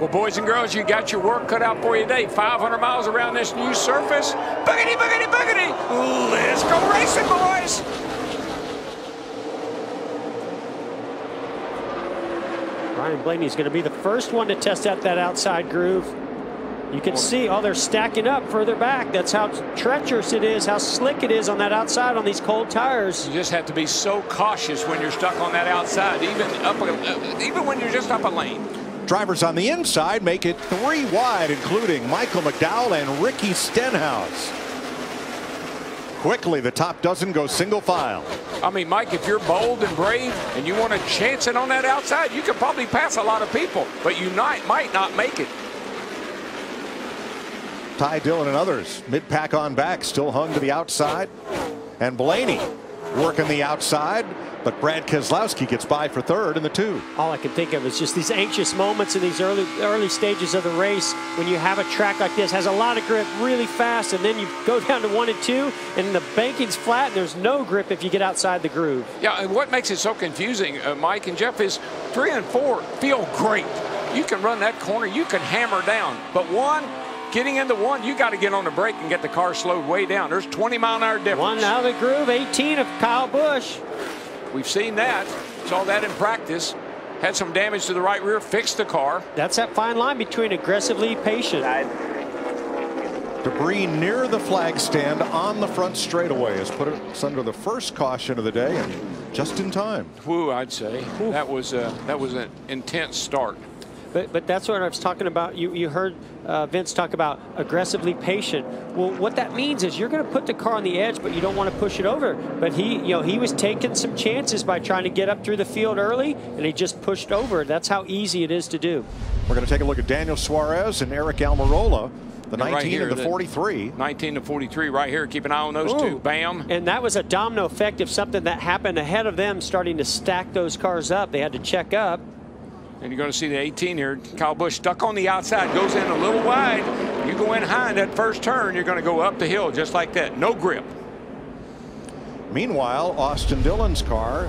Well, boys and girls, you got your work cut out for you today. 500 miles around this new surface. Boogity, boogity, boogity. Let's go racing, boys. Ryan Blaney is going to be the first one to test out that outside groove. You can see, oh, they're stacking up further back. That's how treacherous it is, how slick it is on that outside on these cold tires. You just have to be so cautious when you're stuck on that outside, even when you're just up a lane. Drivers on the inside make it 3 wide, including Michael McDowell and Ricky Stenhouse. Quickly, the top dozen go single file. I mean, Mike, if you're bold and brave and you want to chance it on that outside, you could probably pass a lot of people, but you might not make it. Ty Dillon and others mid-pack on back, still hung to the outside. And Blaney working the outside, but Brad Keselowski gets by for third in the 2. All I can think of is just these anxious moments in these early stages of the race when you have a track like this, has a lot of grip really fast, and then you go down to 1 and 2, and the banking's flat, and there's no grip if you get outside the groove. Yeah, and what makes it so confusing, Mike and Jeff, is 3 and 4 feel great. You can run that corner, you can hammer down, but 1, getting into 1, you got to get on the brake and get the car slowed way down. There's 20-mile-an-hour difference. 1 out of the groove, 18 of Kyle Busch. We've seen that. Saw that in practice. Had some damage to the right rear, fixed the car. That's that fine line between aggressively patient. Debris near the flag stand on the front straightaway has put us under the first caution of the day, and just in time. Whew, I'd say. Whew. That was an intense start. But that's what I was talking about. You heard Vince talk about aggressively patient. Well, what that means is you're going to put the car on the edge, but you don't want to push it over. But he was taking some chances by trying to get up through the field early, and he just pushed over. That's how easy it is to do. We're going to take a look at Daniel Suarez and Eric Almirola, the 19 right here, and the 43. 19 to 43 right here. Keep an eye on those two. Bam. And that was a domino effect of something that happened ahead of them starting to stack those cars up. They had to check up. And you're going to see the 18 here. Kyle Busch stuck on the outside, goes in a little wide. You go in high in that first turn, you're going to go up the hill just like that. No grip. Meanwhile, Austin Dillon's car,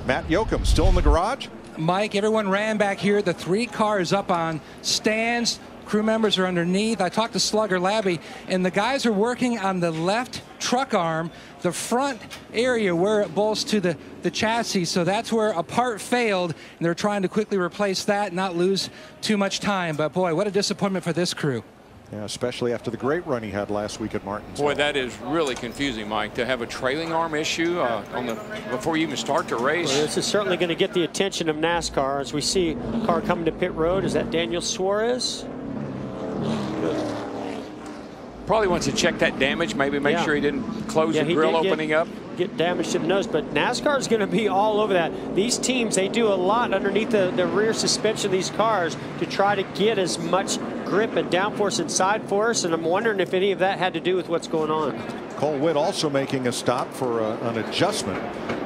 Matt Yoakum, still in the garage. Mike, everyone ran back here. The 3 cars up on stands. Crew members are underneath. I talked to Slugger Labby, and the guys are working on the left truck arm, the front area where it bolts to the chassis. So that's where a part failed, and they're trying to quickly replace that, not lose too much time. But boy, what a disappointment for this crew. Yeah, especially after the great run he had last week at Martinsville. Boy, that is really confusing, Mike, to have a trailing arm issue before you even start the race. Well, this is certainly going to get the attention of NASCAR as we see a car coming to pit road. Is that Daniel Suarez? Probably wants to check that damage, maybe make sure he didn't close the grill opening up. Get damage to the nose, but NASCAR is going to be all over that. These teams, they do a lot underneath the rear suspension of these cars to try to get as much grip and downforce and side force, and I'm wondering if any of that had to do with what's going on. Cole Witt also making a stop for an adjustment.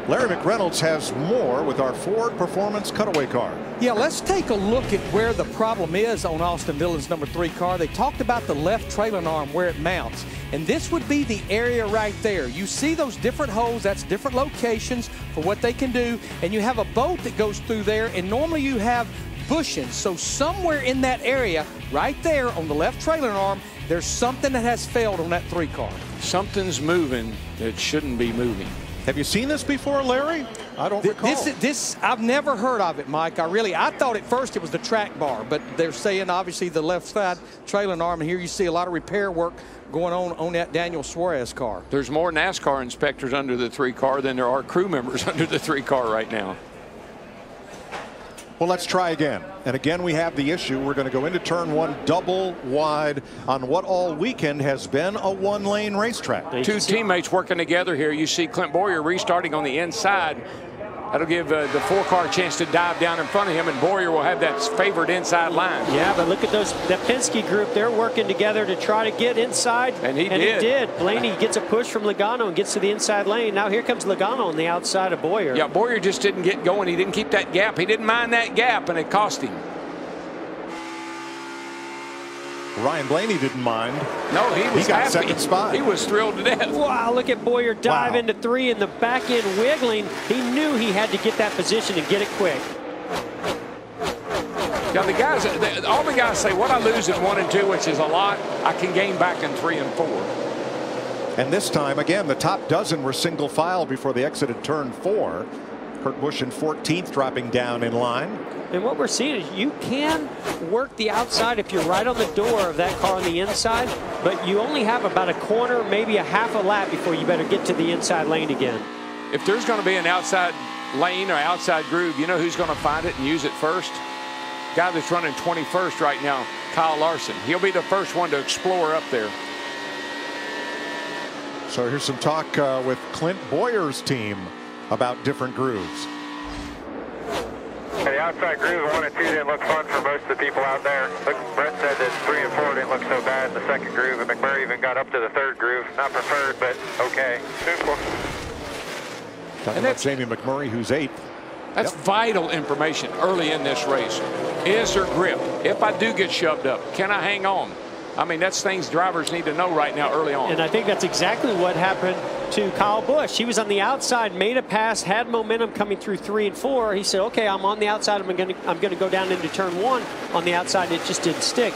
Larry McReynolds has more with our Ford Performance Cutaway car. Yeah, let's take a look at where the problem is on Austin Dillon's number 3 car. They talked about the left trailing arm where it mounts, and this would be the area right there. You see those different holes, that's different locations for what they can do, and you have a bolt that goes through there, and normally you have bushings. So somewhere in that area, right there on the left trailing arm, there's something that has failed on that 3 car. Something's moving that shouldn't be moving. Have you seen this before, Larry? I don't recall. This I've never heard of it, Mike. I thought at first it was the track bar, but they're saying obviously the left side trailing arm, and here you see a lot of repair work going on that Daniel Suarez car. There's more NASCAR inspectors under the 3 car than there are crew members under the 3 car right now. Well, let's try again. And again, we have the issue. We're going to go into turn 1 double wide on what all weekend has been a 1-lane racetrack. 2 teammates working together here. You see Clint Boyer restarting on the inside. That'll give the 4-car a chance to dive down in front of him, and Boyer will have that favored inside line. Yeah, but look at that Penske group. They're working together to try to get inside. And he did. Blaney gets a push from Logano and gets to the inside lane. Now here comes Logano on the outside of Boyer. Yeah, Boyer just didn't get going. He didn't keep that gap. He didn't mind that gap, and it cost him. Ryan Blaney didn't mind. No, he was got happy. second spot. He was thrilled to death. Wow, look at Boyer dive into 3 in the back end wiggling. He knew he had to get that position and get it quick. Yeah, all the guys say, what I lose in 1 and 2, which is a lot, I can gain back in 3 and 4. And this time, again, the top dozen were single file before they exited turn 4. Kurt Busch in 14th, dropping down in line. And what we're seeing is you can work the outside if you're right on the door of that car on the inside, but you only have about a corner, maybe a half a lap before you better get to the inside lane again. If there's going to be an outside lane or outside groove, you know who's going to find it and use it first? Guy that's running 21st right now, Kyle Larson. He'll be the first one to explore up there. So here's some talk with Clint Boyer's team about different grooves. The outside groove 1 and 2 didn't look fun for most of the people out there. Look, Brett said that 3 and 4 didn't look so bad in the second groove, and McMurray even got up to the third groove. Not preferred, but okay. Simple. Talking about Jamie McMurray, who's 8th. That's vital information early in this race. Is there grip? If I do get shoved up, can I hang on? I mean, that's things drivers need to know right now early on. And I think that's exactly what happened to Kyle Busch. He was on the outside, made a pass, had momentum coming through 3 and 4. He said, okay, I'm on the outside. I'm going to go down into turn 1 on the outside. It just didn't stick.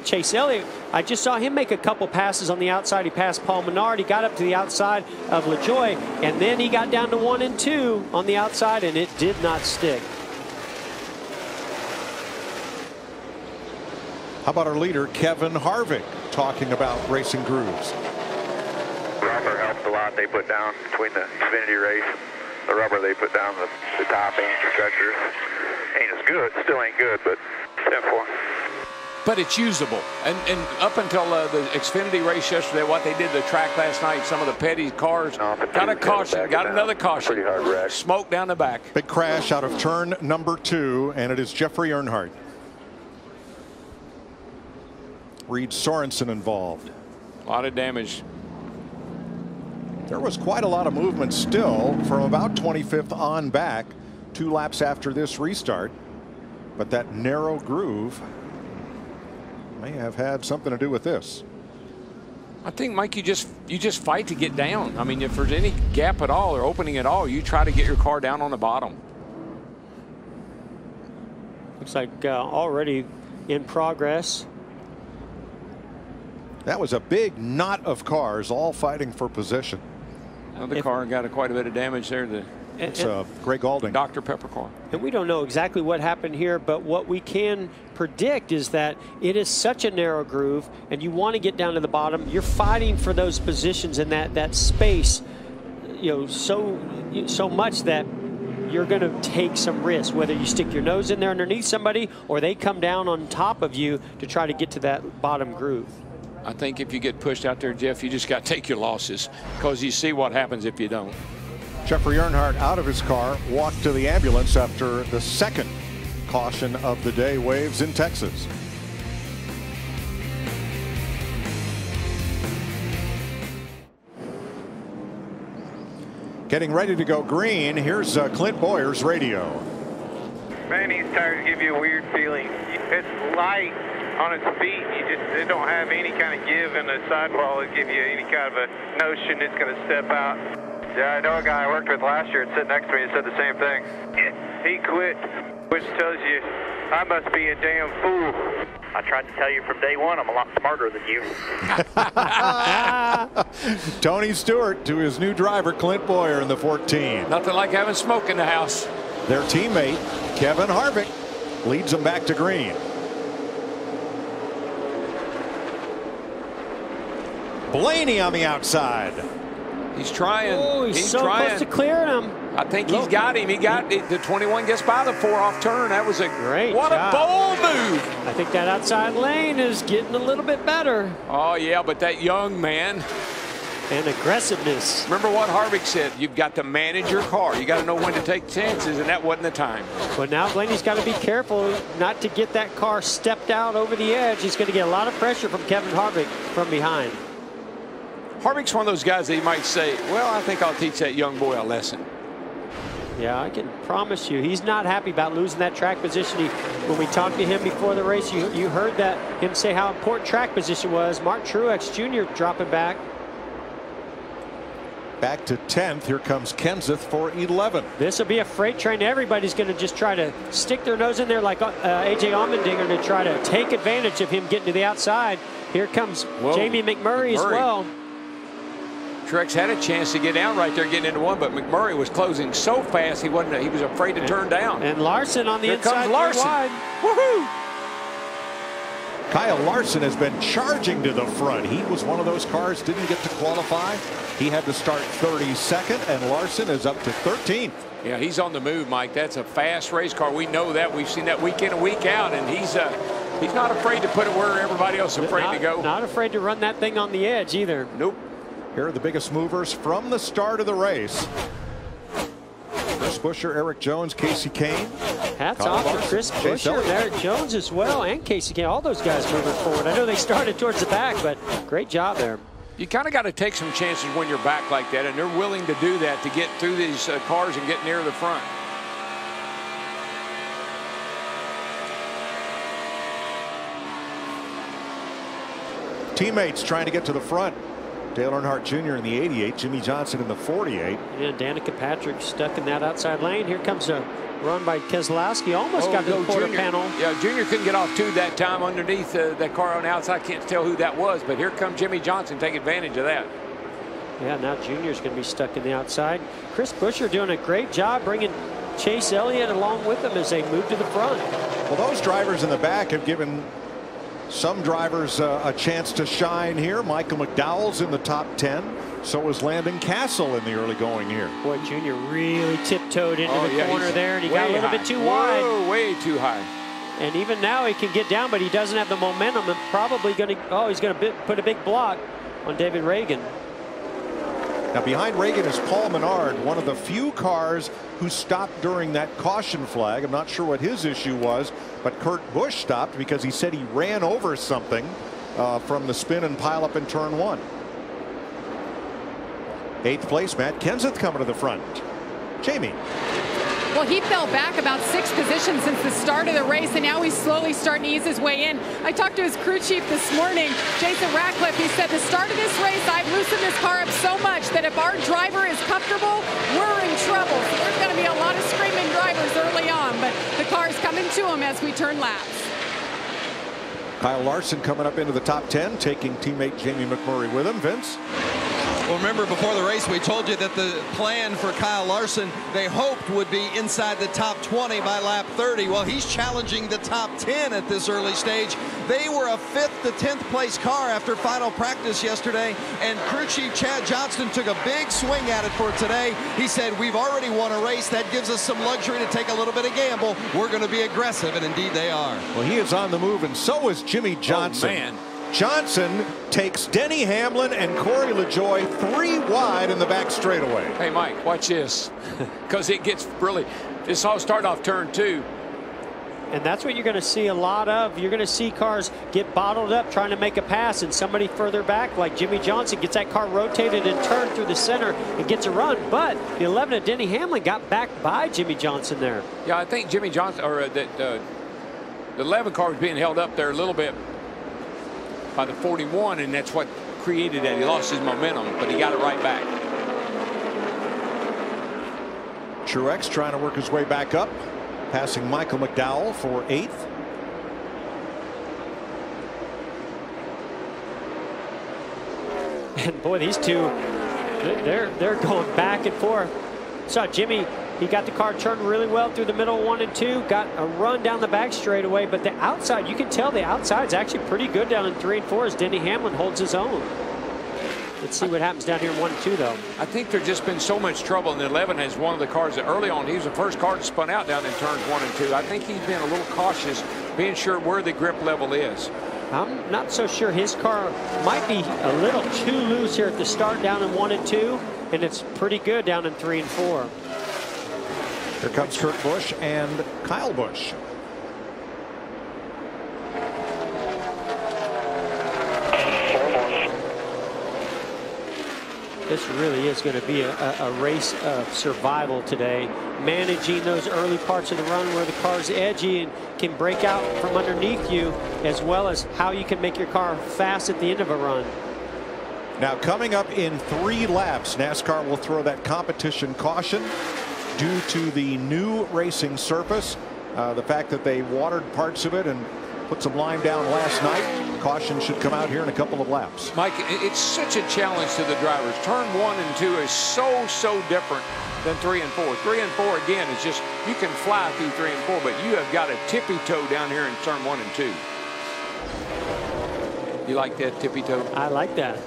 Chase Elliott, I just saw him make a couple passes on the outside. He passed Paul Menard. He got up to the outside of LaJoie, and then he got down to 1 and 2 on the outside, and it did not stick. How about our leader, Kevin Harvick, talking about racing grooves? Rubber helps a lot. They put down between the Xfinity race, the rubber they put down the top end stretchers. Ain't as good, still ain't good, but simple. But it's usable. And up until the Xfinity race yesterday, what they did to the track last night, some of the petty cars got a caution, got another caution. Pretty hard wreck. Smoke down the back. Big crash out of turn number 2, and it is Jeffrey Earnhardt. Reed Sorensen involved. A lot of damage. There was quite a lot of movement still from about 25th on back, 2 laps after this restart. But that narrow groove may have had something to do with this. I think, Mike, you just fight to get down. I mean, if there's any gap at all or opening at all, you try to get your car down on the bottom. Looks like already in progress. That was a big knot of cars all fighting for position. The car got quite a bit of damage there. It's Greg Alding. Dr. Pepper car. And we don't know exactly what happened here, but what we can predict is that it is such a narrow groove, and you want to get down to the bottom. You're fighting for those positions in that space, you know, so much that you're going to take some risk, whether you stick your nose in there underneath somebody or they come down on top of you to try to get to that bottom groove. I think if you get pushed out there, Jeff, you just got to take your losses, because you see what happens if you don't. Jeffrey Earnhardt out of his car, walked to the ambulance after the second caution of the day waves in Texas. Getting ready to go green. Here's Clint Boyer's radio. Man, these tires give you a weird feeling. It's light on its feet. They don't have any kind of give in the sidewall that give you any kind of a notion it's going to step out. Yeah, I know a guy I worked with last year and sitting next to me and said the same thing. He quit, which tells you I must be a damn fool. I tried to tell you from day one I'm a lot smarter than you. Tony Stewart to his new driver, Clint Boyer, in the 14. Nothing like having smoke in the house. Their teammate, Kevin Harvick, leads them back to green. Blaney on the outside. He's trying. Oh, he's so close to clearing him. I think he's got him. He got it. The 21 gets by the 4-off turn. That was a great What job. a bold move. I think that outside lane is getting a little bit better. Oh, yeah, but that young man. And aggressiveness. Remember what Harvick said. You've got to manage your car. You got to know when to take chances, and that wasn't the time. But now Blaney's got to be careful not to get that car stepped out over the edge. He's going to get a lot of pressure from Kevin Harvick from behind. Harvick's one of those guys that you might say, well, I think I'll teach that young boy a lesson. Yeah, I can promise you he's not happy about losing that track position. When we talked to him before the race, you heard him say how important track position was. Mark Truex Jr. dropping back. back to 10th. Here comes Kenseth for 11th. This will be a freight train. Everybody's going to just try to stick their nose in there like A.J. Allmendinger to try to take advantage of him getting to the outside. Here comes Jamie McMurray as well. Truex had a chance to get down right there getting into one, but McMurray was closing so fast he was afraid to turn down. And Larson on the inside. Comes Larson. Wide. Woohoo! Kyle Larson has been charging to the front. He was one of those cars didn't get to qualify. He had to start 32nd, and Larson is up to 13th. Yeah, he's on the move, Mike. That's a fast race car. We know that. We've seen that week in and week out, and he's not afraid to put it where everybody else is afraid to go. Not afraid to run that thing on the edge either. Nope. Here are the biggest movers from the start of the race. Chris Buescher, Eric Jones, Casey Kane. Hats off to Chris Buescher and Eric Jones as well, and Casey Kane. All those guys moving forward. I know they started towards the back, but great job there. You kind of got to take some chances when you're back like that, and they're willing to do that to get through these cars and get near the front. Teammates trying to get to the front. Dale Earnhardt Jr. in the 88, Jimmie Johnson in the 48. Yeah, Danica Patrick stuck in that outside lane. Here comes a run by Keselowski. Almost got to the quarter panel. Yeah, Junior couldn't get off two that time underneath that car on the outside. Can't tell who that was, but here comes Jimmie Johnson take advantage of that. Yeah, now Junior's going to be stuck in the outside. Chris Buescher doing a great job bringing Chase Elliott along with them as they move to the front. Well, those drivers in the back have given some drivers a chance to shine here. Michael McDowell's in the top 10. So is Landon Castle in the early going here. Boy, Junior really tiptoed into the corner there, and he got a little bit too wide. Whoa, way too high. And even now he can get down, but he doesn't have the momentum, and probably going to, he's going to put a big block on David Reagan. Now behind Reagan is Paul Menard, one of the few cars who stopped during that caution flag. I'm not sure what his issue was, but Kurt Busch stopped because he said he ran over something from the spin and pile up in turn 1. 8th place, Matt Kenseth coming to the front. Jamie. Well, he fell back about 6 positions since the start of the race, and now he's slowly starting to ease his way in. I talked to his crew chief this morning, Jason Ratcliffe. He said, the start of this race, I've loosened this car up so much that if our driver is comfortable, we're in trouble. So there's going to be a lot of screaming drivers early on, but the car's coming to him as we turn laps. Kyle Larson coming up into the top 10, taking teammate Jamie McMurray with him. Vince? Well, remember before the race we told you that the plan for Kyle Larson they hoped would be inside the top 20 by lap 30. Well, he's challenging the top 10 at this early stage. They were a 5th to 10th place car after final practice yesterday, and crew chief Chad Johnston took a big swing at it for today. He said, we've already won a race. That gives us some luxury to take a little bit of gamble. We're going to be aggressive, and indeed they are. Well, he is on the move, and so is Jimmie Johnson. Oh, man. Johnson takes Denny Hamlin and Corey LaJoie 3 wide in the back straightaway. Hey, Mike, watch this, because it gets really, this all started off turn 2. And that's what you're going to see a lot of. You're going to see cars get bottled up trying to make a pass, and somebody further back like Jimmie Johnson gets that car rotated and turned through the center and gets a run. But the 11 of Denny Hamlin got back by Jimmie Johnson there. Yeah, I think Jimmie Johnson, or the 11 car was being held up there a little bit by the 41, and that's what created that. He lost his momentum, but he got it right back. Truex trying to work his way back up, passing Michael McDowell for 8th. And boy, these two, they're going back and forth. Saw Jimmy, he got the car turned really well through the middle 1 and 2, got a run down the back straightaway, but the outside, you can tell the outside is actually pretty good down in 3 and 4 as Denny Hamlin holds his own. Let's see what happens down here in 1 and 2, though. I think there's just been so much trouble, and the 11 has one of the cars that early on, he was the first car to spun out down in turns 1 and 2. I think he's been a little cautious, being sure where the grip level is. I'm not so sure. His car might be a little too loose here at the start down in 1 and 2, and it's pretty good down in 3 and 4. Here comes Kurt Busch and Kyle Busch. This really is going to be a race of survival today. Managing those early parts of the run where the car's edgy and can break out from underneath you, as well as how you can make your car fast at the end of a run. Now coming up in 3 laps, NASCAR will throw that competition caution due to the new racing surface. The fact that they watered parts of it and put some lime down last night. Caution should come out here in a couple of laps. Mike, it's such a challenge to the drivers. Turn 1 and 2 is so different than 3 and 4. 3 and 4 again is just, you can fly through 3 and 4, but you have got a tippy toe down here in turn 1 and 2. You like that tippy toe? I like that.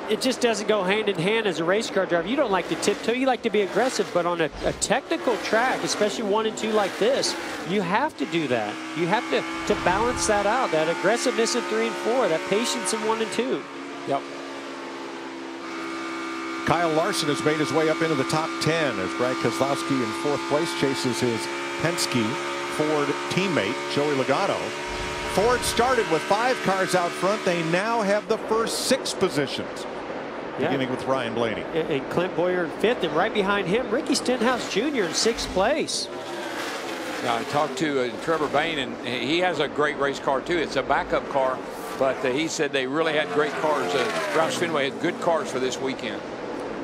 It just doesn't go hand in hand as a race car driver. You don't like to tiptoe, you like to be aggressive, but on a technical track, especially 1 and 2 like this, you have to do that. You have to balance that out, that aggressiveness in 3 and 4, that patience in 1 and 2. Yep. Kyle Larson has made his way up into the top 10 as Brad Keselowski in 4th place chases his Penske Ford teammate Joey Logano. Ford started with 5 cars out front. They now have the first 6 positions, beginning with Ryan Blaney. And Clint Boyer in 5th, and right behind him, Ricky Stenhouse Jr. in 6th place. Now, I talked to Trevor Bayne, and he has a great race car too. It's a backup car, but he said they really had great cars. Roush Fenway had good cars for this weekend.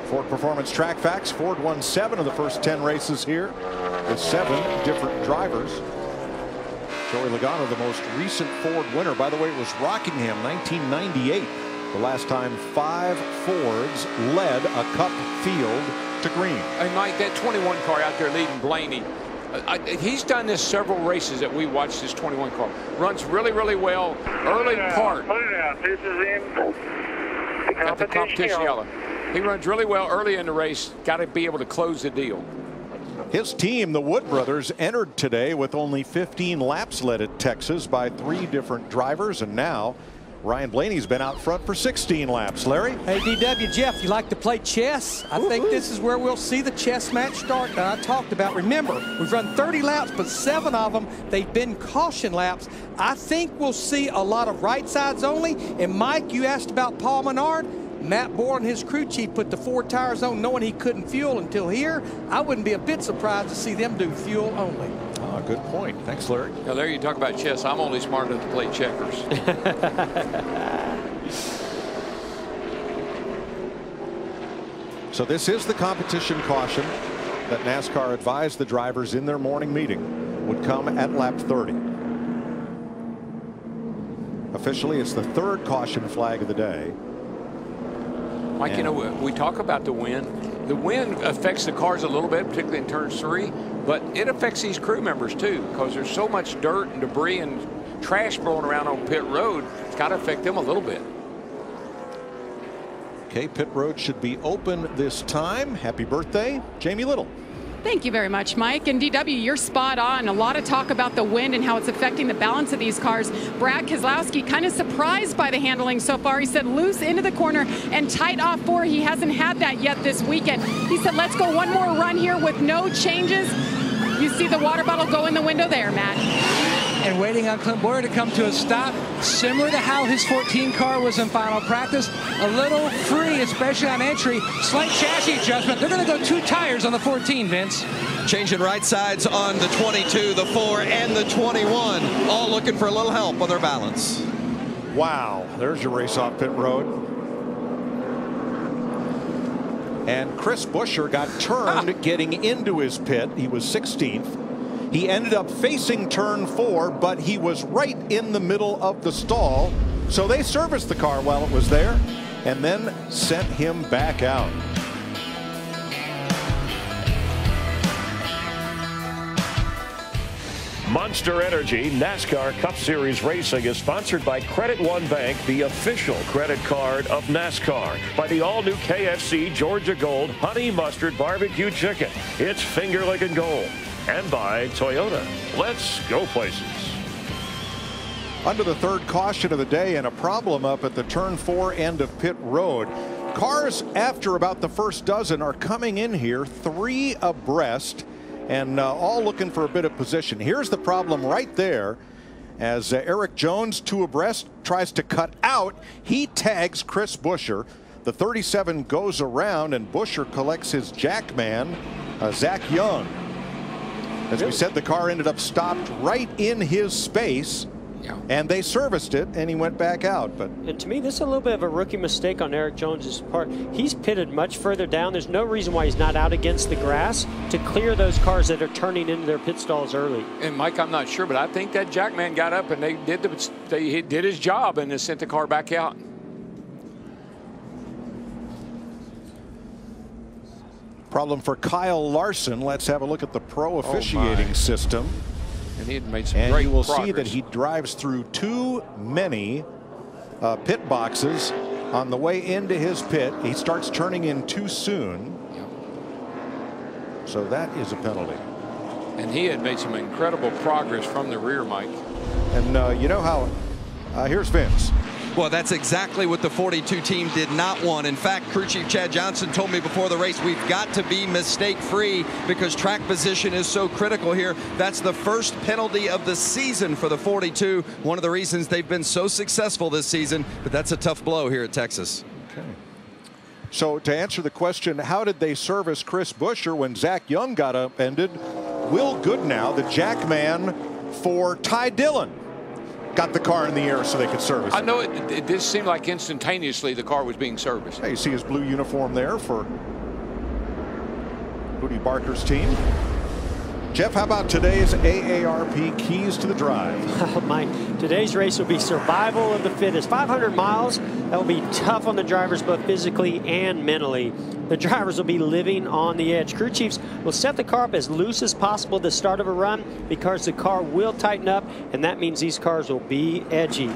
Ford Performance Track Facts. Ford won 7 of the first 10 races here with 7 different drivers. Joey Logano, the most recent Ford winner. By the way, it was Rockingham, 1998. The last time 5 Fords led a Cup field to green. Hey, Mike, that 21 car out there leading Blaney, he's done this several races that we watched. This 21 car runs really well. Early part. Put it out. This is in the competition yellow. He runs really well early in the race. Got to be able to close the deal. His team, the Wood brothers, entered today with only 15 laps led at Texas by 3 different drivers, and now Ryan Blaney's been out front for 16 laps. Larry? Hey, DW, Jeff, you like to play chess? I think this is where we'll see the chess match start that I talked about. Remember, we've run 30 laps, but 7 of them, they've been caution laps. I think we'll see a lot of right sides only. And Mike, you asked about Paul Menard. Matt Bohr and his crew chief put the 4 tires on knowing he couldn't fuel until here. I wouldn't be a bit surprised to see them do fuel only. Oh, good point. Thanks, Larry. Now, Larry, you talk about chess. I'm only smart enough to play checkers. So this is the competition caution that NASCAR advised the drivers in their morning meeting would come at lap 30. Officially, it's the 3rd caution flag of the day. Mike, you know, we talk about the wind. The wind affects the cars a little bit, particularly in turns 3, but it affects these crew members too, because there's so much dirt and debris and trash blowing around on pit road. It's got to affect them a little bit. Okay, pit road should be open this time. Happy birthday, Jamie Little. Thank you very much, Mike. And DW, you're spot on. A lot of talk about the wind and how it's affecting the balance of these cars. Brad Keselowski kind of surprised by the handling so far. He said loose into the corner and tight off 4. He hasn't had that yet this weekend. He said, let's go one more run here with no changes. You see the water bottle go in the window there, Matt. And waiting on Clint Boyer to come to a stop, similar to how his 14 car was in final practice. A little free, especially on entry. Slight chassis adjustment. They're going to go 2 tires on the 14, Vince. Changing right sides on the 22, the 4, and the 21. All looking for a little help on their balance. Wow, there's your race off pit road. And Chris Buescher got turned getting into his pit. He was 16th. He ended up facing turn 4, but he was right in the middle of the stall. So they serviced the car while it was there and then sent him back out. Monster Energy NASCAR Cup Series racing is sponsored by Credit One Bank, the official credit card of NASCAR. By the all-new KFC Georgia Gold Honey Mustard Barbecue Chicken. It's finger-licking gold. And by Toyota. Let's go places. Under the 3rd caution of the day, and a problem up at the turn 4 end of pit road. Cars after about the first dozen are coming in here 3 abreast and all looking for a bit of position. Here's the problem right there. As Eric Jones, 2 abreast, tries to cut out, he tags Chris Buescher. The 37 goes around and Buescher collects his jackman, Zach Young. As we said, the car ended up stopped right in his space. And they serviced it, and he went back out. But and to me, this is a little bit of a rookie mistake on Erik Jones's part. He's pitted much further down. There's no reason why he's not out against the grass to clear those cars that are turning into their pit stalls early. And Mike, I'm not sure, but I think that Jackman got up and he did his job and they sent the car back out. problem for Kyle Larson. Let's have a look at the pro officiating system. And he had made some great you will progress. see that he drives through too many pit boxes on the way into his pit. He starts turning in too soon. So that is a penalty. And he had made some incredible progress from the rear, Mike. And you know how, here's Vince. Well, that's exactly what the 42 team did not want. In fact, crew chief Chad Johnson told me before the race, we've got to be mistake-free because track position is so critical here. That's the first penalty of the season for the 42. One of the reasons they've been so successful this season, but that's a tough blow here at Texas. Okay. So to answer the question, how did they service Chris Buescher when Zach Young got upended? Will Goodnow, the jack man for Ty Dillon, got the car in the air so they could service it. I know it did seem like instantaneously the car was being serviced. Hey, you see his blue uniform there for Booty Barker's team. Jeff, how about today's AARP keys to the drive? Mike, today's race will be survival of the fittest. 500 miles, that will be tough on the drivers both physically and mentally. The drivers will be living on the edge. Crew chiefs will set the car up as loose as possible at the start of a run because the car will tighten up, and that means these cars will be edgy.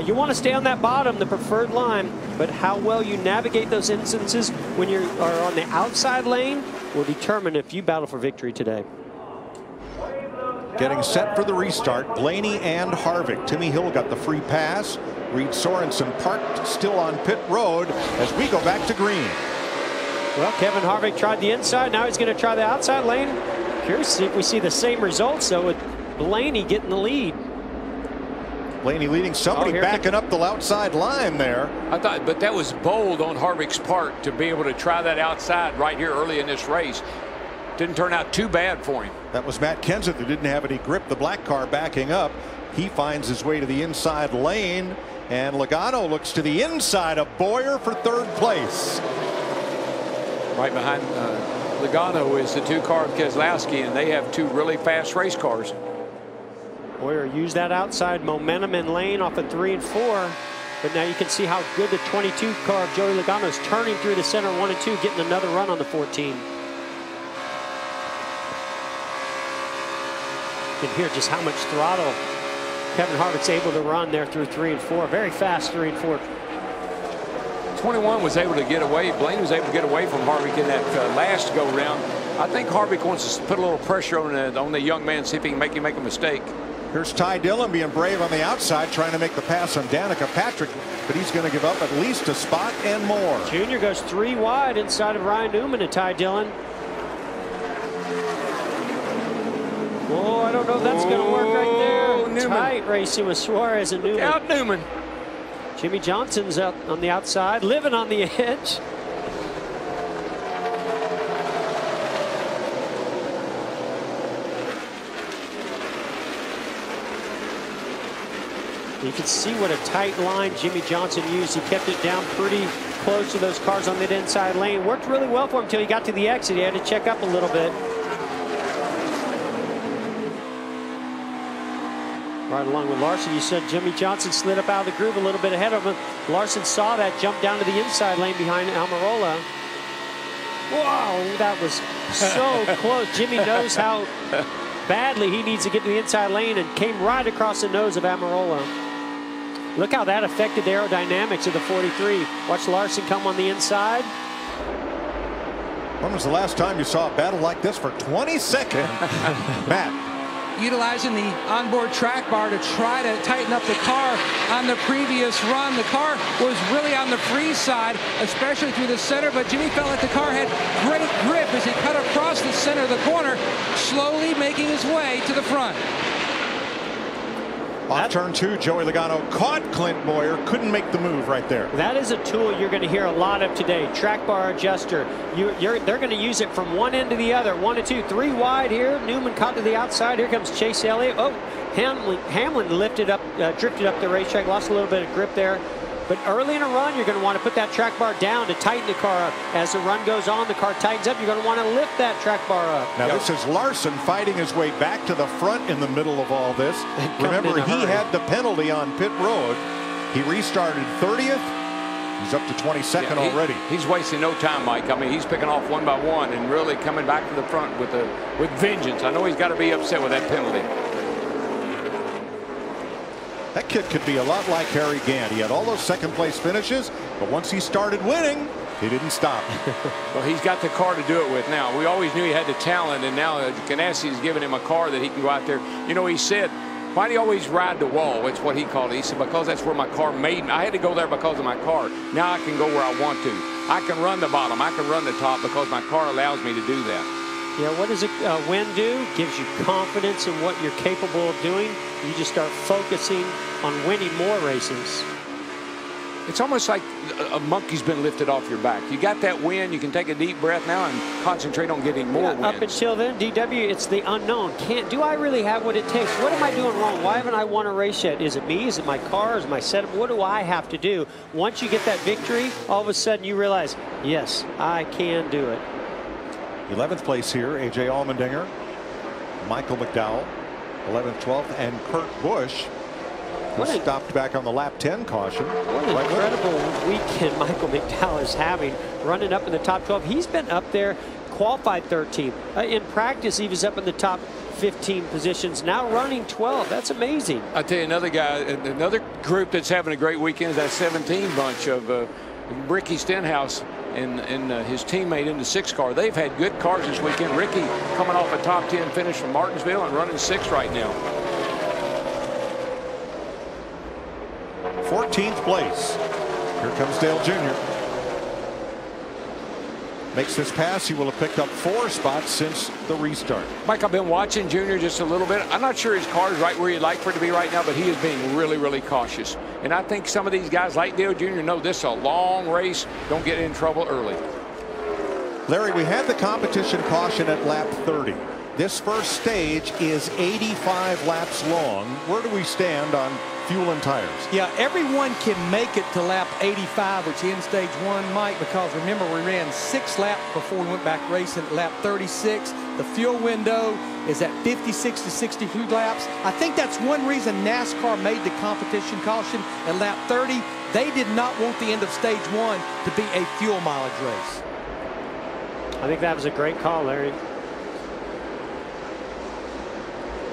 You want to stay on that bottom, the preferred line, but how well you navigate those instances when you are on the outside lane will determine if you battle for victory today. Getting set for the restart, Blaney and Harvick. Timmy Hill got the free pass. Reed Sorensen parked still on pit road as we go back to green. Well, Kevin Harvick tried the inside. Now he's going to try the outside lane. Curious to see if we see the same results, though, with Blaney getting the lead. Blaney leading, somebody backing up the outside line there. I thought, but that was bold on Harvick's part to be able to try that outside right here early in this race. Didn't turn out too bad for him. That was Matt Kenseth who didn't have any grip. The black car backing up. He finds his way to the inside lane, and Logano looks to the inside of Bowyer for third place. Right behind Logano is the two car of Keselowski, and they have two really fast race cars. Bowyer used that outside momentum in lane off of 3 and 4. But now you can see how good the 22 car of Joey Logano is turning through the center 1 and 2, getting another run on the 14. You can hear just how much throttle Kevin Harvick's able to run there through 3 and 4. Very fast 3 and 4. 21 was able to get away. Blaney was able to get away from Harvick in that last go round. I think Harvick wants to put a little pressure on the young man, see if he can make him make a mistake. Here's Ty Dillon being brave on the outside, trying to make the pass on Danica Patrick, but he's going to give up at least a spot and more. Junior goes 3 wide inside of Ryan Newman and Ty Dillon. Oh, I don't know if that's going to work right there. Newman. Tight racing with Suarez and Newman. Look out, Newman. Jimmie Johnson's out on the outside, living on the edge. You can see what a tight line Jimmie Johnson used. He kept it down pretty close to those cars on that inside lane. Worked really well for him until he got to the exit. He had to check up a little bit. Right along with Larson, you said Jimmie Johnson slid up out of the groove a little bit ahead of him. Larson saw that, jumped down to the inside lane behind Almirola. Whoa, that was so close. Jimmie knows how badly he needs to get to the inside lane and came right across the nose of Almirola. Look how that affected the aerodynamics of the 43. Watch Larson come on the inside. When was the last time you saw a battle like this for 20 seconds? Matt. Utilizing the onboard track bar to try to tighten up the car on the previous run. The car was really on the free side, especially through the center, but Jimmie felt like the car had great grip as he cut across the center of the corner, slowly making his way to the front. Off turn 2, Joey Logano caught Clint Bowyer, couldn't make the move right there. That is a tool you're going to hear a lot of today, track bar adjuster. They're going to use it from one end to the other, 1 and 2, 3 wide here. Newman caught to the outside. Here comes Chase Elliott. Oh, Hamlin drifted up the racetrack, lost a little bit of grip there. But early in a run, you're going to want to put that track bar down to tighten the car up. As the run goes on, the car tightens up. You're going to want to lift that track bar up. Now, this is Larson fighting his way back to the front in the middle of all this. Remember, he had the penalty on pit road. He restarted 30th. He's up to 22nd already. He's wasting no time, Mike. I mean, he's picking off one by one and really coming back to the front with vengeance. I know he's got to be upset with that penalty. That kid could be a lot like Harry Gant. He had all those second-place finishes, but once he started winning, he didn't stop. Well, he's got the car to do it with now. We always knew he had the talent, and now Ganassi is giving him a car that he can go out there. You know, he said, why do you always ride the wall? It's what he called it. He said, because that's where my car made me. I had to go there because of my car. Now I can go where I want to. I can run the bottom. I can run the top because my car allows me to do that. Yeah, what does a win do? Gives you confidence in what you're capable of doing. You just start focusing on winning more races. It's almost like a monkey's been lifted off your back. You got that win. You can take a deep breath now and concentrate on getting more wins. Up until then, DW, it's the unknown. Do I really have what it takes? What am I doing wrong? Why haven't I won a race yet? Is it me? Is it my car? Is it my setup? What do I have to do? Once you get that victory, all of a sudden you realize, yes, I can do it. 11th place here, A.J. Allmendinger, Michael McDowell, 11th, 12th, and Kurt Busch, who stopped back on the lap 10 caution. What an incredible weekend Michael McDowell is having, running up in the top 12. He's been up there, qualified 13th. In practice, he was up in the top 15 positions, now running 12. That's amazing. I'll tell you another guy, another group that's having a great weekend is that 17 bunch of Ricky Stenhouse and his teammate in the 6 car. They've had good cars this weekend. Ricky coming off a top 10 finish from Martinsville and running 6 right now. 14th place. Here comes Dale Jr. Makes this pass. He will have picked up 4 spots since the restart. Mike, I've been watching Junior just a little bit. I'm not sure his car is right where you'd like for it to be right now, but he is being really, really cautious. And I think some of these guys like Dale Jr. know this is a long race. Don't get in trouble early. Larry, we had the competition caution at lap 30. This first stage is 85 laps long. Where do we stand on fuel and tires? Yeah, everyone can make it to lap 85, which ends stage 1, Mike, because remember, we ran 6 laps before we went back racing at lap 36. The fuel window is at 56 to 62 laps. I think that's one reason NASCAR made the competition caution at lap 30. They did not want the end of stage 1 to be a fuel mileage race. I think that was a great call, Larry.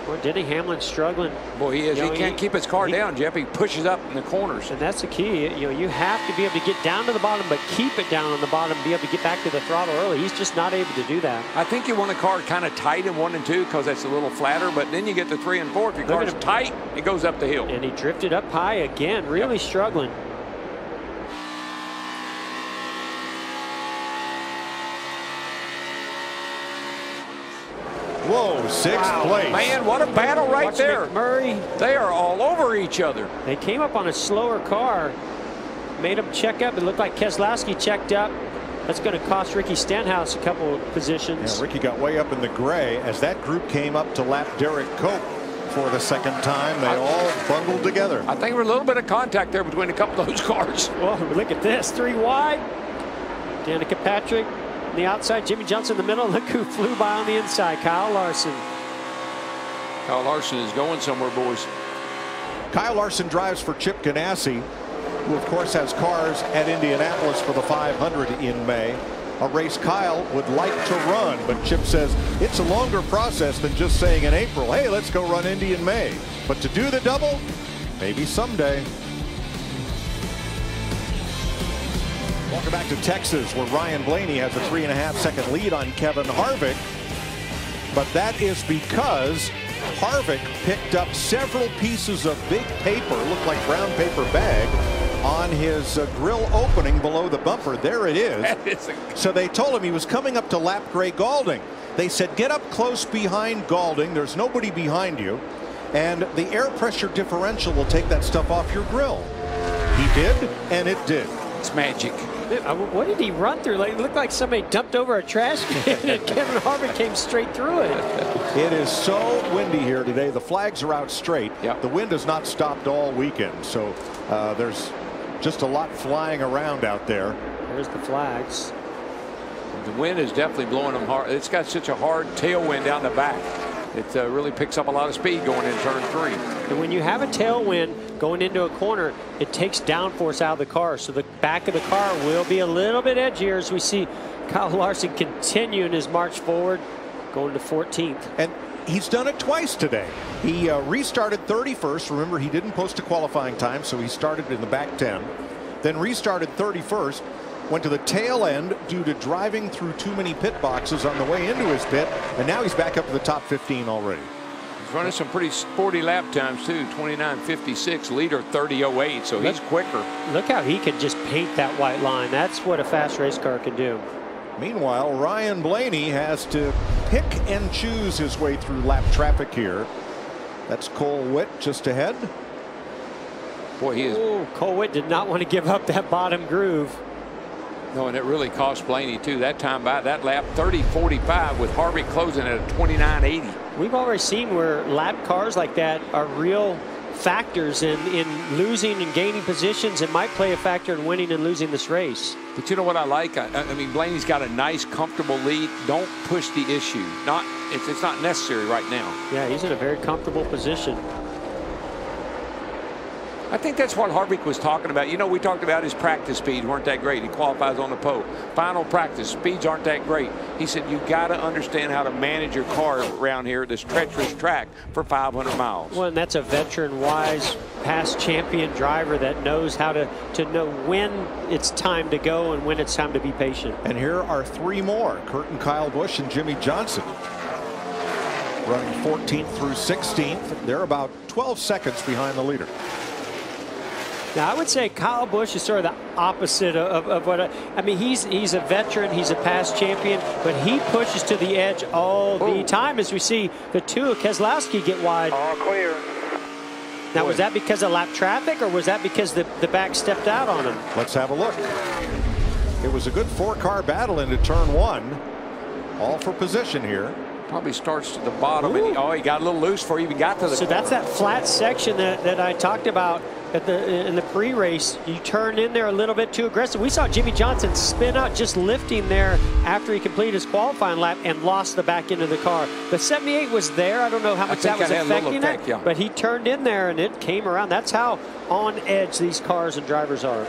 Boy, Denny Hamlin's struggling. Boy, he is. He can't keep his car down, Jeff. He pushes up in the corners. And that's the key. You know, you have to be able to get down to the bottom, but keep it down on the bottom, be able to get back to the throttle early. He's just not able to do that. I think you want a car kind of tight in 1 and 2 because that's a little flatter, but then you get to 3 and 4. If your car's tight, it goes up the hill. And he drifted up high again, really struggling. Whoa, 6th place. Man, what a battle right there. Murray. They are all over each other. They came up on a slower car, made them check up. It looked like Keselowski checked up. That's going to cost Ricky Stenhouse a couple of positions. Yeah, Ricky got way up in the gray as that group came up to lap Derek Cope for the 2nd time. They all bundled together. I think there was a little bit of contact there between a couple of those cars. Well, look at this, 3 wide. Danica Patrick on the outside, Jimmie Johnson in the middle. Look who flew by on the inside, Kyle Larson. Kyle Larson is going somewhere, boys. Kyle Larson drives for Chip Ganassi, who of course has cars at Indianapolis for the 500 in May. A race Kyle would like to run, but Chip says it's a longer process than just saying in April, hey, let's go run Indy in May. But to do the double, maybe someday. Welcome back to Texas, where Ryan Blaney has a 3.5-second lead on Kevin Harvick. But that is because Harvick picked up several pieces of big paper, looked like brown paper bag, on his grill opening below the bumper. There it is. So they told him he was coming up to lap Gray Gaulding. They said, get up close behind Gaulding. There's nobody behind you. And the air pressure differential will take that stuff off your grill. He did, and it did. It's magic. What did he run through? Like, it looked like somebody dumped over a trash can and Kevin Harvick came straight through it. It is so windy here today. The flags are out straight. Yep. The wind has not stopped all weekend, so there's just a lot flying around out there. There's the flags. The wind is definitely blowing them hard. It's got such a hard tailwind down the back. It really picks up a lot of speed going in turn 3. And when you have a tailwind going into a corner, it takes downforce out of the car. So the back of the car will be a little bit edgier as we see Kyle Larson continuing his march forward, going to 14th. And he's done it twice today. He restarted 31st. Remember, he didn't post a qualifying time, so he started in the back 10. Then restarted 31st. Went to the tail end due to driving through too many pit boxes on the way into his pit, and now he's back up to the top 15 already. He's running some pretty sporty lap times too, 29.56, leader 30.08, so he's quicker. Look how he can just paint that white line. That's what a fast race car can do. Meanwhile, Ryan Blaney has to pick and choose his way through lap traffic here. That's Cole Witt just ahead. Boy, he is. Oh, Cole Witt did not want to give up that bottom groove. No, and it really cost Blaney too. That time by that lap 30.45 with Harvick closing at a 29.80. We've already seen where lap cars like that are real factors in losing and gaining positions, and might play a factor in winning and losing this race. But you know what I like? I mean, Blaney's got a nice, comfortable lead. Don't push the issue. It's not necessary right now. Yeah, he's in a very comfortable position. I think that's what Harvick was talking about. You know, we talked about his practice speeds weren't that great. He qualifies on the pole. Final practice speeds aren't that great. He said you got to understand how to manage your car around here, this treacherous track, for 500 miles. Well, and that's a veteran-wise, past champion driver that knows how to know when it's time to go and when it's time to be patient. And here are 3 more: Kurt and Kyle Busch and Jimmie Johnson, running 14th through 16th. They're about 12 seconds behind the leader. Now, I would say Kyle Busch is sort of the opposite of what I mean. He's a veteran, he's a past champion, but he pushes to the edge all the time, as we see the two of Keselowski get wide. All clear. Now, was that because of lap traffic, or was that because the back stepped out on him? Let's have a look. It was a good 4-car battle into turn 1, all for position here. Probably starts to the bottom, and he got a little loose before he even got to the. So that's that flat section that I talked about in the pre-race. You turn in there a little bit too aggressive. We saw Jimmie Johnson spin out, just lifting there after he completed his qualifying lap and lost the back end of the car. The 78 was there. I don't know how much that was affecting it, but he turned in there and it came around. That's how on edge these cars and drivers are.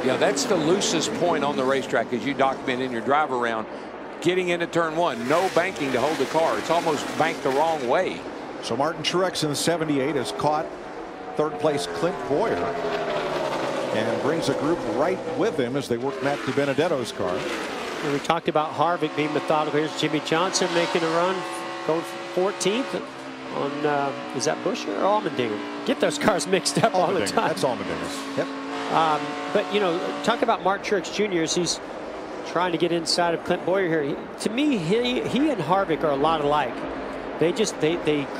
Yeah, that's the loosest point on the racetrack, as you document in your drive around. Getting into turn 1, no banking to hold the car. It's almost banked the wrong way. So Martin Truex in the 78 has caught 3rd place Clint Boyer and brings a group right with him as they work Matt DiBenedetto's car. And we talked about Harvick being methodical. Here's Jimmie Johnson making a run, going 14th on, is that Busch or Allmendinger? Get those cars mixed up all the time. That's Allmendinger's. Yep. But, you know, talk about Martin Truex Jr. as he's trying to get inside of Clint Boyer here. To me, he and Harvick are a lot alike. They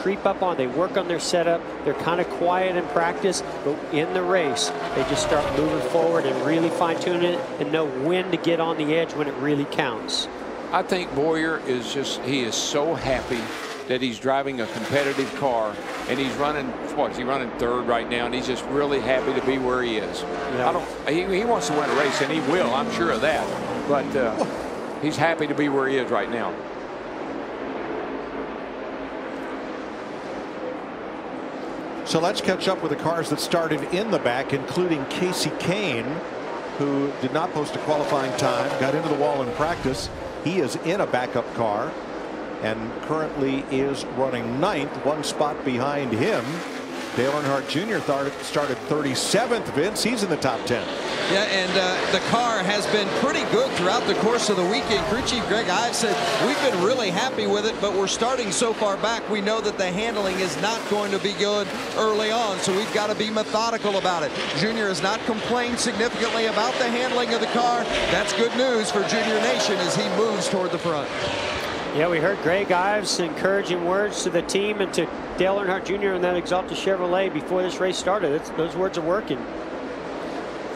creep up on, they work on their setup. They're kind of quiet in practice, but in the race, they just start moving forward and really fine-tune it and know when to get on the edge when it really counts. I think Boyer is he is so happy that he's driving a competitive car, and he's running, what is he running 3rd right now, and he's just really happy to be where he is. Yeah. He wants to win a race, and he will, I'm sure of that. But he's happy to be where he is right now. So let's catch up with the cars that started in the back, including Casey Kane, who did not post a qualifying time, got into the wall in practice. He is in a backup car and currently is running 9th, 1 spot behind him. Dale Earnhardt Jr. started 37th, Vince. He's in the top 10. Yeah, and the car has been pretty good throughout the course of the weekend. Crew Chief Greg Ives said we've been really happy with it, but we're starting so far back. We know that the handling is not going to be good early on, so we've got to be methodical about it. Junior has not complained significantly about the handling of the car. That's good news for Junior Nation as he moves toward the front. Yeah, we heard Greg Ives encouraging words to the team and to Dale Earnhardt Jr. in that Exalted Chevrolet before this race started. Those words are working.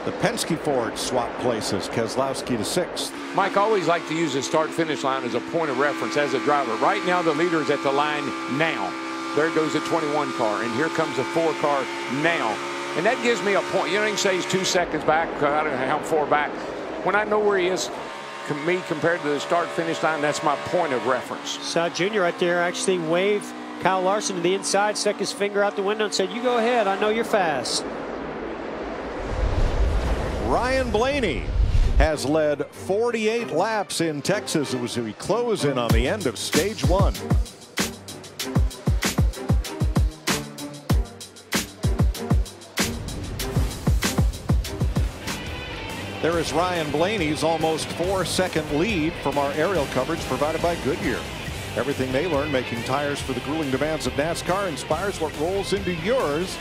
The Penske Ford swap places. Keselowski to 6th. Mike always liked to use the start-finish line as a point of reference as a driver. Right now, the leader is at the line now. There goes the 21 car, and here comes the 4 car now. And that gives me a point. You know, you can say he's 2 seconds back. I don't know how far back. When I know where he is, me compared to the start-finish line, that's my point of reference. Saw Junior right there actually wave Kyle Larson to the inside, stuck his finger out the window and said, "You go ahead. I know you're fast." Ryan Blaney has led 48 laps in Texas. It was we close in on the end of stage 1. There is Ryan Blaney's almost 4-second lead from our aerial coverage provided by Goodyear. Everything they learn making tires for the grueling demands of NASCAR inspires what rolls into yours.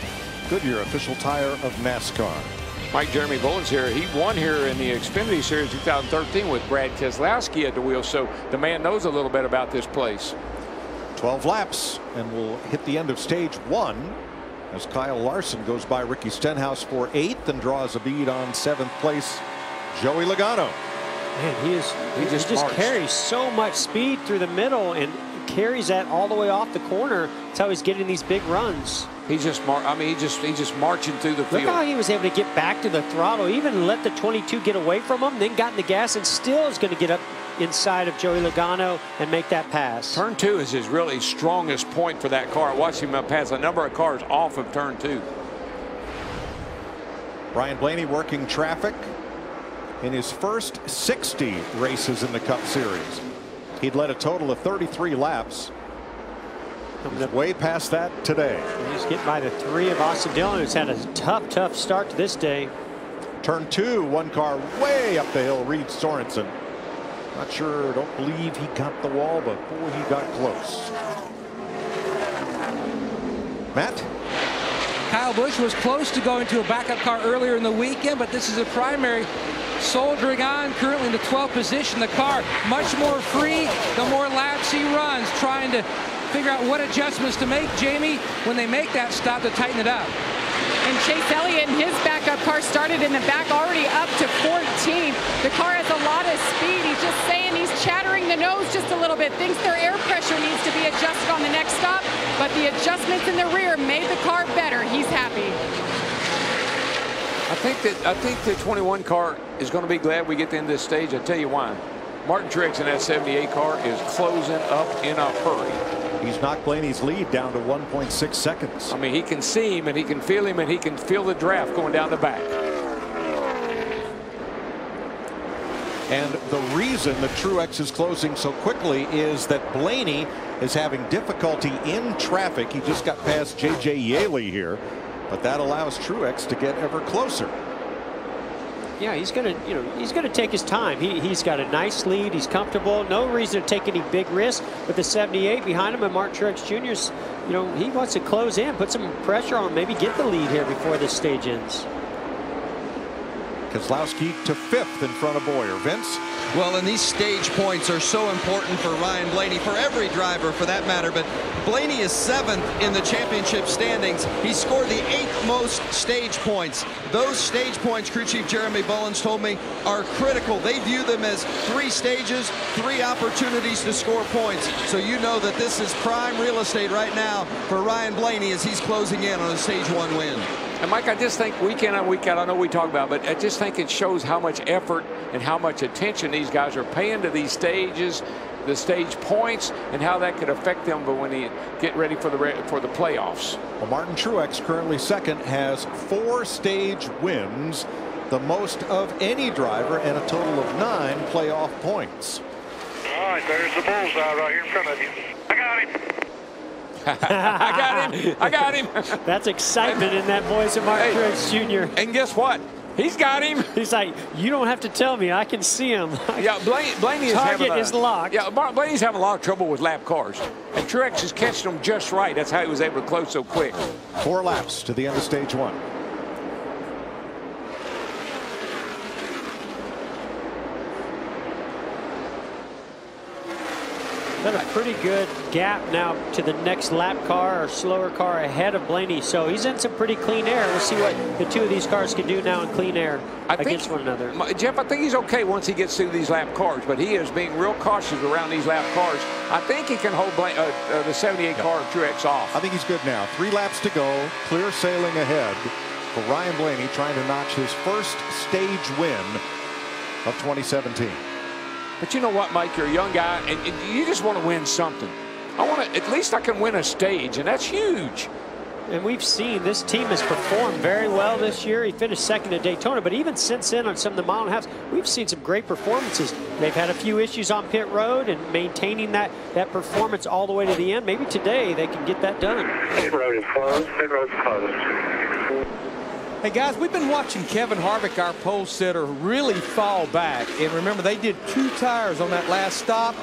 Goodyear, official tire of NASCAR. Mike, Jeremy Bullins here. He won here in the Xfinity Series 2013 with Brad Keselowski at the wheel, so the man knows a little bit about this place. 12 laps, and we'll hit the end of stage 1 as Kyle Larson goes by Ricky Stenhouse for 8th and draws a bead on 7th place Joey Logano. Man, he just carries so much speed through the middle and carries that all the way off the corner. That's how he's getting these big runs. He's just he's just marching through the field. Look how he was able to get back to the throttle, even let the 22 get away from him, then got in the gas and still is going to get up inside of Joey Logano and make that pass. Turn 2 is his really strongest point for that car. Watch him pass a number of cars off of turn 2. Ryan Blaney working traffic in his first 60 races in the Cup Series. He'd led a total of 33 laps. He's way past that today. He's getting by the 3 of Austin Dillon, who's had a tough start to this day. Turn 2, 1 car way up the hill, Reed Sorensen. Not sure, don't believe he got the wall, but boy, he got close. Matt? Kyle Busch was close to going to a backup car earlier in the weekend, but this is a primary soldiering on, currently in the 12th position. The car much more free the more laps he runs, trying to figure out what adjustments to make, Jamie, when they make that stop to tighten it up. And Chase Elliott and his backup car started in the back, already up to 14. The car has a lot of speed. He's just saying he's chattering the nose just a little bit. Thinks their air pressure needs to be adjusted on the next stop, but the adjustments in the rear made the car better. He's happy. I think the 21 car is going to be glad we get to the end of this stage. I'll tell you why. Martin Truex in that 78 car is closing up in a hurry. He's knocked Blaney's lead down to 1.6 seconds. I mean, he can see him and he can feel him and he can feel the draft going down the back. And the reason that Truex is closing so quickly is that Blaney is having difficulty in traffic. He just got past J.J. Yaley here, but that allows Truex to get ever closer. Yeah, he's gonna take his time. He's got a nice lead. He's comfortable. No reason to take any big risks. With the 78 behind him and Martin Truex Jr.'s, he wants to close in, put some pressure on, maybe get the lead here before this stage ends. Keselowski to 5th in front of Boyer. Vince? Well, and these stage points are so important for Ryan Blaney, for every driver for that matter, but Blaney is 7th in the championship standings. He scored the 8th most stage points. Those stage points, crew chief Jeremy Bullins told me, are critical. They view them as 3 stages, 3 opportunities to score points. So you know that this is prime real estate right now for Ryan Blaney as he's closing in on a stage 1 win. And Mike, I just think week in and week out, I know we talk about it, but I just think it shows how much effort and how much attention these guys are paying to these stages, the stage points, and how that could affect them. But when they get ready for the playoffs. Well, Martin Truex, currently 2nd, has 4 stage wins, the most of any driver, and a total of 9 playoff points. All right, there's the bullseye right here in front of you. I got him. I got him. That's excitement in that voice of Martin Truex Jr. And guess what? He's got him. He's like, you don't have to tell me. I can see him. Yeah, Blaney is Target is locked. Yeah, Blaney's having a lot of trouble with lap cars. And Truex is catching them just right. That's how he was able to close so quick. 4 laps to the end of stage 1. Got a pretty good gap now to the next lap car or slower car ahead of Blaney. So he's in some pretty clean air. We'll see what the two of these cars can do now in clean air against one another. Jeff, I think he's okay once he gets through these lap cars, but he is being real cautious around these lap cars. I think he can hold the 78 car of Truex off. I think he's good now. 3 laps to go. Clear sailing ahead for Ryan Blaney, trying to notch his first stage win of 2017. But you know what, Mike? You're a young guy, and you just want to win something. At least I can win a stage, and that's huge. And we've seen this team has performed very well this year. He finished second at Daytona, but even since then on some of the mile and a halves, we've seen some great performances. They've had a few issues on pit road and maintaining that performance all the way to the end. Maybe today they can get that done. Pit road is closed. Pit road is closed. Hey guys, we've been watching Kevin Harvick, our pole sitter, really fall back. And remember, they did 2 tires on that last stop.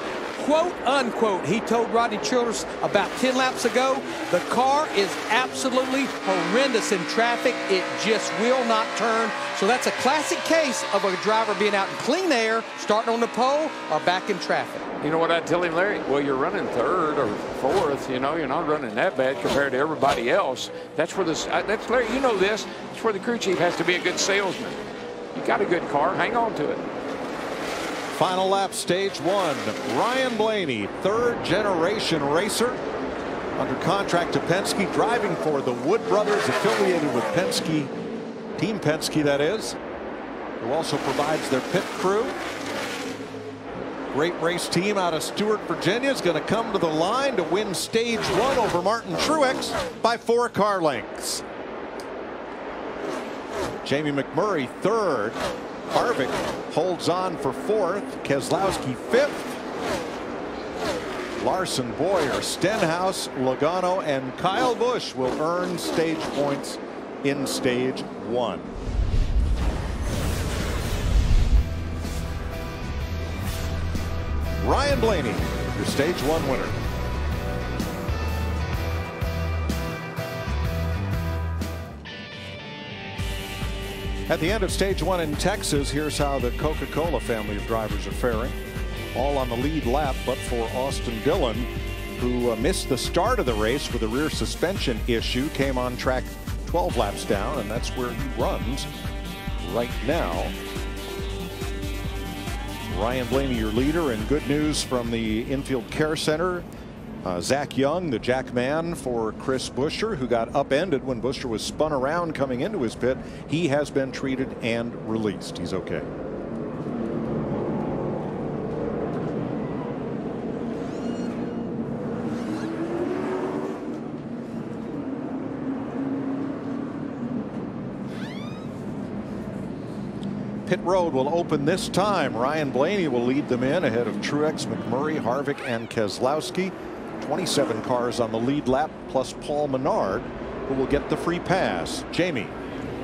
Quote unquote, he told Rodney Childers about 10 laps ago, the car is absolutely horrendous in traffic. It just will not turn. So that's a classic case of a driver being out in clean air, starting on the pole, or back in traffic. You know what I'd tell him, Larry? Well, you're running 3rd or 4th. You know, you're not running that bad compared to everybody else. That's where that's Larry. You know this. It's where the crew chief has to be a good salesman. You got a good car. Hang on to it. Final lap, stage 1. Ryan Blaney, 3rd generation racer, under contract to Penske, driving for the Wood brothers, affiliated with Penske, Team Penske that is, who also provides their pit crew. Great race team out of Stewart, Virginia, is going to come to the line to win stage 1 over Martin Truex by 4 car lengths. Jamie McMurray 3rd. Harvick holds on for 4th. Keselowski 5th. Larson, Boyer, Stenhouse, Logano, and Kyle Busch will earn stage points in stage 1. Ryan Blaney, your stage 1 winner. At the end of stage 1 in Texas, here's how the Coca-Cola family of drivers are faring. All on the lead lap, but for Austin Dillon, who missed the start of the race with a rear suspension issue, came on track 12 laps down, and that's where he runs right now. Ryan Blaney, your leader, and good news from the Infield Care Center. Zach Young, the jack man for Chris Buescher, who got upended when Buescher was spun around coming into his pit. He has been treated and released. He's okay. Pit road will open this time. Ryan Blaney will lead them in ahead of Truex, McMurray, Harvick, and Keselowski. 27 cars on the lead lap, plus Paul Menard, who will get the free pass. Jamie.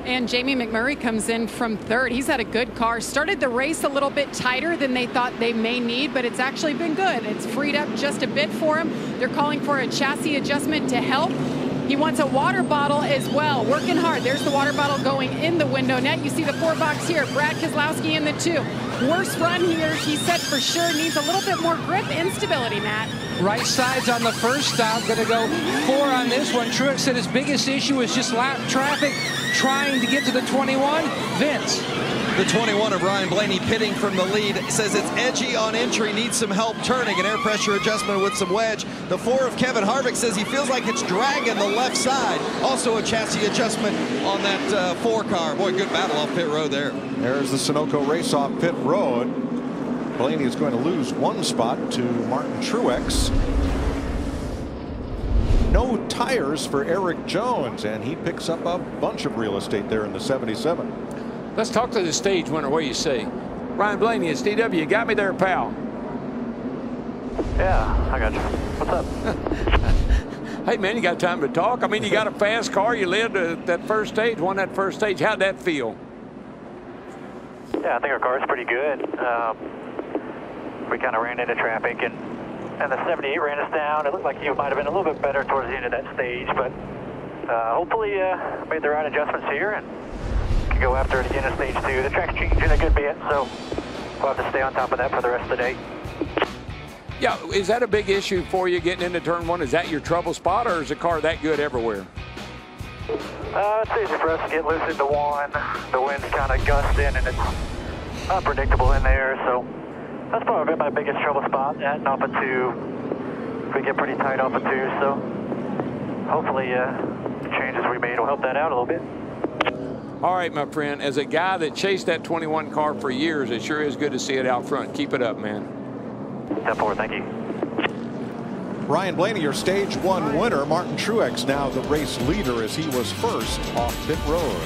And Jamie McMurray comes in from 3rd. He's had a good car. Started the race a little bit tighter than they thought they may need, but it's actually been good. It's freed up just a bit for him. They're calling for a chassis adjustment to help. He wants a water bottle as well. Working hard. There's the water bottle going in the window net. You see the 4 box here. Brad Keselowski in the 2. Worst run here, he said for sure needs a little bit more grip and stability, Matt. Right sides on the first stop, going to go 4 on this one. Truex said his biggest issue is just lap traffic, trying to get to the 21. Vince. The 21 of Ryan Blaney pitting from the lead says it's edgy on entry, needs some help turning, an air pressure adjustment with some wedge. The 4 of Kevin Harvick says he feels like it's dragging the left side. Also a chassis adjustment on that 4 car. Boy, good battle off pit road there. There's the Sunoco race off pit road. Blaney is going to lose 1 spot to Martin Truex. No tires for Eric Jones, and he picks up a bunch of real estate there in the 77. Let's talk to the stage winner. What do you say? Ryan Blaney, it's DW. You got me there, pal. Yeah, I got you. What's up? Hey, man, you got time to talk? I mean, you got a fast car. You led that first stage, won that first stage. How'd that feel? Yeah, I think our car's pretty good. We kind of ran into traffic, and the 78 ran us down. It looked like you might have been a little bit better towards the end of that stage, but hopefully made the right adjustments here and can go after it again in stage 2. The track's changing a good bit, so we'll have to stay on top of that for the rest of the day. Yeah, is that a big issue for you getting into turn one? Is that your trouble spot, or is the car that good everywhere? It's easy for us to get loose into one. The wind's kind of gusting and it's unpredictable in there, so that's probably been my biggest trouble spot. That off of two, we get pretty tight off of two, so hopefully the changes we made will help that out a little bit. All right, my friend, as a guy that chased that 21 car for years, it sure is good to see it out front. Keep it up, man. 10-4, thank you. Ryan Blaney, your stage one winner. Martin Truex now the race leader as he was first off pit road.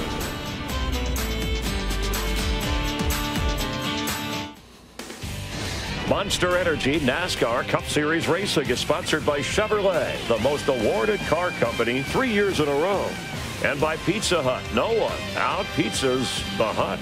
Monster Energy NASCAR Cup Series racing is sponsored by Chevrolet, the most awarded car company 3 years in a row. And by Pizza Hut. No one out pizzas the Hut.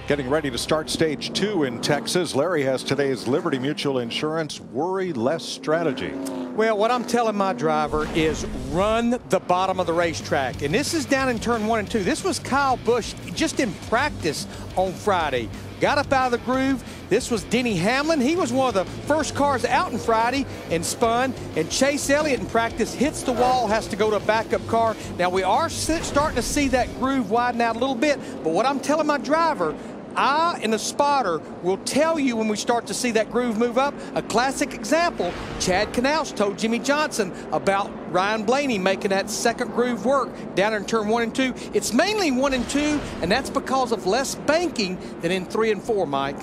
Getting ready to start stage two in Texas. Larry has today's Liberty Mutual Insurance worry less strategy. Well, what I'm telling my driver is run the bottom of the racetrack. And this is down in turn 1 and 2. This was Kyle Busch just in practice on Friday. Got up out of the groove. This was Denny Hamlin. He was one of the first cars out on Friday and spun. And Chase Elliott in practice hits the wall, has to go to a backup car. Now, we are starting to see that groove widen out a little bit. But what I'm telling my driver, I and the spotter will tell you when we start to see that groove move up. A classic example, Chad Knaus told Jimmie Johnson about Ryan Blaney making that second groove work down in turn 1 and 2. It's mainly 1 and 2, and that's because of less banking than in 3 and 4, Mike.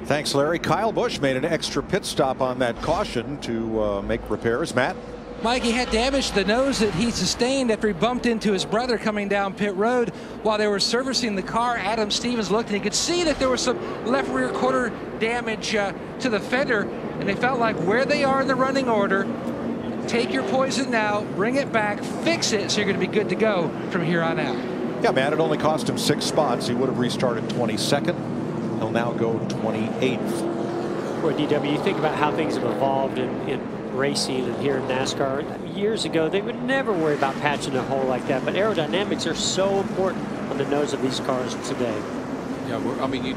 Thanks, Larry. Kyle Busch made an extra pit stop on that caution to make repairs. Matt? Mike, he had damage to the nose that he sustained after he bumped into his brother coming down pit road. While they were servicing the car, Adam Stevens looked and he could see that there was some left rear quarter damage to the fender, and they felt like where they are in the running order, take your poison now, bring it back, fix it, so you're going to be good to go from here on out. Yeah, Matt, it only cost him 6 spots. He would have restarted 22nd. He'll now go 28th. Boy, DW, you think about how things have evolved in racing and here in NASCAR. Years ago, they would never worry about patching a hole like that, but aerodynamics are so important on the nose of these cars today. Yeah, I mean, you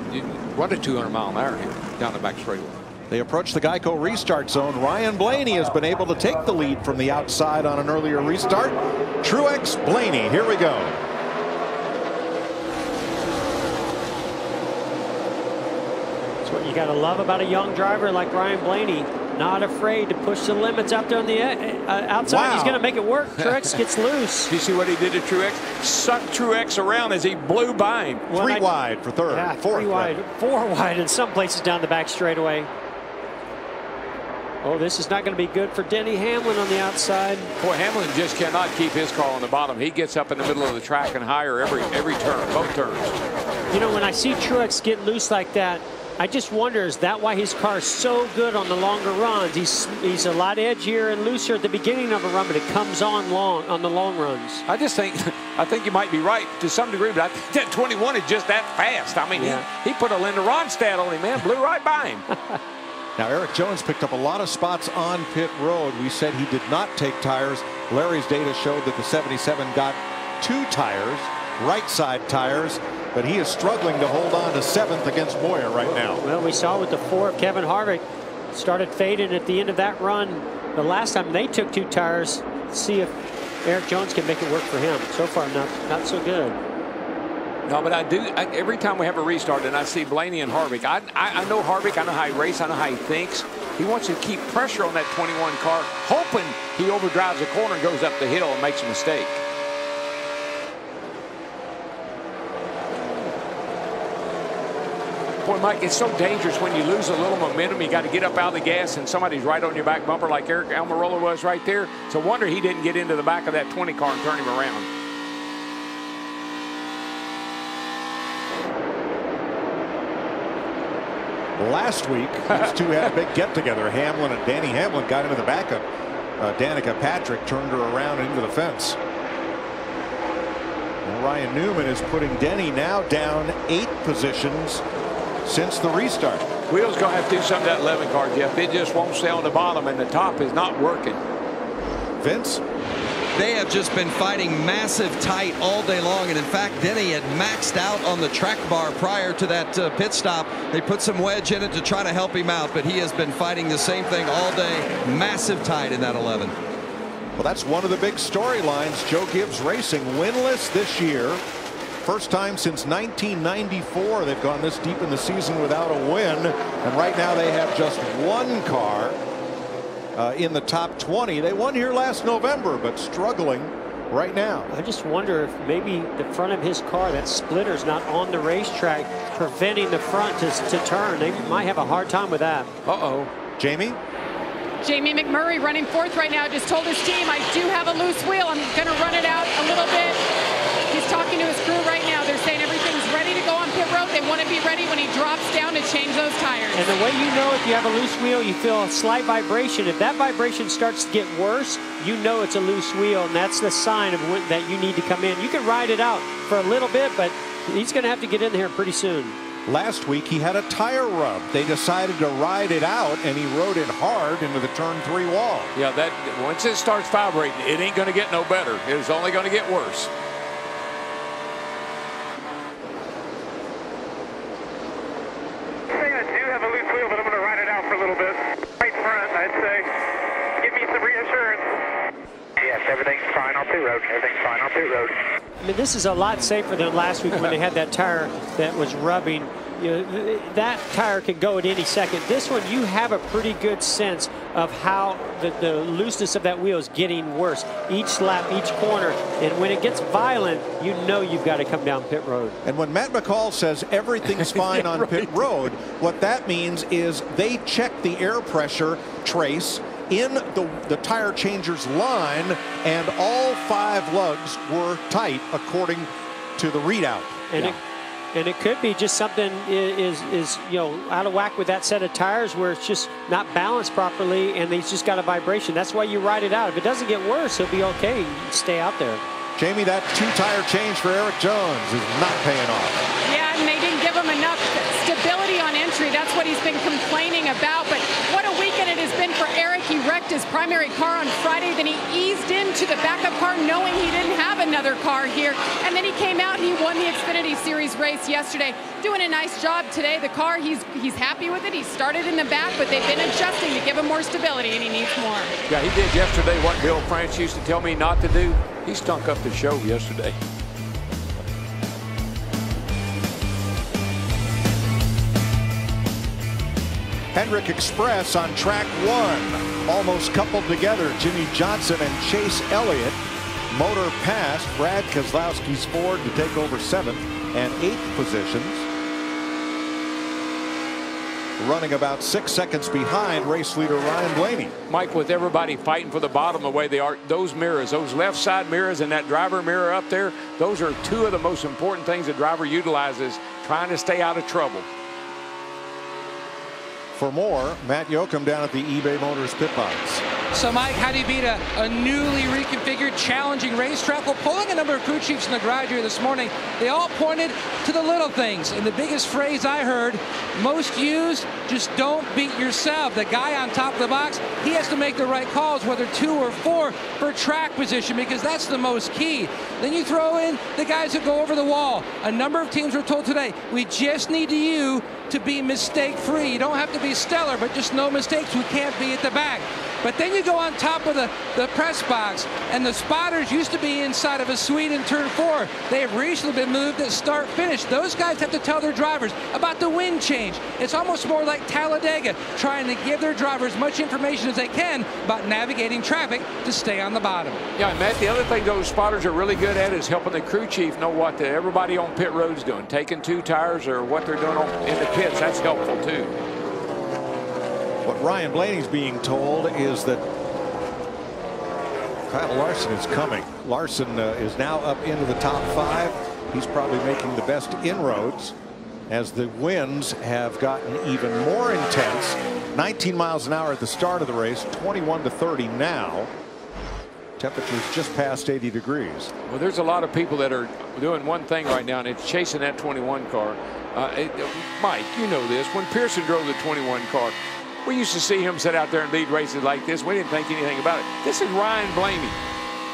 run at 200 mile an hour here down the back straightaway. They approach the Geico restart zone. Ryan Blaney has been able to take the lead from the outside on an earlier restart. Truex, Blaney, here we go. That's what you got to love about a young driver like Ryan Blaney. Not afraid to push the limits out there on the outside. Wow. He's going to make it work. Truex gets loose. Do you see what he did to Truex? Sucked Truex around as he blew by him. Well, 3 wide for third. Yeah, 4 wide. 4 wide in some places down the back straightaway. Oh, this is not going to be good for Denny Hamlin on the outside. Boy, Hamlin just cannot keep his car on the bottom. He gets up in the middle of the track and higher every turn, both turns. You know, when I see Truex get loose like that, I just wonder, is that why his car is so good on the longer runs? He's a lot edgier and looser at the beginning of a run, but it comes on the long runs. I think you might be right to some degree, but I think that 21 is just that fast. I mean, yeah. he put a Linda Ronstadt on him, man, blew right by him. Now, Eric Jones picked up a lot of spots on pit road. We said he did not take tires. Larry's data showed that the 77 got 2 tires, right side tires, but he is struggling to hold on to 7th against Moyer right now. Well, we saw with the 4 of Kevin Harvick started fading at the end of that run. The last time they took 2 tires, see if Eric Jones can make it work for him. So far, not so good. No, but every time we have a restart and I see Blaney and Harvick, I know Harvick, I know how he races, I know how he thinks. He wants to keep pressure on that 21 car, hoping he overdrives a corner and goes up the hill and makes a mistake. Boy, Mike, it's so dangerous when you lose a little momentum. You got to get up out of the gas and somebody's right on your back bumper like Eric Almirola was right there. It's a wonder he didn't get into the back of that 20 car and turn him around. Last week, these two had a big get-together. Hamlin and Danny Hamlin got into the backup. Danica Patrick turned her around into the fence. And Ryan Newman is putting Denny now down 8 positions since the restart. Wheels going to have to do something to that 11 car, Jeff. It just won't stay on the bottom, and the top is not working. Vince? They have just been fighting massive tight all day long, and in fact, Denny had maxed out on the track bar prior to that pit stop. They put some wedge in it to try to help him out, but he has been fighting the same thing all day. Massive tight in that 11. Well, that's one of the big storylines. Joe Gibbs Racing winless this year. First time since 1994 they've gone this deep in the season without a win, and right now they have just one car in the top 20. They won here last November, but struggling right now. I just wonder if maybe the front of his car, that splitter's not on the racetrack, preventing the front to turn. They might have a hard time with that. Uh-oh. Jamie? Jamie McMurray running fourth right now just told his team, I do have a loose wheel. I'm going to run it out a little bit. He's talking to his crew right now. They're saying everything's ready to go on pit road. They want to be ready when he drops down to change those tires. And the way you know if you have a loose wheel, you feel a slight vibration. If that vibration starts to get worse, you know it's a loose wheel, and that's the sign of that you need to come in. You can ride it out for a little bit, but he's going to have to get in there pretty soon. Last week he had a tire rub. They decided to ride it out, and he rode it hard into the turn 3 wall. Yeah, that once it starts vibrating, it ain't going to get no better. It's only going to get worse. I do have a loose wheel, but I'm going to ride it out for a little bit. Right front, I'd say. Give me some reassurance. Yes, everything's fine on pit road. Everything's fine on pit road. I mean, this is a lot safer than last week when they had that tire that was rubbing. You know, that tire can go at any second. This one, you have a pretty good sense of how the looseness of that wheel is getting worse. Each lap, each corner, and when it gets violent, you know you've got to come down pit road. And when Matt McCall says everything's fine on pit road, what that means is they check the air pressure trace in the tire changer's line, and all 5 lugs were tight according to the readout. And it could be just something is you know, out of whack with that set of tires where it's just not balanced properly, and he's just got a vibration. That's why you ride it out. If it doesn't get worse, he'll be okay. You can stay out there. Jamie, that 2-tire change for Eric Jones is not paying off. Yeah, and they didn't give him enough stability on entry. That's what he's been complaining about. But what a weekend it has been for Eric. He wrecked his primary car on Friday. Then he eased into the backup car knowing he didn't have another car here. And then he came out and he won the Xfinity Series race yesterday. Doing a nice job today. The car, he's happy with it. He started in the back, but they've been adjusting to give him more stability, and he needs more. Yeah, he did yesterday what Bill France used to tell me not to do. He stunk up the show yesterday. Hendrick Express on track 1. Almost coupled together, Jimmie Johnson and Chase Elliott. Motor passed Brad Keselowski's Ford to take over 7th and 8th positions. Running about 6 seconds behind race leader Ryan Blaney. Mike, with everybody fighting for the bottom the way they are, those mirrors, those left side mirrors and that driver mirror up there, those are 2 of the most important things a driver utilizes trying to stay out of trouble. For more, Matt Yoakum down at the eBay Motors pit box. So, Mike, how do you beat a newly reconfigured, challenging racetrack? Well, polling a number of crew chiefs in the garage here this morning, they all pointed to the little things. And the biggest phrase I heard most used, just don't beat yourself. The guy on top of the box, he has to make the right calls, whether 2 or 4 for track position, because that's the most key. Then you throw in the guys that go over the wall. A number of teams were told today, we just need you to be mistake-free. You don't have to be stellar, but just no mistakes. We can't be at the back. But then you go on top of the press box, and the spotters used to be inside of a suite in turn 4. They have recently been moved at start-finish. Those guys have to tell their drivers about the wind change. It's almost more like Talladega, trying to give their drivers as much information as they can about navigating traffic to stay on the bottom. Yeah, Matt, the other thing those spotters are really good at is helping the crew chief know what everybody on pit road's doing. Taking 2 tires or what they're doing in the pits, that's helpful too. What Ryan Blaney's being told is that Kyle Larson is coming. Larson is now up into the top 5. He's probably making the best inroads as the winds have gotten even more intense. 19 miles an hour at the start of the race, 21 to 30 now. Temperatures just past 80 degrees. Well, there's a lot of people that are doing one thing right now, and it's chasing that 21 car. Mike, you know this. When Pearson drove the 21 car, we used to see him sit out there and lead races like this. We didn't think anything about it. This is Ryan Blaney.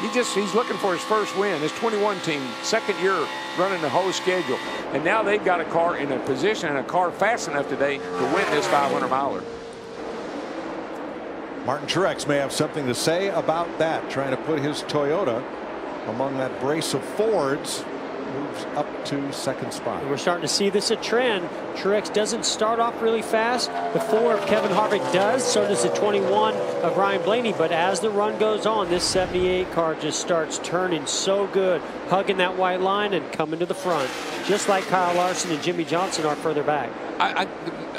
He's looking for his first win. His 21 team, second year running the whole schedule. And now they've got a car in a position and a car fast enough today to win this 500-miler. Martin Truex may have something to say about that, trying to put his Toyota among that brace of Fords. Moves up to second spot. We're starting to see this a trend. Truex doesn't start off really fast. The 4 of Kevin Harvick does. So does the 21 of Ryan Blaney. But as the run goes on, this 78 car just starts turning so good, hugging that white line and coming to the front, just like Kyle Larson and Jimmie Johnson are further back. I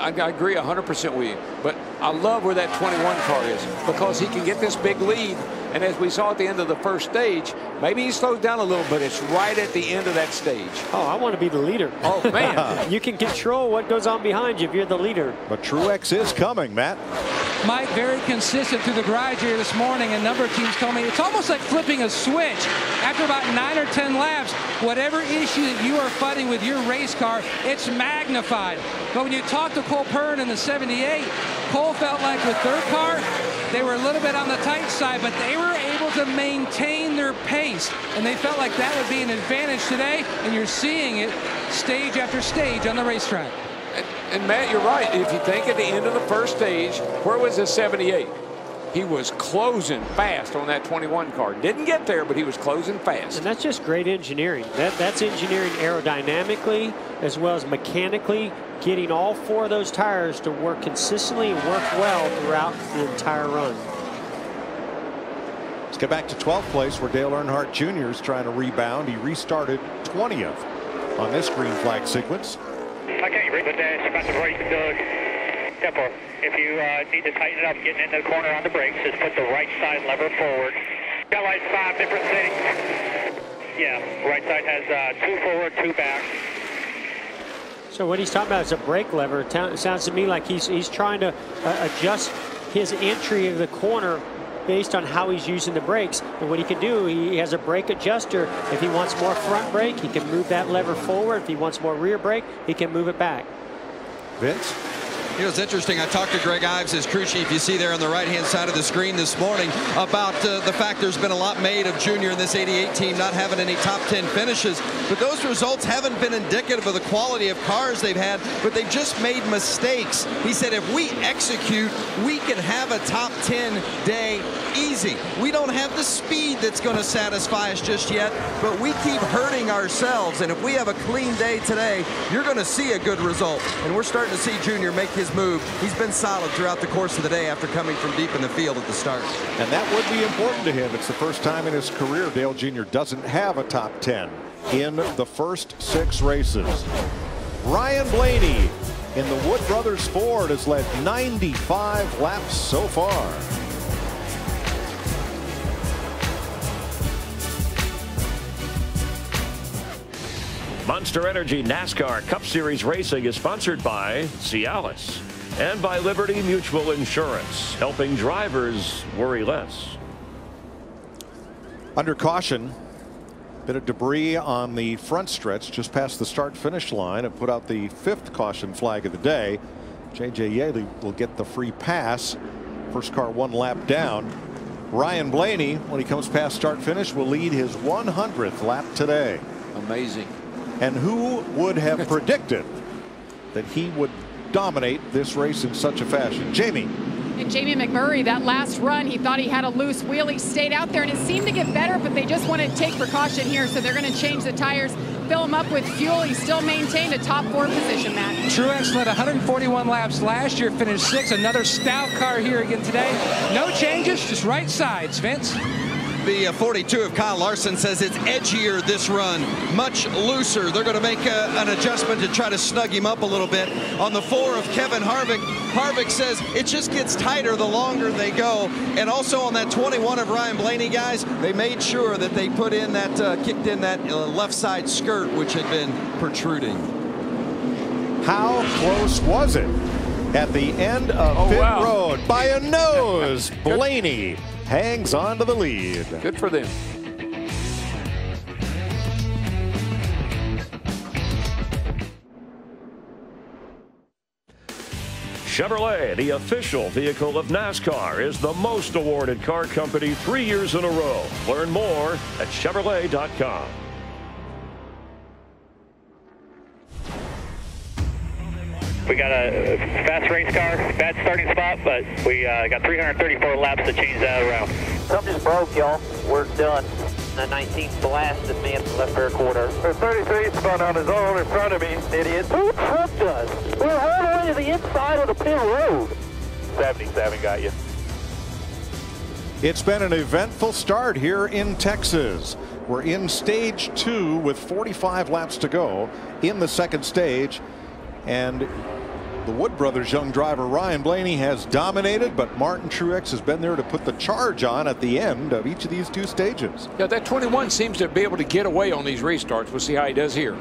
agree 100% with you, but I love where that 21 car is because he can get this big lead. And as we saw at the end of the first stage, maybe he slows down a little, but it's right at the end of that stage. Oh, I want to be the leader. Oh, man. You can control what goes on behind you if you're the leader. But Truex is coming, Matt. Mike, very consistent through the garage here this morning. A number of teams told me it's almost like flipping a switch. After about 9 or 10 laps, whatever issue that you are fighting with your race car, it's magnified. But when you talk to Cole Pern in the 78, Cole felt like with their car, they were a little bit on the tight side, but they were able to maintain their pace, and they felt like that would be an advantage today, and you're seeing it stage after stage on the racetrack. And Matt, you're right. If you think at the end of the first stage, where was the 78? He was closing fast on that 21 car. Didn't get there, but he was closing fast. And that's just great engineering. That's engineering aerodynamically as well as mechanically, getting all 4 of those tires to work consistently and work well throughout the entire run. Let's get back to 12th place where Dale Earnhardt Jr. is trying to rebound. He restarted 20th on this green flag sequence. Okay, you read the dash, about to brake the tempo. If you need to tighten it up getting into the corner on the brakes, just put the right side lever forward. Got like 5 different settings. Yeah, right side has 2 forward, 2 back. So what he's talking about is a brake lever. It sounds to me like he's trying to adjust his entry of the corner based on how he's using the brakes. And what he can do, he has a brake adjuster. If he wants more front brake, he can move that lever forward. If he wants more rear brake, he can move it back. Vince? You know, it's interesting. I talked to Greg Ives, his crew chief, you see there on the right-hand side of the screen this morning, about the fact there's been a lot made of Junior in this 88 team not having any top 10 finishes. But those results haven't been indicative of the quality of cars they've had, but they've just made mistakes. He said if we execute, we can have a top 10 day easy. We don't have the speed that's going to satisfy us just yet, but we keep hurting ourselves. And if we have a clean day today, you're going to see a good result. And we're starting to see Junior make his move. He's been solid throughout the course of the day after coming from deep in the field at the start. And that would be important to him. It's the first time in his career Dale Jr. doesn't have a top 10 in the first 6 races. Ryan Blaney in the Wood Brothers Ford has led 95 laps so far. Monster Energy NASCAR Cup Series racing is sponsored by Cialis and by Liberty Mutual Insurance, helping drivers worry less. Under caution, bit of debris on the front stretch just past the start-finish line and put out the 5th caution flag of the day. J.J. Yaley will get the free pass. First car 1 lap down. Ryan Blaney, when he comes past start-finish, will lead his 100th lap today. Amazing. And who would have predicted that he would dominate this race in such a fashion? Jamie. And Jamie McMurray, that last run, he thought he had a loose wheel. He stayed out there, and it seemed to get better, but they just wanted to take precaution here, so they're going to change the tires, fill them up with fuel. He still maintained a top 4 position, Matt. Truex led 141 laps last year, finished 6th. Another stout car here again today. No changes, just right sides. Vince? The 42 of Kyle Larson says it's edgier this run, much looser. They're going to make an adjustment to try to snug him up a little bit. On the 4 of Kevin Harvick, Harvick says it just gets tighter the longer they go. And also on that 21 of Ryan Blaney, guys, they made sure that they put in that, kicked in that left side skirt, which had been protruding. How close was it? At the end of pit road, by a nose, Blaney hangs on to the lead. Good for them. Chevrolet, the official vehicle of NASCAR, is the most awarded car company 3 years in a row. Learn more at Chevrolet.com. We got a fast race car, bad starting spot, but we got 334 laps to change that around. Something just broke, y'all. We're done. The 19th blasted me at the left rear quarter. The 33 spun on his own in front of me, idiot. Who tripped us? We're all the way to the inside of the pit road. 77 got you. It's been an eventful start here in Texas. We're in stage 2 with 45 laps to go in the second stage. And the Wood brothers' young driver Ryan Blaney has dominated, but Martin Truex has been there to put the charge on at the end of each of these 2 stages. Yeah, that 21 seems to be able to get away on these restarts. We'll see how he does here.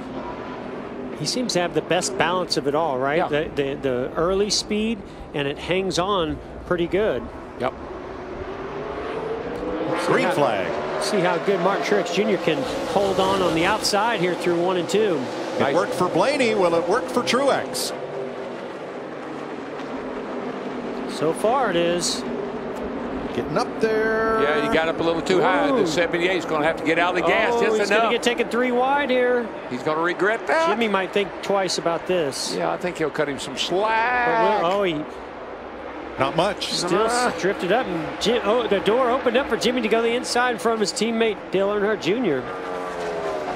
He seems to have the best balance of it all, right? Yeah. The early speed, and it hangs on pretty good. Yep. Green flag. See how good Martin Truex Jr. can hold on the outside here through 1 and 2. It worked for Blaney. Will it work for Truex? So far it is. Getting up there. Yeah, he got up a little too high. The 78 is going to have to get out of the gas. Oh, he's going to get taken 3 wide here. He's going to regret that. Jimmy might think twice about this. Yeah, I think he'll cut him some slack. Oh, he not much. Still drifted up, and the door opened up for Jimmy to go the inside in front of his teammate Dale Earnhardt Jr.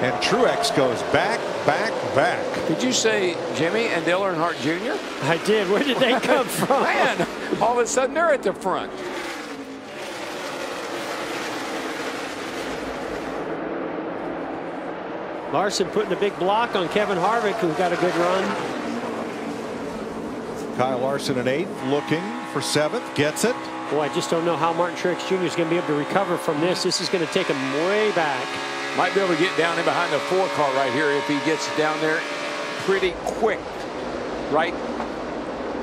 And Truex goes back, back, back. Did you say Jimmy and Dale Earnhardt Jr.? I did. Where did they come from? Man, all of a sudden they're at the front. Larson putting a big block on Kevin Harvick, who got a good run. Kyle Larson in 8th, looking for 7th, gets it. Boy, I just don't know how Martin Truex Jr. is going to be able to recover from this. This is going to take him way back. Might be able to get down in behind the 4 car right here if he gets down there pretty quick. Right?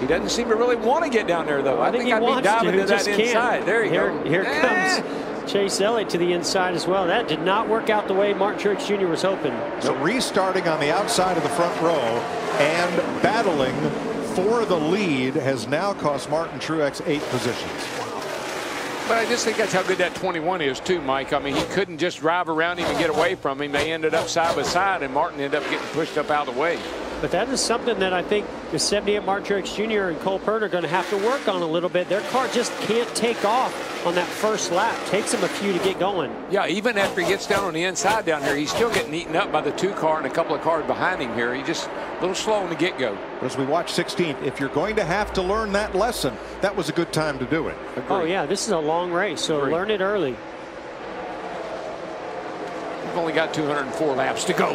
He doesn't seem to really want to get down there, though. I think I'd be diving to that inside. There you go. Here comes Chase Elliott to the inside as well. That did not work out the way Martin Truex Jr. was hoping. So restarting on the outside of the front row and battling for the lead has now cost Martin Truex 8 positions. But I just think that's how good that 21 is too, Mike. I mean, he couldn't just drive around him and get away from him. They ended up side by side, and Martin ended up getting pushed up out of the way. But that is something that I think the 78 Martin Truex Jr. and Cole Purd are going to have to work on a little bit. Their car just can't take off on that first lap. Takes him a few to get going. Yeah, even after he gets down on the inside down here, he's still getting eaten up by the 2 car and a couple of cars behind him here. He's just a little slow in the get-go. As we watch 16th, if you're going to have to learn that lesson, that was a good time to do it. Agreed. Oh, yeah, this is a long race, so learn it early. We've only got 204 laps to go.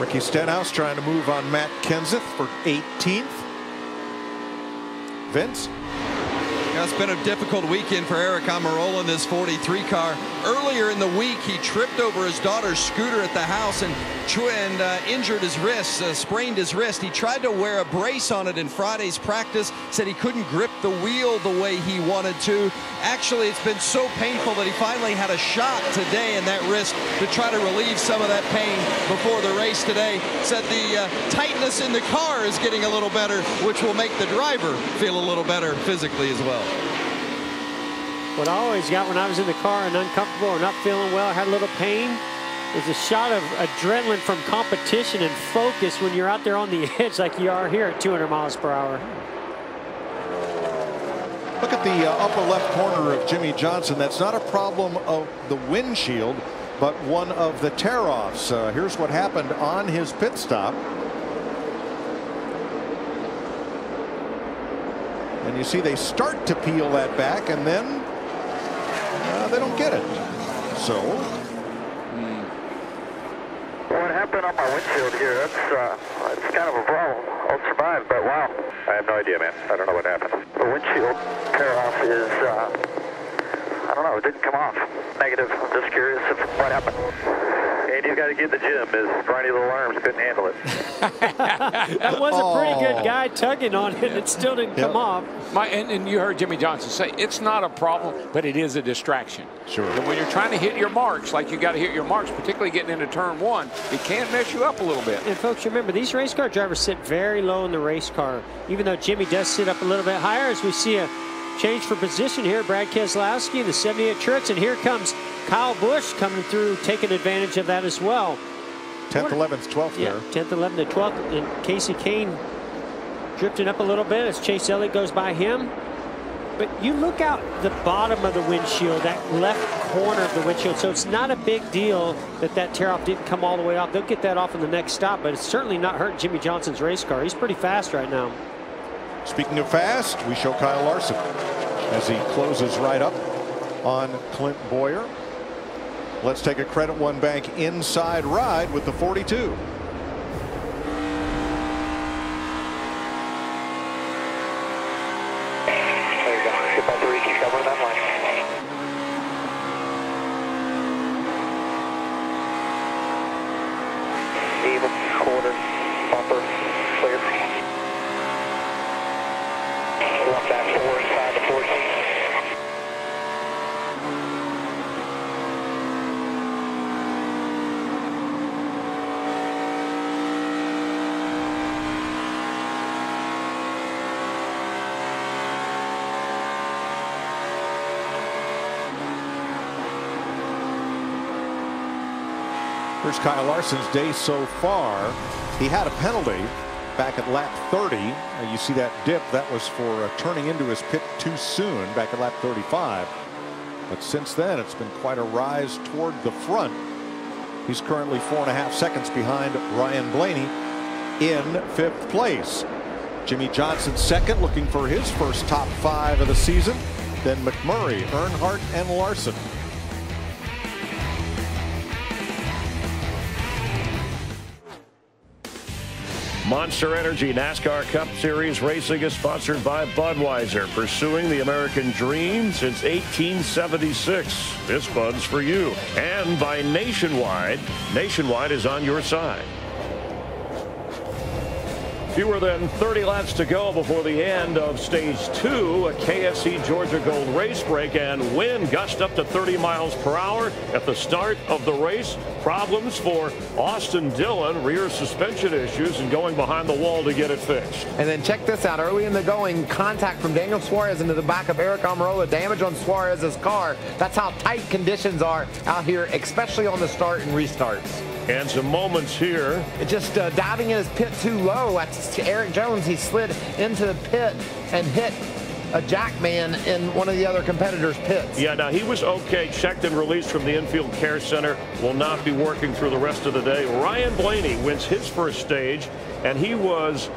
Ricky Stenhouse trying to move on Matt Kenseth for 18th. Vince? Yeah, it's been a difficult weekend for Eric Almirola in this 43 car. Earlier in the week, he tripped over his daughter's scooter at the house and injured his wrist, sprained his wrist. He tried to wear a brace on it in Friday's practice, said he couldn't grip the wheel the way he wanted to. Actually, it's been so painful that he finally had a shot today in that wrist to try to relieve some of that pain before the race today. Said the tightness in the car is getting a little better, which will make the driver feel a little better physically as well. What I always got when I was in the car and uncomfortable or not feeling well, I had a little pain, is a shot of adrenaline from competition and focus when you're out there on the edge like you are here at 200 miles per hour. Look at the upper left corner of Jimmie Johnson. That's not a problem of the windshield, but one of the tear-offs. Here's what happened on his pit stop. And you see they start to peel that back, and then they don't get it. So what happened on my windshield here? That's kind of a problem. I'll survive, but wow. I have no idea, man. I don't know what happened. The windshield tear-off is, I don't know, it didn't come off. Negative. I'm just curious if what happened. 80 He's got to get in the gym. His scrawny little arms couldn't handle it. That was a pretty good guy tugging on it. It still didn't come off. And you heard Jimmie Johnson say it's not a problem, but it is a distraction. Sure. And when you're trying to hit your marks, like you got to hit your marks, particularly getting into turn one, it can mess you up a little bit. And folks, remember, these race car drivers sit very low in the race car, even though Jimmie does sit up a little bit higher. As we see a change for position here, Brad Keselowski in the 78 Trucks, and here comes Kyle Busch coming through, taking advantage of that as well. 10th, 11th, 12th yeah, there. 10th, 11th, and 12th, and Casey Kane drifting up a little bit as Chase Elliott goes by him. But you look out the bottom of the windshield, that left corner of the windshield, so it's not a big deal that that tear-off didn't come all the way off. They'll get that off in the next stop, but it's certainly not hurting Jimmie Johnson's race car. He's pretty fast right now. Speaking of fast, we show Kyle Larson as he closes right up on Clint Boyer. Let's take a Credit One Bank inside ride with the 42. Even, quarter, bumper, clear. One back 4 inside the 14. Here's Kyle Larson's day so far. He had a penalty back at lap 30. You see that dip, that was for turning into his pit too soon back at lap 35. But since then, it's been quite a rise toward the front. He's currently 4.5 seconds behind Ryan Blaney in 5th place. Jimmie Johnson second, looking for his first top 5 of the season. Then McMurray, Earnhardt, and Larson. Monster Energy NASCAR Cup Series racing is sponsored by Budweiser, pursuing the American dream since 1876. This Bud's for you. And by Nationwide. Nationwide is on your side. Fewer than 30 laps to go before the end of stage 2. A KFC Georgia Gold race break, and wind gust up to 30 miles per hour at the start of the race. Problems for Austin Dillon, rear suspension issues, and going behind the wall to get it fixed. And then check this out. Early in the going, contact from Daniel Suarez into the back of Eric Almirola, damage on Suarez's car. That's how tight conditions are out here, especially on the start and restarts. And some moments here. Just diving in his pit too low. That's Eric Jones. He slid into the pit and hit a jackman in one of the other competitors' pits. Yeah, now he was okay, checked and released from the infield care center, will not be working through the rest of the day. Ryan Blaney wins his first stage, and he was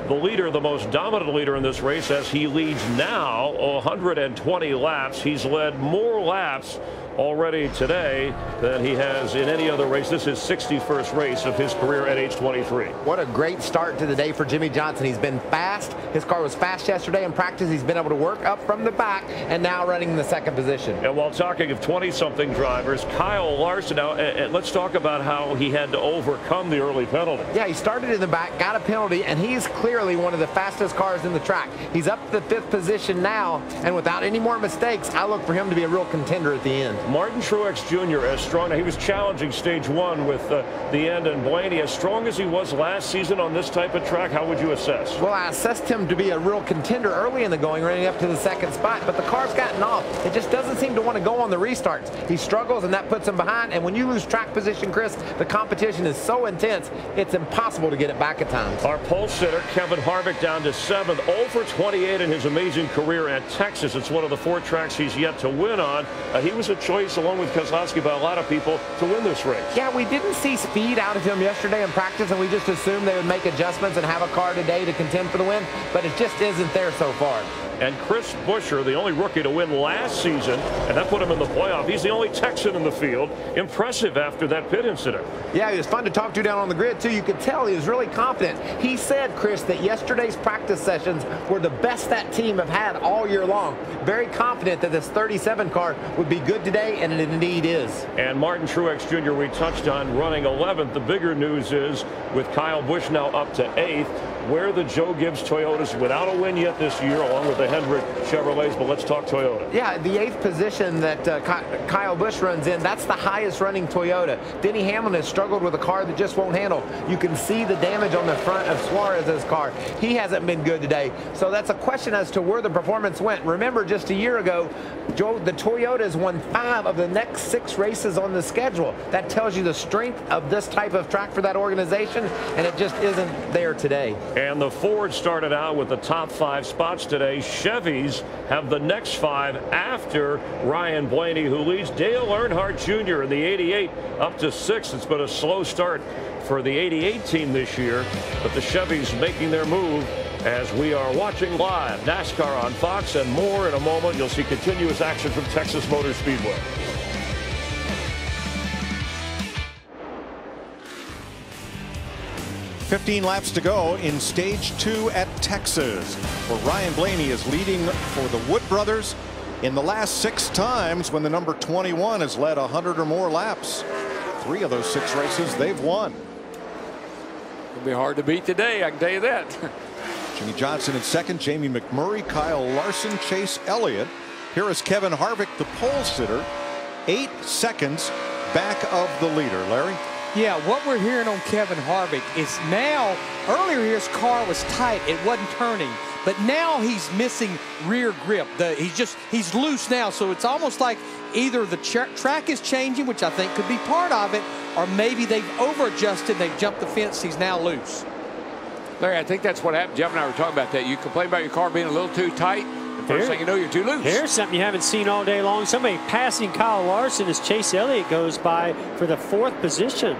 the leader, the most dominant leader in this race, as he leads now 120 laps. He's led more laps already today than he has in any other race. This is his 61st race of his career at age 23. What a great start to the day for Jimmie Johnson. He's been fast. His car was fast yesterday in practice. He's been able to work up from the back and now running in the second position. And while talking of 20-something drivers, Kyle Larson, now let's talk about how he had to overcome the early penalty. Yeah, he started in the back, got a penalty, and he's clearly one of the fastest cars in the track. He's up to the 5th position now, and without any more mistakes, I look for him to be a real contender at the end. Martin Truex Jr. as strong. Now, he was challenging stage 1 with the end, and Blaney as strong as he was last season on this type of track. How would you assess? Well, I assessed him to be a real contender early in the going, running up to the 2nd spot, but the car's gotten off. It just doesn't seem to want to go on the restarts. He struggles, and that puts him behind, and when you lose track position, Chris, the competition is so intense, it's impossible to get it back at times. Our pole sitter, Kevin Harvick, down to 7th, 0 for 28 in his amazing career at Texas. It's one of the 4 tracks he's yet to win on. He was a choice, along with Keselowski, by a lot of people to win this race. Yeah, we didn't see speed out of him yesterday in practice, and we just assumed they would make adjustments and have a car today to contend for the win, but it just isn't there so far. And Chris Buescher, the only rookie to win last season, and that put him in the playoff. He's the only Texan in the field. Impressive after that pit incident. Yeah, he was fun to talk to down on the grid, too. You could tell he was really confident. He said, Chris, that yesterday's practice sessions were the best that team have had all year long. Very confident that this 37 car would be good today, and it indeed is. And Martin Truex Jr. we touched on running 11th. The bigger news is with Kyle Busch now up to 8th, where the Joe Gibbs Toyotas without a win yet this year, along with the Hendrick Chevrolets. But let's talk Toyota. Yeah, the 8th position that Kyle Busch runs in, that's the highest running Toyota. Denny Hamlin has struggled with a car that just won't handle. You can see the damage on the front of Suarez's car. He hasn't been good today. So that's a question as to where the performance went. Remember, just a year ago, the Toyotas won 5 of the next 6 races on the schedule. That tells you the strength of this type of track for that organization, and it just isn't there today. And the Ford started out with the top 5 spots today. Chevys have the next 5 after Ryan Blaney, who leads. Dale Earnhardt Jr. in the 88 up to 6th. It's been a slow start for the 88 team this year, but the Chevys making their move as we are watching live NASCAR on Fox, and more in a moment. You'll see continuous action from Texas Motor Speedway. $15 laps to go in stage 2 at Texas, where Ryan Blaney is leading for the Wood brothers in the last 6 times when the number 21 has led 100 or more laps. 3 of those 6 races they've won. It'll be hard to beat today, I can tell you that. Jimmie Johnson in second, Jamie McMurray, Kyle Larson, Chase Elliott. Here is Kevin Harvick, the pole sitter, 8 seconds back of the leader. Larry? Yeah, what we're hearing on Kevin Harvick is now, earlier his car was tight, it wasn't turning, but now he's missing rear grip. He's loose now, so it's almost like either the track is changing, which I think could be part of it, or maybe they've over-adjusted, they've jumped the fence, he's now loose. Larry, I think that's what happened. Jeff and I were talking about that. You complain about your car being a little too tight. The first thing you know, you're too loose. Here's something you haven't seen all day long. Somebody passing Kyle Larson as Chase Elliott goes by for the 4th position.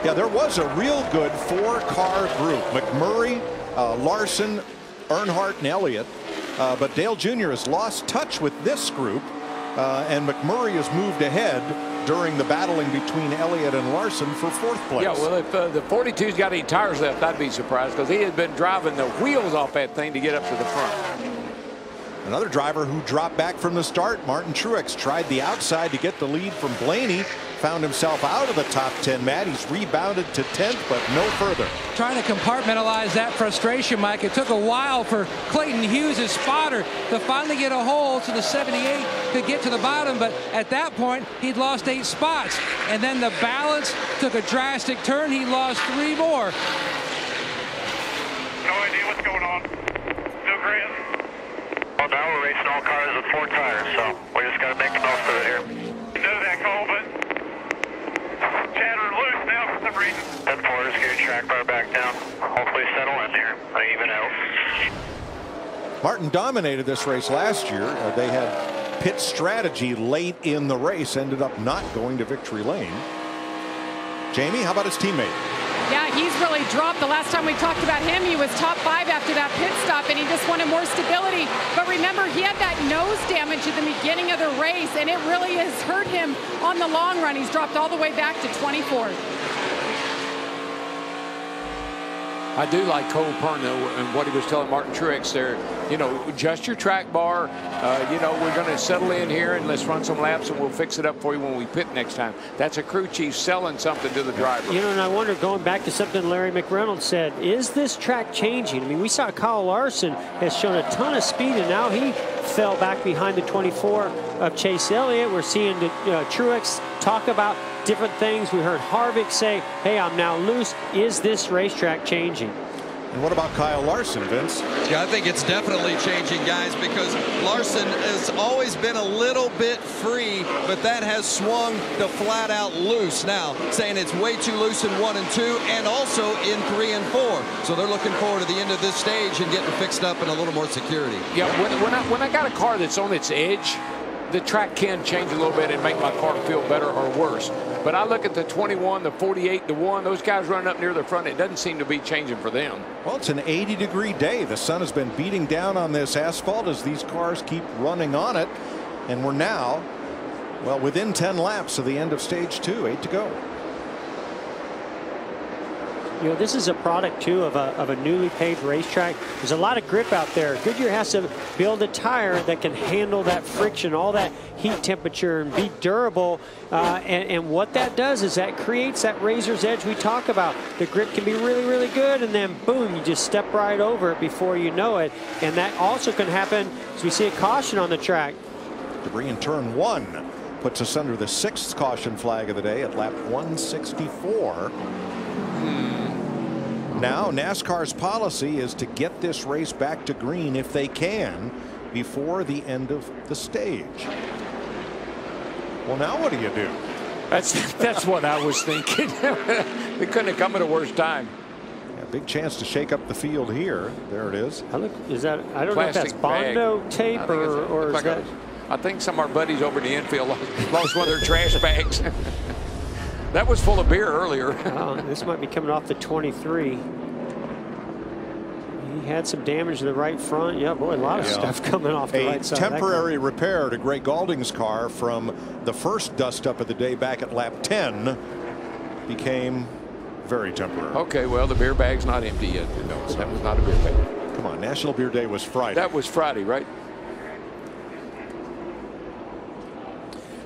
Yeah, there was a real good 4-car group. McMurray, Larson, Earnhardt, and Elliott. But Dale Jr. has lost touch with this group, and McMurray has moved ahead during the battling between Elliott and Larson for 4th place. Yeah, well, if the 42's got any tires left, I'd be surprised, because he had been driving the wheels off that thing to get up to the front. Another driver who dropped back from the start, Martin Truex, tried the outside to get the lead from Blaney. Found himself out of the top 10, Matt. He's rebounded to 10th, but no further. Trying to compartmentalize that frustration, Mike. It took a while for Clayton Hughes' spotter to finally get a hold so the 78 could get to the bottom, but at that point, he'd lost 8 spots. And then the balance took a drastic turn. He lost 3 more. No idea what's going on. No great. Well, now we're racing all cars with 4 tires, so we just got to make the most of it here. You know that call, but chatter loose now for some reason. 10-4 is getting track bar back down. Hopefully settle in here. Even out. Martin dominated this race last year. They had pit strategy late in the race, ended up not going to victory lane. Jamie, how about his teammate? Yeah, he's really dropped. The last time we talked about him, he was top 5 after that pit stop, and he just wanted more stability. But remember, he had that nose damage at the beginning of the race, and it really has hurt him on the long run. He's dropped all the way back to 24th. I do like Cole Pern, though, and what he was telling Martin Truex there. You know, adjust your track bar. You know, we're going to settle in here and let's run some laps, and we'll fix it up for you when we pit next time. That's a crew chief selling something to the driver. You know, and I wonder, going back to something Larry McReynolds said, is this track changing? I mean, we saw Kyle Larson has shown a ton of speed, and now he fell back behind the 24 of Chase Elliott. We're seeing the Truex talk about different things. We heard Harvick say, hey, I'm now loose. Is this racetrack changing? And what about Kyle Larson, Vince? Yeah, I think it's definitely changing, guys, because Larson has always been a little bit free, but that has swung to flat out loose now, saying it's way too loose in 1 and 2 and also in 3 and 4. So they're looking forward to the end of this stage and getting fixed up in a little more security. Yeah, when I got a car that's on its edge, the track can change a little bit and make my car feel better or worse. But I look at the 21, the 48, the 1, those guys running up near the front, it doesn't seem to be changing for them. Well, it's an 80-degree day. The sun has been beating down on this asphalt as these cars keep running on it. And we're now, well, within 10 laps of the end of stage 2, 8 to go. You know, this is a product too of a newly paved racetrack. There's a lot of grip out there. Goodyear has to build a tire that can handle that friction, all that heat temperature, and be durable. And what that does is that creates that razor's edge we talk about. The grip can be really, really good, and then boom, you just step right over it before you know it. And that also can happen as we see a caution on the track. Debris in turn 1 puts us under the 6th caution flag of the day at lap 164. Now NASCAR's policy is to get this race back to green if they can before the end of the stage. Well, now what do you do? That's what I was thinking. They couldn't have come at a worse time. Yeah, big chance to shake up the field here. There it is. I don't know if that's Bondo tape or is that. I think some of our buddies over in the infield lost one of their trash bags. That was full of beer earlier. This might be coming off the 23. He had some damage to the right front. Yeah, boy, a lot of stuff coming off the right side. A temporary repair to Greg Galding's car from the first dust up of the day back at lap 10 became very temporary. Okay, well, the beer bag's not empty yet. No, that was not a beer bag. Come on, National Beer Day was Friday. That was Friday, right?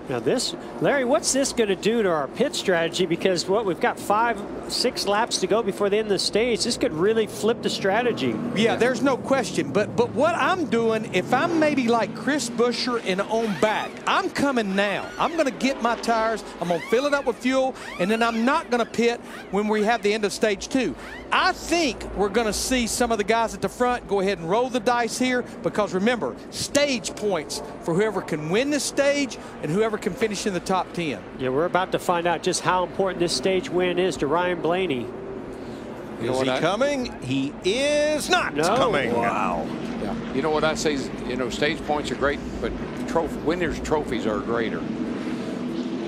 Now this, Larry, what's this going to do to our pit strategy? Because we've got 5-6 laps to go before the end of the stage. This could really flip the strategy. Yeah, there's no question. But what I'm doing, if I'm maybe like Chris Buescher and on back, I'm coming now. I'm going to get my tires. I'm going to fill it up with fuel, and then I'm not going to pit when we have the end of stage 2. I think we're going to see some of the guys at the front go ahead and roll the dice here, because remember, stage points for whoever can win this stage and whoever can finish in the top 10. Yeah, we're about to find out just how important this stage win is to Ryan Blaney. Is he coming? He is not coming. Wow. Yeah. You know what I say is, you know, stage points are great, but winners' trophies are greater.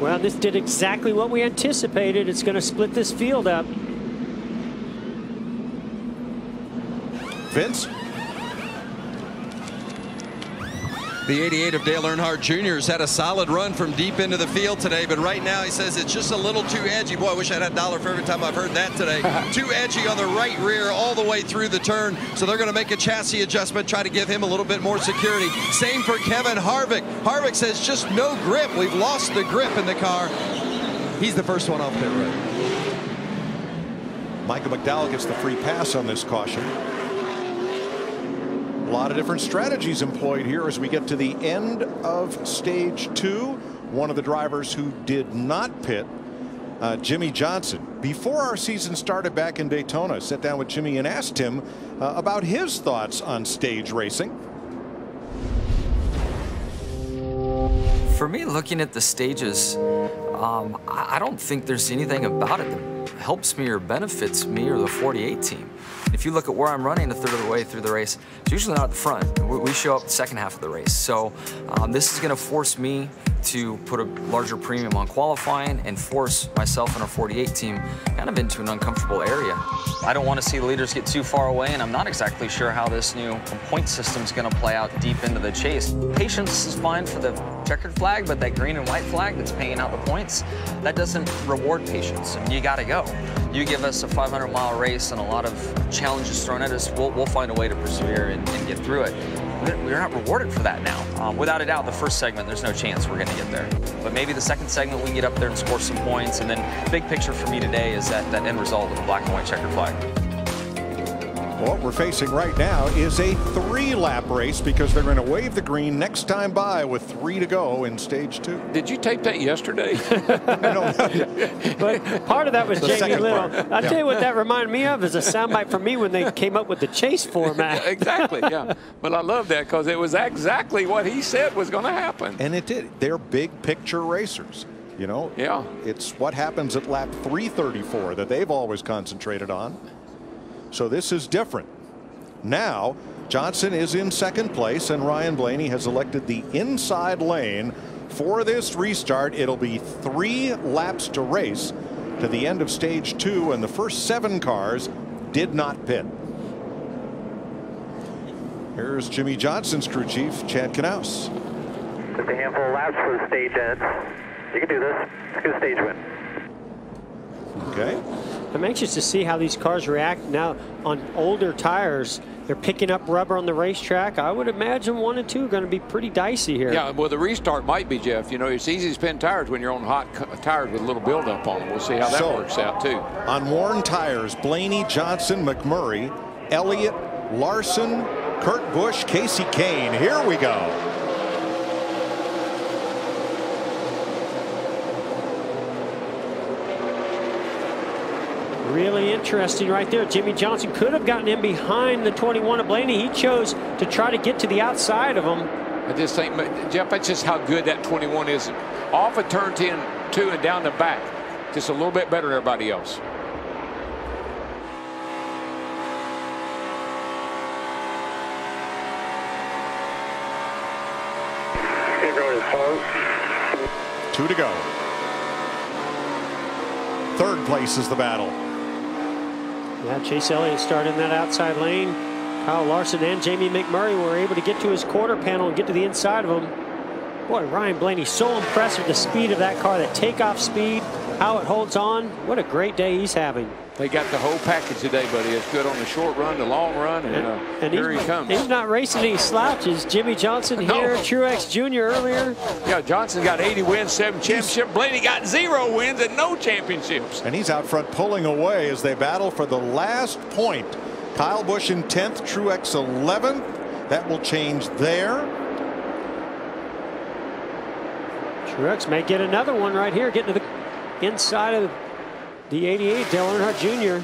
Well, this did exactly what we anticipated. It's going to split this field up. Vince? The 88 of Dale Earnhardt Jr. has had a solid run from deep into the field today, but right now he says it's just a little too edgy. Boy, I wish I had $1 for every time I've heard that today. Too edgy on the right rear all the way through the turn, so they're going to make a chassis adjustment, try to give him a little bit more security. Same for Kevin Harvick. Harvick says just no grip. We've lost the grip in the car. He's the first one off pit road. Michael McDowell gets the free pass on this caution. A lot of different strategies employed here as we get to the end of stage 2. One of the drivers who did not pit, Jimmie Johnson. Before our season started back in Daytona, I sat down with Jimmie and asked him about his thoughts on stage racing. For me, looking at the stages, I don't think there's anything about it that helps me or benefits me or the 48 team. If you look at where I'm running a third of the way through the race, it's usually not at the front. We show up the second half of the race. So this is going to force me to put a larger premium on qualifying and force myself and our 48 team kind of into an uncomfortable area. I don't want to see the leaders get too far away, and I'm not exactly sure how this new point system is going to play out deep into the chase. Patience is fine for the checkered flag, but that green and white flag that's paying out the points, that doesn't reward patience, and you got to go. You give us a 500-mile race and a lot of challenges thrown at us, we'll find a way to persevere and get through it. We're not rewarded for that now. Without a doubt, the first segment, there's no chance we're going to get there. But maybe the second segment, we can get up there and score some points. And then big picture for me today is that end result of the black and white checkered flag. What we're facing right now is a 3-lap race because they're going to wave the green next time by with 3 to go in stage 2. Did you tape that yesterday? But part of that was Jamie Little. I'll tell you what that reminded me of is a soundbite from me when they came up with the chase format. Exactly, yeah. But I love that because it was exactly what he said was going to happen. And it did. They're big picture racers. You know, yeah, it's what happens at lap 334 that they've always concentrated on. So this is different. Now Johnson is in second place and Ryan Blaney has elected the inside lane for this restart. It'll be 3 laps to race to the end of stage 2, and the first 7 cars did not pit. Here's Jimmie Johnson's crew chief, Chad Knaus. Just a handful of laps for the stage ends. You can do this. It's a good stage win. Okay. I'm anxious to see how these cars react now on older tires. They're picking up rubber on the racetrack. I would imagine 1 and 2 are going to be pretty dicey here. Yeah, well, the restart might be, Jeff. You know, it's easy to spin tires when you're on hot tires with a little buildup on them. We'll see how that works out, too. On worn tires, Blaney, Johnson, McMurray, Elliott, Larson, Kurt Busch, Casey Kane. Here we go. Really interesting right there. Jimmie Johnson could have gotten in behind the 21 of Blaney. He chose to try to get to the outside of him. I just think, Jeff, that's just how good that 21 is. Off of turn 2 and down the back. Just a little bit better than everybody else. Two to go. Third place is the battle. Yeah, Chase Elliott started in that outside lane. Kyle Larson and Jamie McMurray were able to get to his quarter panel and get to the inside of him. Boy, Ryan Blaney, so impressed with the speed of that car, that takeoff speed, how it holds on. What a great day he's having. They got the whole package today, buddy. It's good on the short run, the long run, and here he comes. He's not racing any slouches. Jimmie Johnson here, Truex Jr. earlier. Yeah, Johnson got 80 wins, 7 championships. Blaney got 0 wins and no championships. And he's out front pulling away as they battle for the last point. Kyle Busch in 10th, Truex 11th. That will change there. Truex may get another one right here, getting to the inside of the 88, Dale Earnhardt Jr.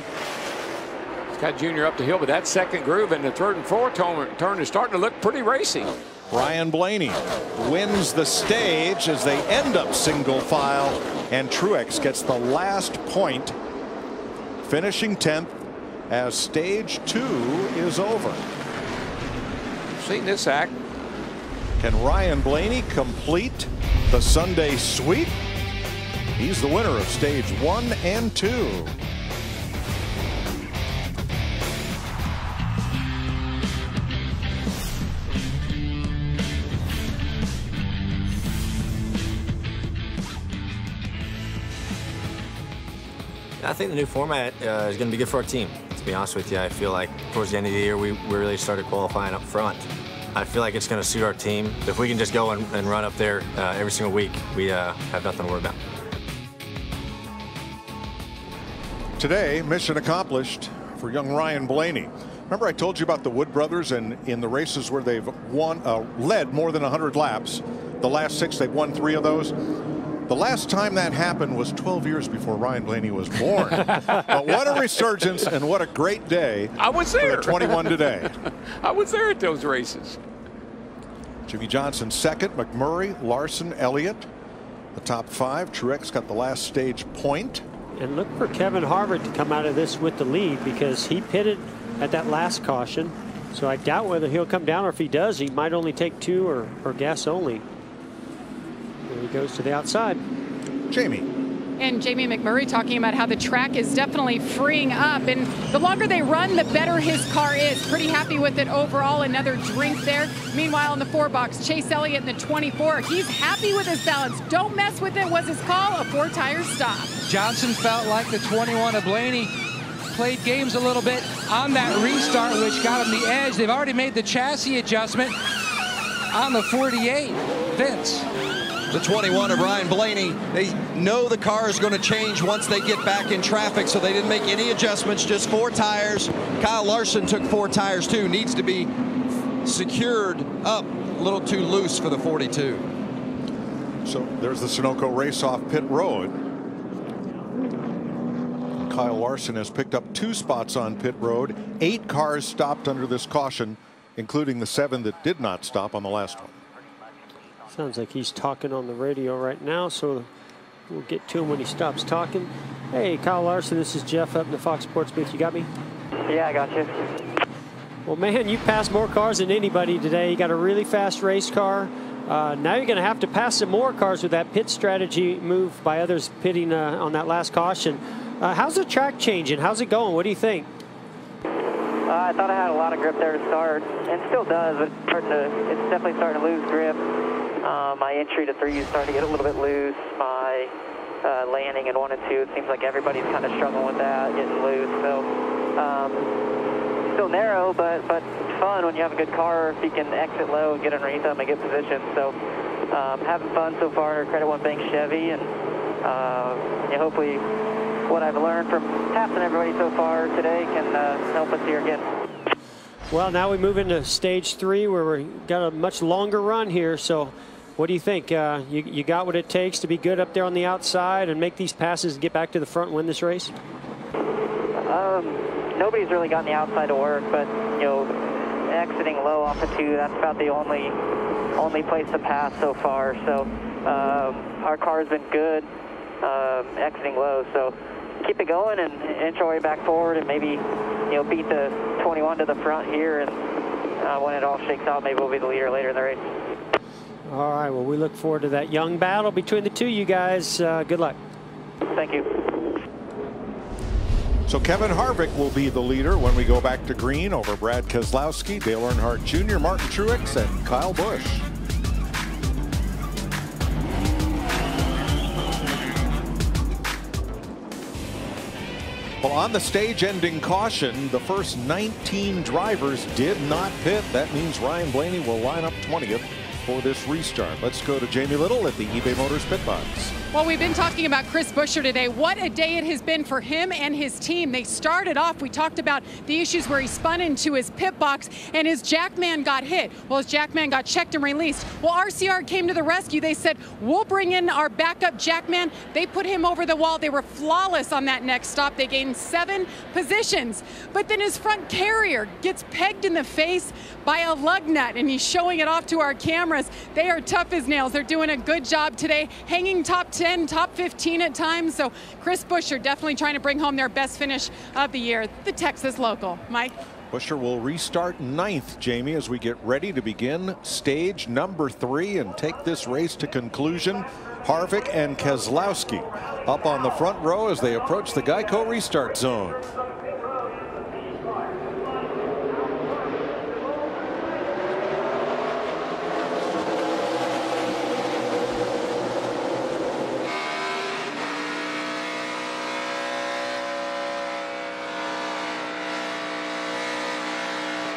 He's got Jr. up the hill, but that second groove and the third and fourth turn is starting to look pretty racy. Ryan Blaney wins the stage as they end up single file, and Truex gets the last point, finishing 10th as stage 2 is over. Seen this act. Can Ryan Blaney complete the Sunday sweep? He's the winner of stage 1 and 2. I think the new format is going to be good for our team. To be honest with you, I feel like towards the end of the year we really started qualifying up front. I feel like it's going to suit our team. If we can just go and run up there every single week, we have nothing to worry about. Today, mission accomplished for young Ryan Blaney. Remember I told you about the Wood brothers and in the races where they've led more than 100 laps. The last 6, they've won 3 of those. The last time that happened was 12 years before Ryan Blaney was born. But what a resurgence and what a great day. I was there. For the 21 today. I was there at those races. Jimmie Johnson second, McMurray, Larson, Elliott. The top 5. Truex got the last stage point. And look for Kevin Harvick to come out of this with the lead, because he pitted at that last caution. So I doubt whether he'll come down, or if he does, he might only take 2 or gas only. There he goes to the outside. Jamie. And Jamie McMurray talking about how the track is definitely freeing up, and the longer they run, the better his car is. Pretty happy with it overall. Another drink there. Meanwhile, in the 4 box, Chase Elliott in the 24. He's happy with his balance. Don't mess with it was his call. A 4-tire stop. Johnson felt like the 21 of Blaney played games a little bit on that restart, which got him the edge. They've already made the chassis adjustment on the 48. Vince. The 21 of Ryan Blaney, they know the car is going to change once they get back in traffic, so they didn't make any adjustments, just 4 tires. Kyle Larson took 4 tires too, needs to be secured up, a little too loose for the 42. So there's the Sunoco race off pit road. Kyle Larson has picked up 2 spots on pit road. 8 cars stopped under this caution, including the 7 that did not stop on the last one. Sounds like he's talking on the radio right now, so we'll get to him when he stops talking. Hey, Kyle Larson, this is Jeff up in the Fox Sports booth. You got me? Yeah, I got you. Well, man, you passed more cars than anybody today. You got a really fast race car. Now you're going to have to pass some more cars with that pit strategy move by others pitting on that last caution. How's the track changing? How's it going? What do you think? I thought I had a lot of grip there to start, and still does, but it's definitely starting to lose grip. My entry to 3 is starting to get a little bit loose. My landing in 1 and 2. It seems like everybody's kind of struggling with that, getting loose. So still narrow, but fun when you have a good car. If you can exit low and get underneath them and get position. So having fun so far. Credit One Bank Chevy, and hopefully what I've learned from passing everybody so far today can help us here again. Well, now we move into stage 3 where we've got a much longer run here. So what do you think? You got what it takes to be good up there on the outside and make these passes and get back to the front and win this race? Nobody's really gotten the outside to work, but exiting low off of 2, that's about the only place to pass so far. So our car's been good exiting low. So keep it going and inch our way back forward, and maybe beat the 21 to the front here, and when it all shakes out, maybe we'll be the leader later in the race. All right, well, we look forward to that young battle between the two you guys. Good luck. Thank you. So Kevin Harvick will be the leader when we go back to green over Brad Keselowski, Dale Earnhardt Jr., Martin Truex, and Kyle Busch. Well, on the stage-ending caution, the first 19 drivers did not pit. That means Ryan Blaney will line up 20th for this restart. Let's go to Jamie Little at the eBay Motors pit box. Well, we've been talking about Chris Buescher today. What a day it has been for him and his team. They started off, we talked about the issues where he spun into his pit box and his jackman got hit. Well, his jackman got checked and released. Well, RCR came to the rescue. They said, we'll bring in our backup jackman. They put him over the wall. They were flawless on that next stop. They gained 7 positions. But then his front carrier gets pegged in the face by a lug nut, and he's showing it off to our cameras. They are tough as nails. They're doing a good job today, hanging top 10, top 15 at times. So Chris Buescher definitely trying to bring home their best finish of the year, the Texas local. Mike? Buescher will restart 9th, Jamie, as we get ready to begin stage number 3 and take this race to conclusion. Harvick and Keselowski up on the front row as they approach the Geico restart zone.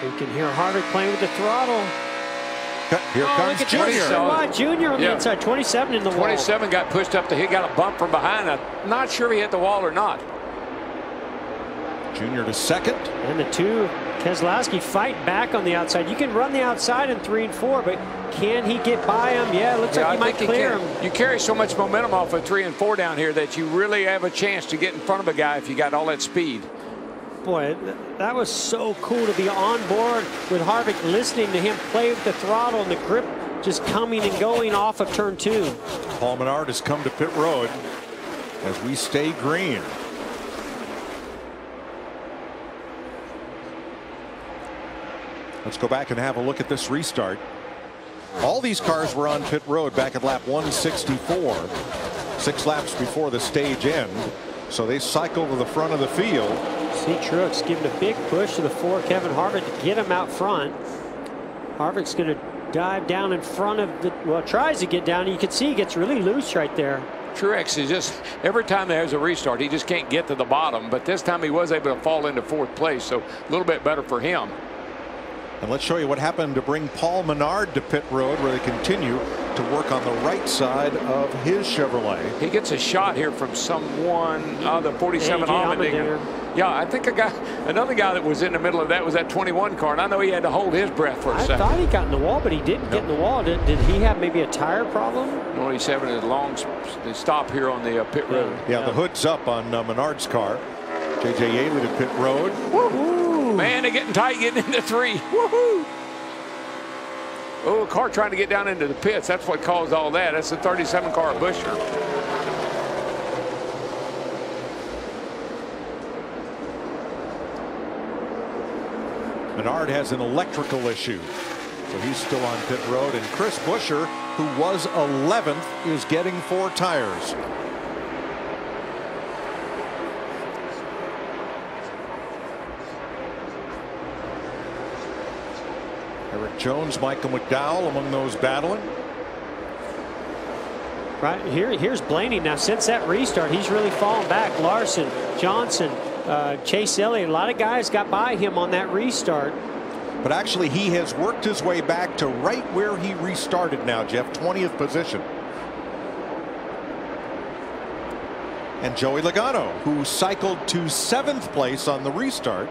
You can hear Harvick playing with the throttle. Here comes Junior. Junior on the inside, 27 in the wall. 27 got pushed up. He got a bump from behind. I'm not sure he hit the wall or not. Junior to second. And the two, Keselowski, fight back on the outside. You can run the outside in 3 and 4, but can he get by him? Yeah, it looks like he might clear him. You carry so much momentum off of 3 and 4 down here that you really have a chance to get in front of a guy if you got all that speed. Boy, that was so cool to be on board with Harvick, listening to him play with the throttle and the grip just coming and going off of turn 2. Paul Menard has come to pit road as we stay green. Let's go back and have a look at this restart. All these cars were on pit road back at lap 164, 6 laps before the stage end. So they cycle to the front of the field. See Truex giving a big push to the 4, Kevin Harvick, to get him out front. Harvick's going to dive down in front of the, well, tries to get down. You can see he gets really loose right there. Truex is just, every time there's a restart, he just can't get to the bottom. But this time he was able to fall into 4th place, so a little bit better for him. And let's show you what happened to bring Paul Menard to pit road, where they continue to work on the right side of his Chevrolet. He gets a shot here from someone, the 47 Allmendinger. Yeah, I think another guy that was in the middle of that was that 21 car, and I know he had to hold his breath for a second. I thought he got in the wall, but he didn't get in the wall. Did he have maybe a tire problem? No, he's having a long stop here on the pit road. Yeah, the hood's up on Menard's car. J.J. Yaley to pit road. Woo-hoo. Man, they're getting tight, getting into 3. Woohoo! Oh, a car trying to get down into the pits. That's what caused all that. That's the 37 car of Buescher. Menard has an electrical issue, so he's still on pit road. And Chris Buescher, who was 11th, is getting 4 tires. Eric Jones, Michael McDowell among those battling. Right, here's Blaney. Now, since that restart, he's really fallen back. Larson, Johnson, Chase Elliott, a lot of guys got by him on that restart. But actually, he has worked his way back to right where he restarted now, Jeff, 20th position. And Joey Logano, who cycled to 7th place on the restart,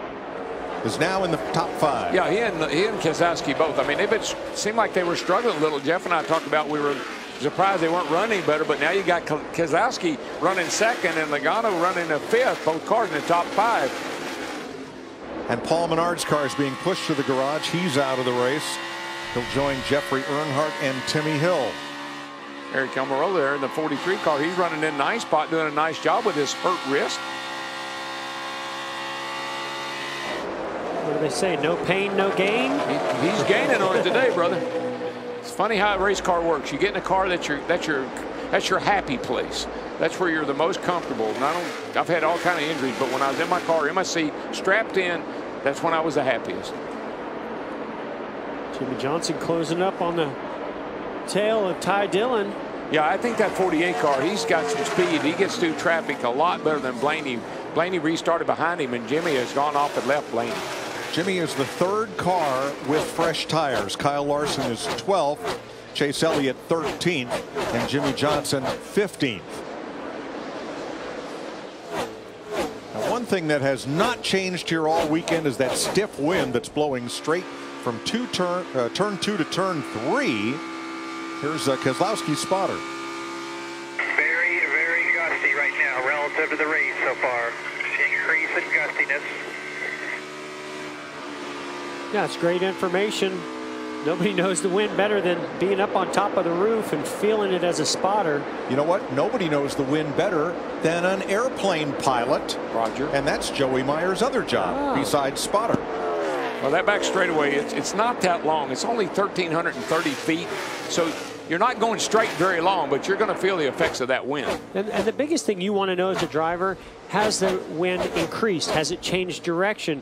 is now in the top 5. Yeah, he and Keselowski both. I mean, seemed like they were struggling a little. Jeff and I talked about we were surprised they weren't running better, but now you got Keselowski running 2nd and Logano running 5th, both cars in the top 5. And Paul Menard's car is being pushed to the garage. He's out of the race. He'll join Jeffrey Earnhardt and Timmy Hill. Eric Almirola there in the 43 car. He's running in 9th spot, doing a nice job with his hurt wrist. What do they say? No pain, no gain? He's gaining on it today, brother. It's funny how a race car works. You get in a car that's your happy place. That's where you're the most comfortable. And I've had all kind of injuries, but when I was in my car, in my seat, strapped in, that's when I was the happiest. Jimmie Johnson closing up on the tail of Ty Dillon. Yeah, I think that 48 car, he's got some speed. He gets through traffic a lot better than Blaney. Blaney restarted behind him, and Jimmie has gone off and left Blaney. Jimmie is the 3rd car with fresh tires. Kyle Larson is 12th, Chase Elliott 13th, and Jimmie Johnson 15th. Now, one thing that has not changed here all weekend is that stiff wind that's blowing straight from turn 2 to turn 3. Here's Keselowski's spotter. Very, very gusty right now relative to the race so far. Increase in gustiness. Yeah, it's great information. Nobody knows the wind better than being up on top of the roof and feeling it as a spotter. You know what? Nobody knows the wind better than an airplane pilot. Roger. And that's Joey Meyer's other job besides spotter. Well, that back straightaway, it's not that long. It's only 1,330 feet. So you're not going straight very long, but you're going to feel the effects of that wind. And the biggest thing you want to know as a driver, has the wind increased? Has it changed direction?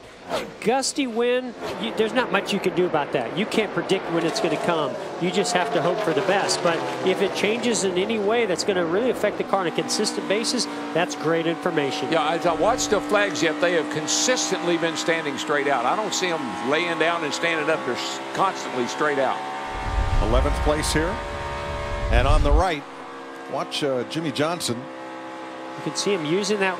Gusty wind, there's not much you can do about that. You can't predict when it's going to come. You just have to hope for the best. But if it changes in any way that's going to really affect the car on a consistent basis, that's great information. Yeah, as I watched the flags yet, they have consistently been standing straight out. I don't see them laying down and standing up. They're constantly straight out. 11th place here. And on the right, watch Jimmie Johnson. You can see him using that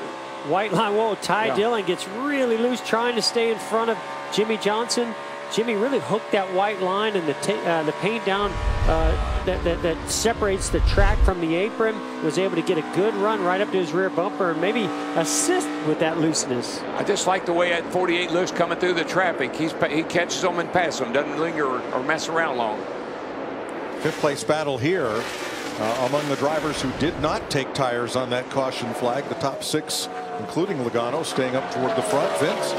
white line. Whoa, Ty Dillon gets really loose trying to stay in front of Jimmie Johnson. Jimmie really hooked that white line and the paint down that separates the track from the apron. Was able to get a good run right up to his rear bumper and maybe assist with that looseness. I just like the way that 48 looks coming through the traffic. He catches them and passes them, doesn't linger or mess around long. 5th place battle here among the drivers who did not take tires on that caution flag. The top 6, including Logano, staying up toward the front. Vince?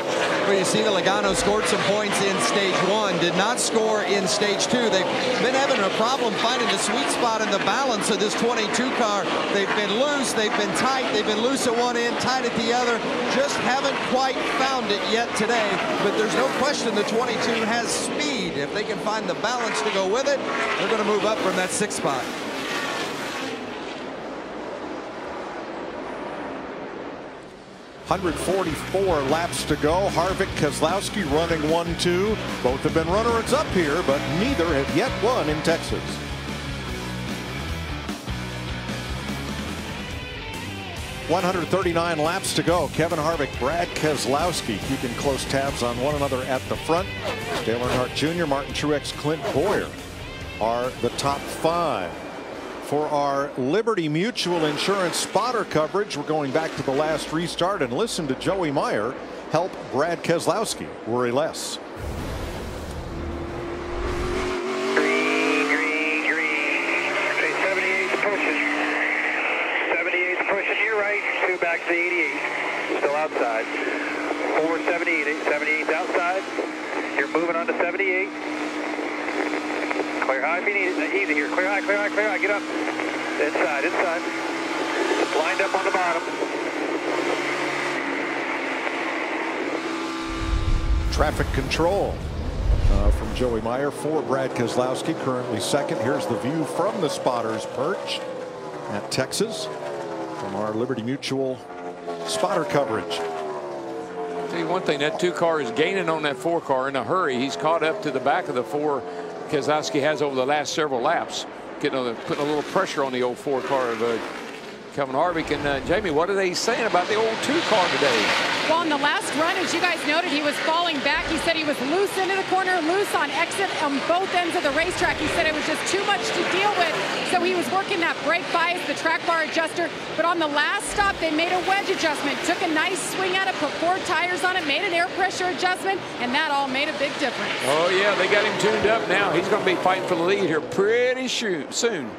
Well, you see that Logano scored some points in stage 1, did not score in stage 2. They've been having a problem finding the sweet spot in the balance of this 22 car. They've been loose, they've been tight, they've been loose at one end, tight at the other. Just haven't quite found it yet today. But there's no question the 22 has speed. If they can find the balance to go with it, they're going to move up from that 6th spot. .144 laps to go. Harvick, Keselowski running 1-2. Both have been runners up here, but neither have yet won in Texas. .139 laps to go. Kevin Harvick, Brad Keselowski keeping close tabs on one another at the front. Dale Earnhardt Jr., Martin Truex, Clint Bowyer are the top 5. For our Liberty Mutual Insurance spotter coverage, we're going back to the last restart and listen to Joey Meyer help Brad Keselowski worry less. Green, green, green. Okay, 78's pushing. 78's pushing to your right. 2 back to 88. Still outside. 478. 78's outside. You're moving on to 78. Clear high if you need it. Easy here. Clear high, clear high, clear high. Get up. Inside, inside. Lined up on the bottom. Traffic control from Joey Meyer for Brad Keselowski, currently 2nd. Here's the view from the spotter's perch. at Texas from our Liberty Mutual spotter coverage. I'll tell you one thing, that 2 car is gaining on that 4 car in a hurry. He's caught up to the back of the 4 Keselowski has over the last several laps, putting a little pressure on the old 4 car of Kevin Harvick. And Jamie, what are they saying about the old 2 car today? Well, in the last run, as you guys noted, he was falling back. He said he was loose into the corner, loose on exit on both ends of the racetrack. He said it was just too much to deal with. So he was working that brake bias, the track bar adjuster. But on the last stop, they made a wedge adjustment, took a nice swing at it, put 4 tires on it, made an air pressure adjustment, and that all made a big difference. Oh, yeah, they got him tuned up now. He's going to be fighting for the lead here pretty soon.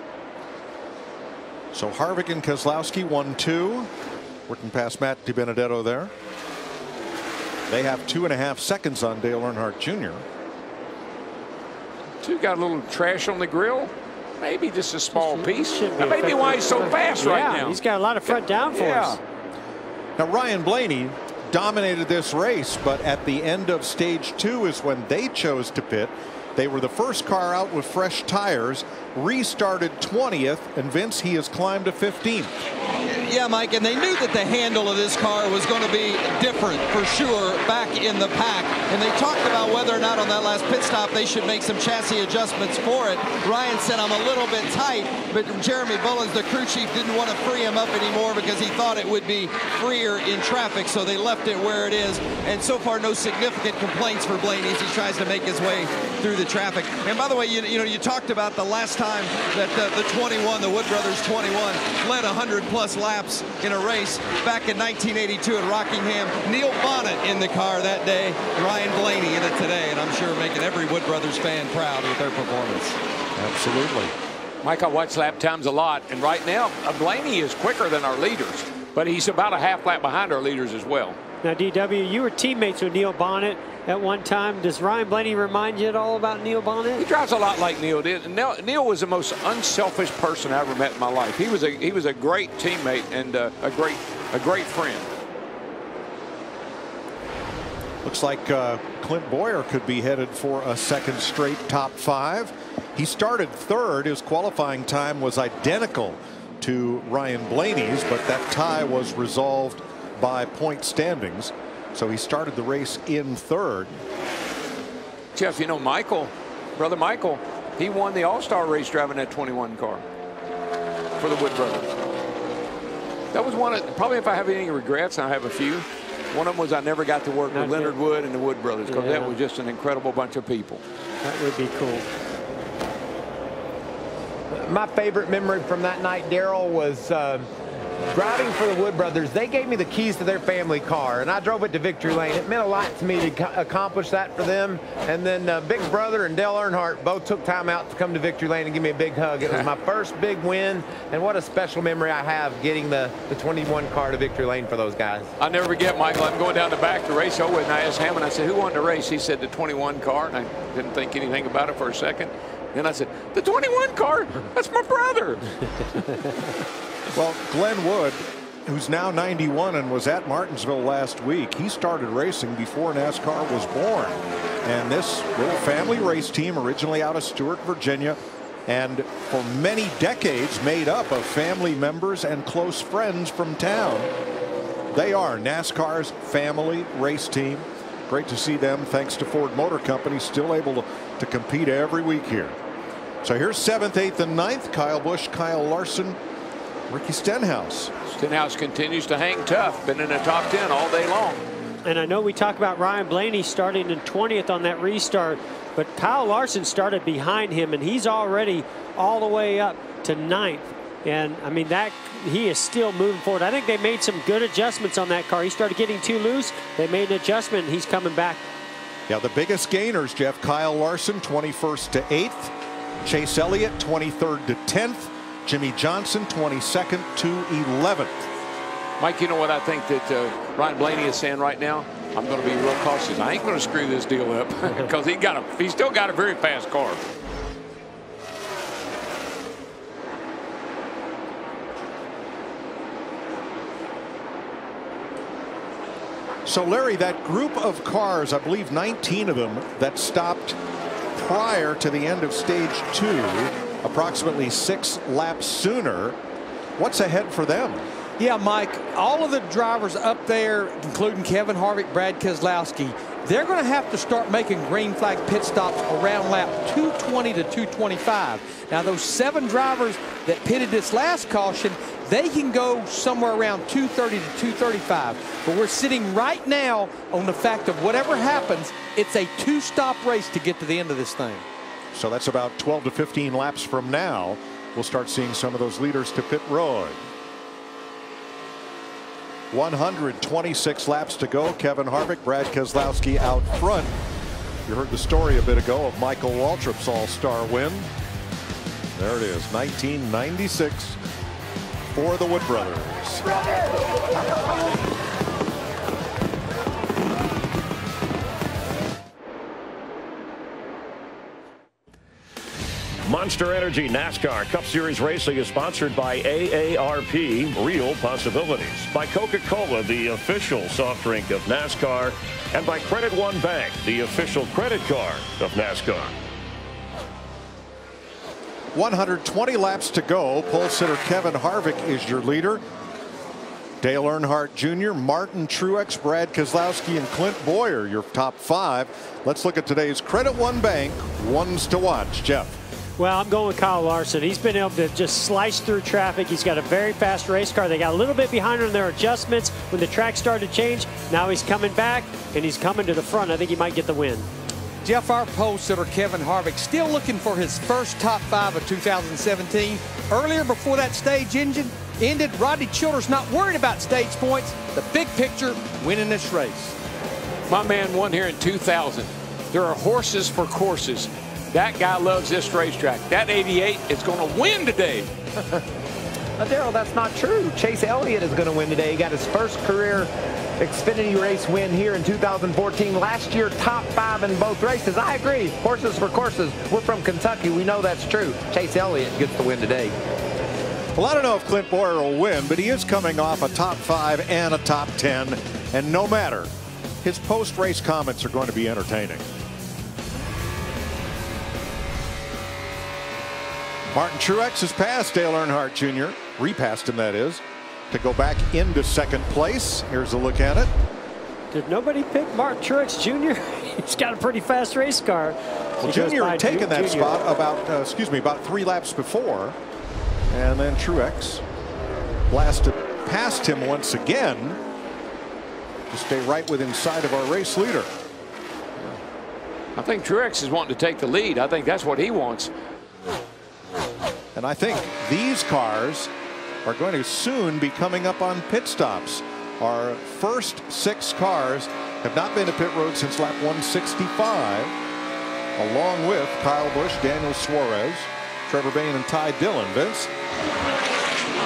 So Harvick and Keselowski 1-2, working past Matt DiBenedetto there. They have 2.5 seconds on Dale Earnhardt Jr. 2 got a little trash on the grill. Maybe just a small piece. That may be why he's so fast right now. He's got a lot of front downforce. Now Ryan Blaney dominated this race, but at the end of stage 2 is when they chose to pit. They were the first car out with fresh tires, restarted 20th, and Vince, he has climbed to 15th. Yeah, Mike, and they knew that the handle of this car was going to be different for sure back in the pack. And they talked about whether or not on that last pit stop they should make some chassis adjustments for it. Ryan said, I'm a little bit tight, but Jeremy Bullins, the crew chief, didn't want to free him up anymore because he thought it would be freer in traffic, so they left it where it is. And so far, no significant complaints for Blaney as he tries to make his way through the traffic. And by the way, you talked about the last time that the 21, the Wood Brothers 21, led 100+ laps in a race back in 1982 at Rockingham. Neil Bonnet in the car that day, Ryan Blaney in it today, and I'm sure making every Wood Brothers fan proud with their performance. Absolutely. Mike, I watch lap times a lot, and right now Blaney is quicker than our leaders, but he's about a half lap behind our leaders as well. Now, DW, you were teammates with Neil Bonnet at one time. Does Ryan Blaney remind you at all about Neil Bonnet? He drives a lot like Neil did. Neil was the most unselfish person I ever met in my life. He was a great teammate and a great friend. Looks like Clint Boyer could be headed for a second straight top 5. He started 3rd. His qualifying time was identical to Ryan Blaney's, but that tie was resolved by point standings. So he started the race in 3rd. Jeff, you know, brother Michael, he won the All-Star race driving that 21 car for the Wood Brothers. That was one of, probably if I have any regrets, I have a few. One of them was I never got to work with Leonard Wood and the Wood Brothers, because that was just an incredible bunch of people. That would be cool. My favorite memory from that night, Daryl, was driving for the Wood Brothers. They gave me the keys to their family car, and I drove it to Victory Lane. It meant a lot to me to accomplish that for them. And then Big Brother and Dale Earnhardt both took time out to come to Victory Lane and give me a big hug. It was my first big win, and what a special memory I have getting the 21 car to Victory Lane for those guys. I'll never forget, Michael, I'm going down the back to race with, and I asked Hammond, I said, who won the race? He said the 21 car, and I didn't think anything about it for a second. Then I said, the 21 car? That's my brother. Well, Glenn Wood, who's now 91 and was at Martinsville last week, he started racing before NASCAR was born. And this little family race team, originally out of Stewart, Virginia, and for many decades made up of family members and close friends from town. They are NASCAR's family race team. Great to see them, thanks to Ford Motor Company, still able to compete every week here. So here's 7th, 8th, and 9th. Kyle Busch, Kyle Larson, Ricky Stenhouse. Stenhouse continues to hang tough. Been in the top 10 all day long. And I know we talk about Ryan Blaney starting in 20th on that restart, but Kyle Larson started behind him, and he's already all the way up to 9th. And I mean, that he is still moving forward. I think they made some good adjustments on that car. He started getting too loose. They made an adjustment, and he's coming back. Yeah, the biggest gainers, Jeff. Kyle Larson, 21st to 8th. Chase Elliott, 23rd to 10th. Jimmie Johnson, 22nd to 11th. Mike, you know what I think that Ryan Blaney is saying right now? I'm going to be real cautious. I ain't going to screw this deal up because he's still got a very fast car. So, Larry, that group of cars, I believe 19 of them, that stopped prior to the end of stage 2, approximately 6 laps sooner, What's ahead for them? Yeah, Mike, all of the drivers up there, including Kevin Harvick, Brad Keselowski, they're going to have to start making green flag pit stops around lap 220 to 225. Now, those 7 drivers that pitted this last caution, they can go somewhere around 230 to 235. But we're sitting right now on the fact of whatever happens, it's a 2-stop race to get to the end of this thing. So that's about 12 to 15 laps from now. We'll start seeing some of those leaders to pit road. 126 laps to go. Kevin Harvick, Brad Keselowski out front. You heard the story a bit ago of Michael Waltrip's all-star win. There it is, 1996 for the Wood Brothers. Monster Energy NASCAR Cup Series racing is sponsored by AARP, Real Possibilities, by Coca-Cola, the official soft drink of NASCAR, and by Credit One Bank, the official credit card of NASCAR. 120 laps to go. Pole sitter Kevin Harvick is your leader. Dale Earnhardt Jr., Martin Truex, Brad Keselowski, and Clint Boyer, your top 5. Let's look at today's Credit One Bank ones to watch. Jeff. Well, I'm going with Kyle Larson. He's been able to just slice through traffic. He's got a very fast race car. They got a little bit behind on their adjustments when the track started to change. Now he's coming back, and he's coming to the front. I think he might get the win. Jeff, our pole sitter Kevin Harvick still looking for his first top 5 of 2017. Earlier, before that stage ended, Rodney Childers not worried about stage points. The big picture, winning this race. My man won here in 2000. There are horses for courses. That guy loves this racetrack. That 88 is going to win today. Darrell, that's not true. Chase Elliott is going to win today. He got his first career Xfinity race win here in 2014. Last year, top 5 in both races. I agree. Horses for courses. We're from Kentucky. We know that's true. Chase Elliott gets the win today. Well, I don't know if Clint Boyer will win, but he is coming off a top 5 and a top 10. And no matter, his post-race comments are going to be entertaining. Martin Truex has passed Dale Earnhardt Jr., repassed him that is, to go back into second place. Here's a look at it. Did nobody pick Martin Truex Jr.? He's got a pretty fast race car. Well, Jr. had taken that spot about 3 laps before, and then Truex blasted past him once again to stay right within sight of our race leader. I think Truex is wanting to take the lead. I think that's what he wants. And I think these cars are going to soon be coming up on pit stops. Our first 6 cars have not been to pit road since lap 165, along with Kyle Busch, Daniel Suarez, Trevor Bayne, and Ty Dillon. Vince?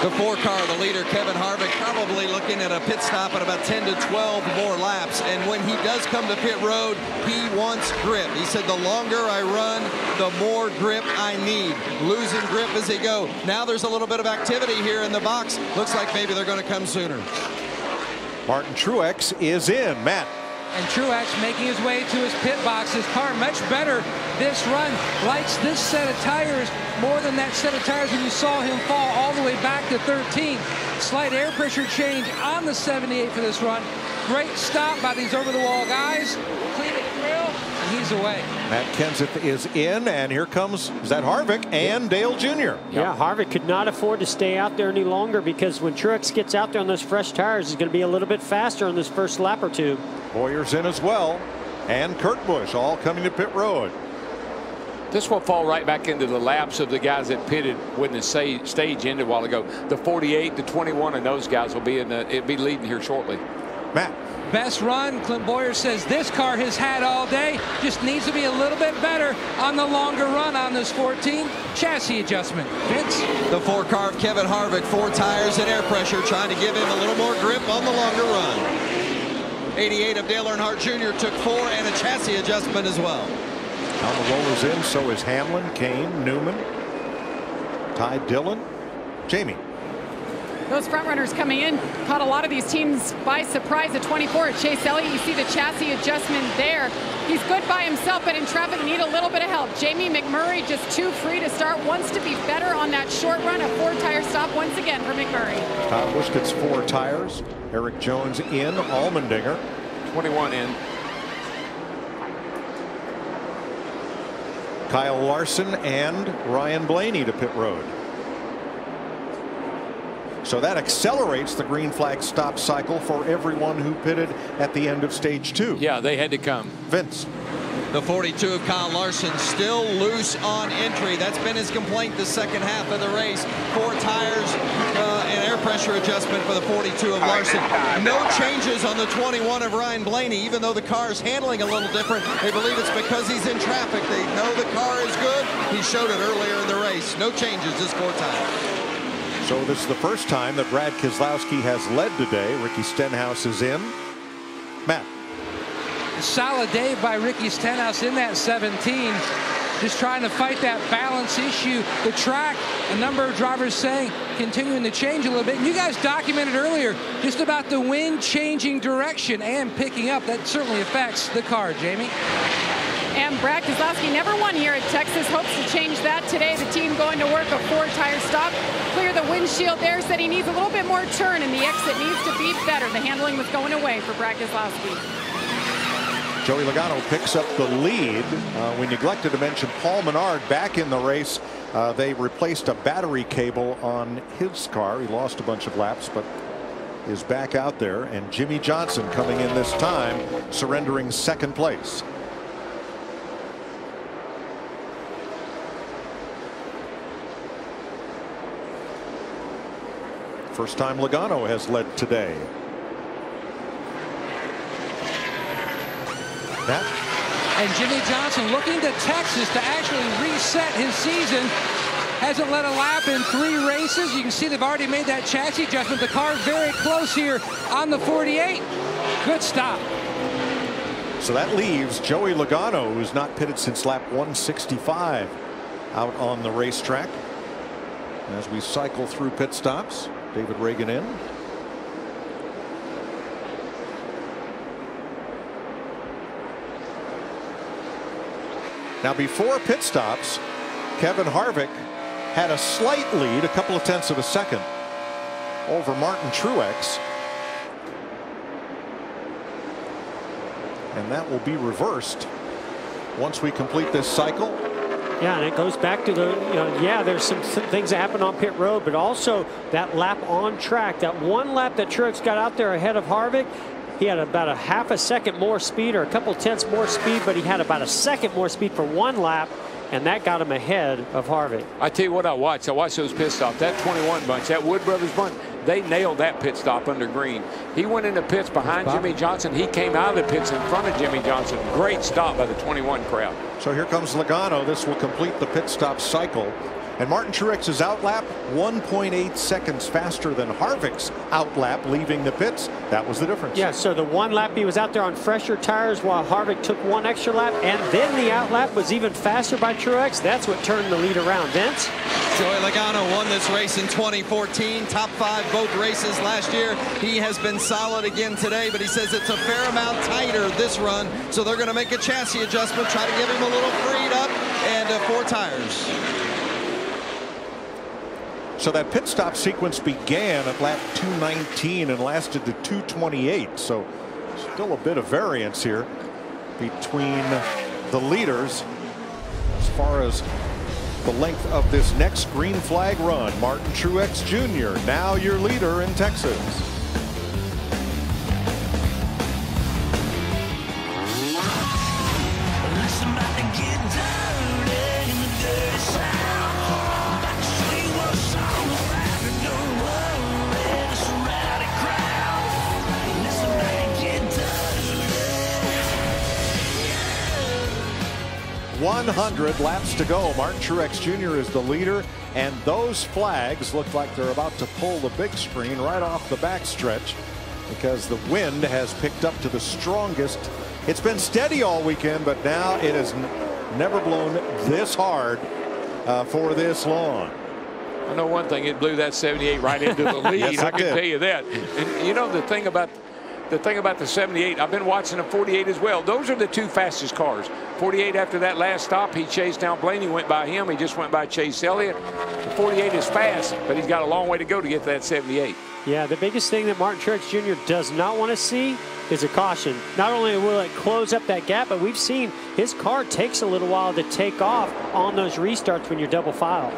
The 4 car, the leader, Kevin Harvick, probably looking at a pit stop at about 10 to 12 more laps. And when he does come to pit road, he wants grip. He said, the longer I run, the more grip I need. Losing grip as they go. Now there's a little bit of activity here in the box. Looks like maybe they're going to come sooner. Martin Truex is in. Matt. And Truex making his way to his pit box. His car much better this run. Likes this set of tires more than that set of tires when you saw him fall all the way back to 13. Slight air pressure change on the 78 for this run. Great stop by these over-the-wall guys. Clean it through, and he's away. Matt Kenseth is in, and here comes, is that Harvick and Dale Jr. Yeah, Harvick could not afford to stay out there any longer because when Truex gets out there on those fresh tires, he's going to be a little bit faster on this first lap or 2. Boyer's in as well, and Kurt Busch all coming to pit road. This will fall right back into the laps of the guys that pitted when the stage ended a while ago. The 48, the 21, and those guys will be it'll be leading here shortly. Matt. Best run, Clint Boyer says this car has had all day. Just needs to be a little bit better on the longer run on this 14. Chassis adjustment. Vince? The 4 car of Kevin Harvick, 4 tires and air pressure, trying to give him a little more grip on the longer run. 88 of Dale Earnhardt Jr. took 4 and a chassis adjustment as well. On the rollers in, so is Hamlin, Kane, Newman, Ty Dillon, Jamie. those front runners coming in caught a lot of these teams by surprise. At 24, Chase Elliott, you see the chassis adjustment there. He's good by himself, but in traffic need a little bit of help. Jamie McMurray just too free to start, wants to be better on that short run. A 4-tire stop once again for McMurray. Kyle Busch gets 4 tires. Eric Jones in, Allmendinger 21 in. Kyle Larson and Ryan Blaney to pit road. So that accelerates the green flag stop cycle for everyone who pitted at the end of stage 2. Yeah, they had to come. Vince. The 42 of Kyle Larson still loose on entry. That's been his complaint the second half of the race. 4 tires and air pressure adjustment for the 42 of Larson. No changes on the 21 of Ryan Blaney, even though the car is handling a little different. They believe it's because he's in traffic. They know the car is good. He showed it earlier in the race. No changes, just 4 tires. So this is the first time that Brad Keselowski has led today. Ricky Stenhouse is in. Matt. Solid day by Ricky Stenhouse in that 17. Just trying to fight that balance issue. The track, a number of drivers saying, continuing to change a little bit. And you guys documented earlier just about the wind changing direction and picking up. That certainly affects the car, Jamie. And Brad Keselowski never won here at Texas. Hopes to change that today. The team going to work a 4-tire stop. Clear the windshield there. Said he needs a little bit more turn, and the exit needs to be better. The handling was going away for Brad Keselowski. Joey Logano picks up the lead. We neglected to mention Paul Menard back in the race. They replaced a battery cable on his car. He lost a bunch of laps, but is back out there. And Jimmie Johnson coming in this time, surrendering 2nd place. First time Logano has led today. That. And Jimmie Johnson looking to Texas to actually reset his season. Hasn't led a lap in 3 races. You can see they've already made that chassis adjustment. The car very close here on the 48. Good stop. So that leaves Joey Logano, who's not pitted since lap 165, out on the racetrack. As we cycle through pit stops, David Reagan in. Now before pit stops, Kevin Harvick had a slight lead, a couple of tenths of a second, over Martin Truex. And that will be reversed once we complete this cycle. Yeah, and it goes back to the, yeah, there's some things that happen on pit road, but also that lap on track, that one lap that Truex got out there ahead of Harvick. He had about a half a second more speed, or a couple tenths more speed, but he had about a second more speed for 1 lap, and that got him ahead of Harvick. I tell you what I watched those pit stops. That 21 bunch, that Wood Brothers bunch, they nailed that pit stop under green. He went into pits behind Jimmie Johnson. He came out of the pits in front of Jimmie Johnson. Great stop by the 21 crowd. So here comes Logano. This will complete the pit stop cycle. And Martin Truex's outlap 1.8 seconds faster than Harvick's outlap leaving the pits. That was the difference. Yeah, so the 1 lap he was out there on fresher tires while Harvick took 1 extra lap, and then the outlap was even faster by Truex. That's what turned the lead around. Vince? Joey Logano won this race in 2014. Top 5 both races last year. He has been solid again today, but he says it's a fair amount tighter this run, so they're going to make a chassis adjustment, try to give him a little freed up, and 4 tires. So that pit stop sequence began at lap 219 and lasted to 228. So still a bit of variance here between the leaders as far as the length of this next green flag run. Martin Truex Jr. now your leader in Texas. .100 laps to go. Martin Truex Jr. is the leader, and those flags look like they're about to pull the big screen right off the backstretch because the wind has picked up to the strongest. It's been steady all weekend, but now it has never blown this hard for this long. I know one thing, it blew that 78 right into the lead. Yes, I can tell you that. And you know the thing about the 78, I've been watching the 48 as well. Those are the two fastest cars. 48 after that last stop, he chased down Blaney, went by him. He just went by Chase Elliott. The 48 is fast, but he's got a long way to go to get to that 78. Yeah, the biggest thing that Martin Truex Jr. does not want to see is a caution. Not only will it close up that gap, but we've seen his car takes a little while to take off on those restarts when you're double file.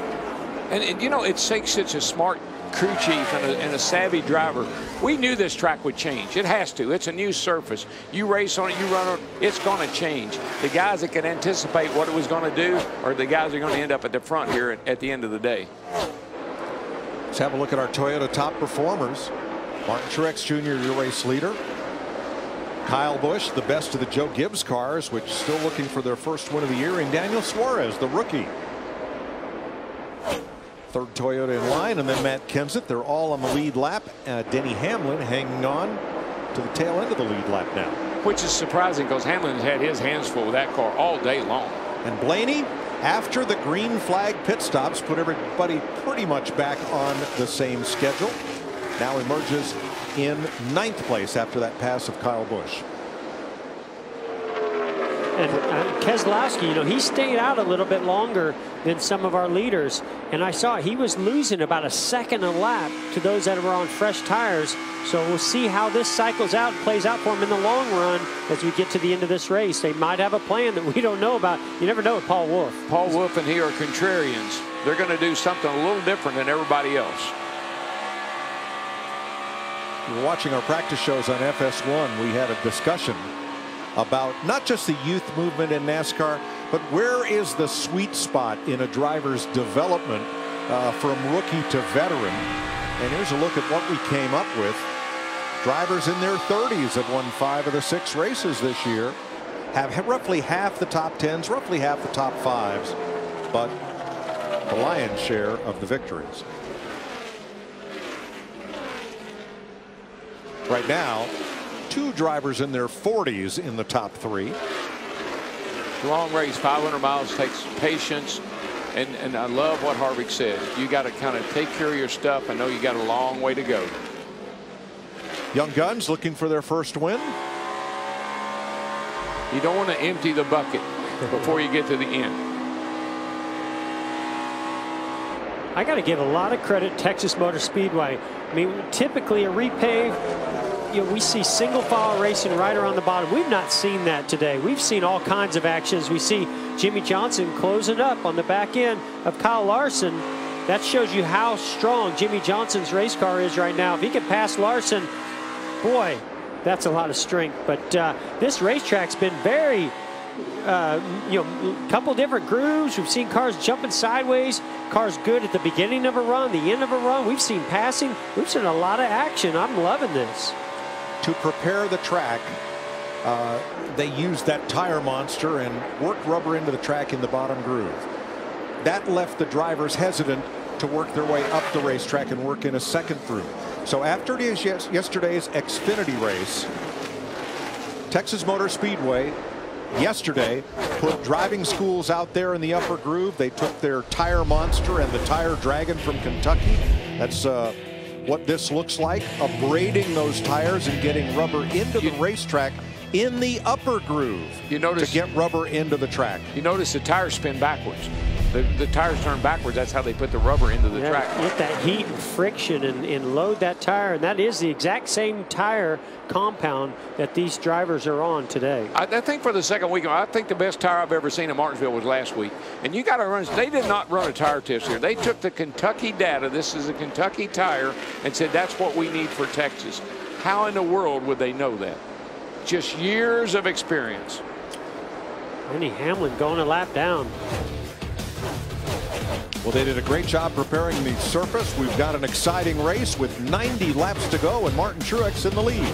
And you know, it takes such a smart crew chief and a savvy driver. We knew this track would change. It has to. It's a new surface. You race on it, you run on it, it's going to change. The guys that can anticipate what it was going to do are the guys that are going to end up at the front here at the end of the day. Let's have a look at our Toyota top performers. Martin Truex Jr., your race leader. Kyle Busch, the best of the Joe Gibbs cars, which still looking for their first win of the year. And Daniel Suarez, the rookie. Third Toyota in line, and then Matt Kenseth. They're all on the lead lap. Denny Hamlin hanging on to the tail end of the lead lap now. Which is surprising because Hamlin's had his hands full with that car all day long. And Blaney, after the green flag pit stops, put everybody pretty much back on the same schedule. Now emerges in 9th place after that pass of Kyle Busch. And Keselowski, you know, he stayed out a little bit longer than some of our leaders. And I saw he was losing about a second a lap to those that were on fresh tires. So we'll see how this cycles out and plays out for him in the long run as we get to the end of this race. They might have a plan that we don't know about. You never know with Paul Wolfe. Paul Wolfe and he are contrarians. They're going to do something a little different than everybody else. We're watching our practice shows on FS1. We had a discussion about not just the youth movement in NASCAR, but where is the sweet spot in a driver's development from rookie to veteran. And here's a look at what we came up with. Drivers in their 30s have won 5 of the 6 races this year, have roughly half the top 10s, roughly half the top 5s, but the lion's share of the victories. Right now, 2 drivers in their 40s in the top 3. Long race, 500 miles takes patience, and I love what Harvick said. You got to kind of take care of your stuff. I know you got a long way to go. Young guns looking for their first win. You don't want to empty the bucket before you get to the end. I got to give a lot of credit to Texas Motor Speedway. I mean, typically a repave, you know, we see single file racing right around the bottom. We've not seen that today. We've seen all kinds of actions. We see Jimmie Johnson closing up on the back end of Kyle Larson. That shows you how strong Jimmie Johnson's race car is right now. If he can pass Larson, boy, that's a lot of strength. But this racetrack's been very, you know, a couple different grooves. We've seen cars jumping sideways, cars good at the beginning of a run, the end of a run. We've seen passing. We've seen a lot of action. I'm loving this. To prepare the track, they used that tire monster and worked rubber into the track in the bottom groove. That left the drivers hesitant to work their way up the racetrack and work in a second groove. So after yesterday's Xfinity race, Texas Motor Speedway yesterday put driving schools out there in the upper groove. They took their tire monster and the tire dragon from Kentucky. That's what this looks like, abrading those tires and getting rubber into the racetrack in the upper groove. You notice to get rubber into the track. You notice the tires spin backwards. The tires turn backwards. That's how they put the rubber into the track. Get that heat and friction and load that tire. And that is the exact same tire compound that these drivers are on today. I think for the second week, I think the best tire I've ever seen in Martinsville was last week. And you got to run. They did not run a tire test here. They took the Kentucky data. This is a Kentucky tire, and said that's what we need for Texas. How in the world would they know that? Just years of experience. Denny Hamlin going a lap down. Well, they did a great job preparing the surface. We've got an exciting race with 90 laps to go and Martin Truex in the lead.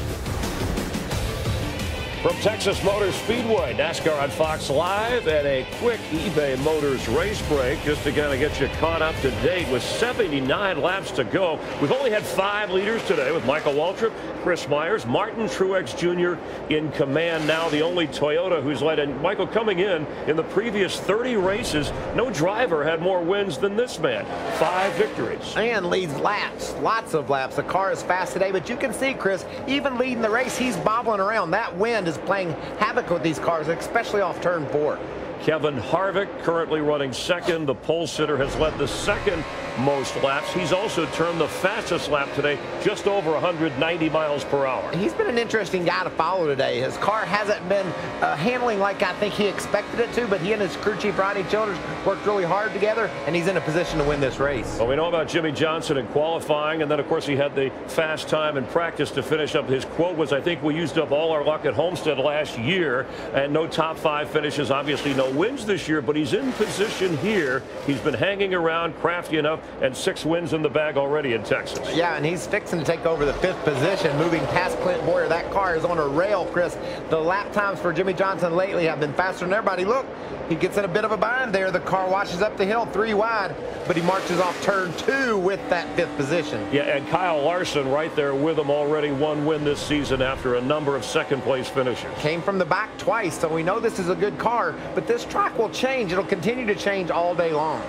From Texas Motor Speedway, NASCAR on Fox Live, and a quick eBay Motors race break just to kind of get you caught up to date with 79 laps to go. We've only had 5 leaders today with Michael Waltrip, Chris Myers, Martin Truex Jr. in command now, the only Toyota who's led. And Michael, coming in the previous 30 races, no driver had more wins than this man. 5 victories. And leads laps, lots of laps. The car is fast today, but you can see, Chris, even leading the race, he's bobbling around. That wind is playing havoc with these cars, especially off turn 4. Kevin Harvick currently running second. The pole sitter has led the second most laps. He's also turned the fastest lap today, just over 190 miles per hour. He's been an interesting guy to follow today. His car hasn't been handling like I think he expected it to, but he and his crew chief Rodney Childers worked really hard together, and he's in a position to win this race. Well, we know about Jimmie Johnson in qualifying, and then, of course, he had the fast time in practice to finish up. His quote was, I think we used up all our luck at Homestead last year, and no top 5 finishes, obviously no wins this year, but he's in position here. He's been hanging around, crafty enough, and 6 wins in the bag already in Texas. Yeah, and he's fixing to take over the 5th position, moving past Clint Boyer. That car is on a rail, Chris. The lap times for Jimmie Johnson lately have been faster than everybody. Look, he gets in a bit of a bind there. The car washes up the hill 3 wide, but he marches off turn 2 with that 5th position. Yeah, and Kyle Larson right there with him, already 1 win this season after a number of second-place finishes. Came from the back twice, so we know this is a good car, but this track will change. It'll continue to change all day long.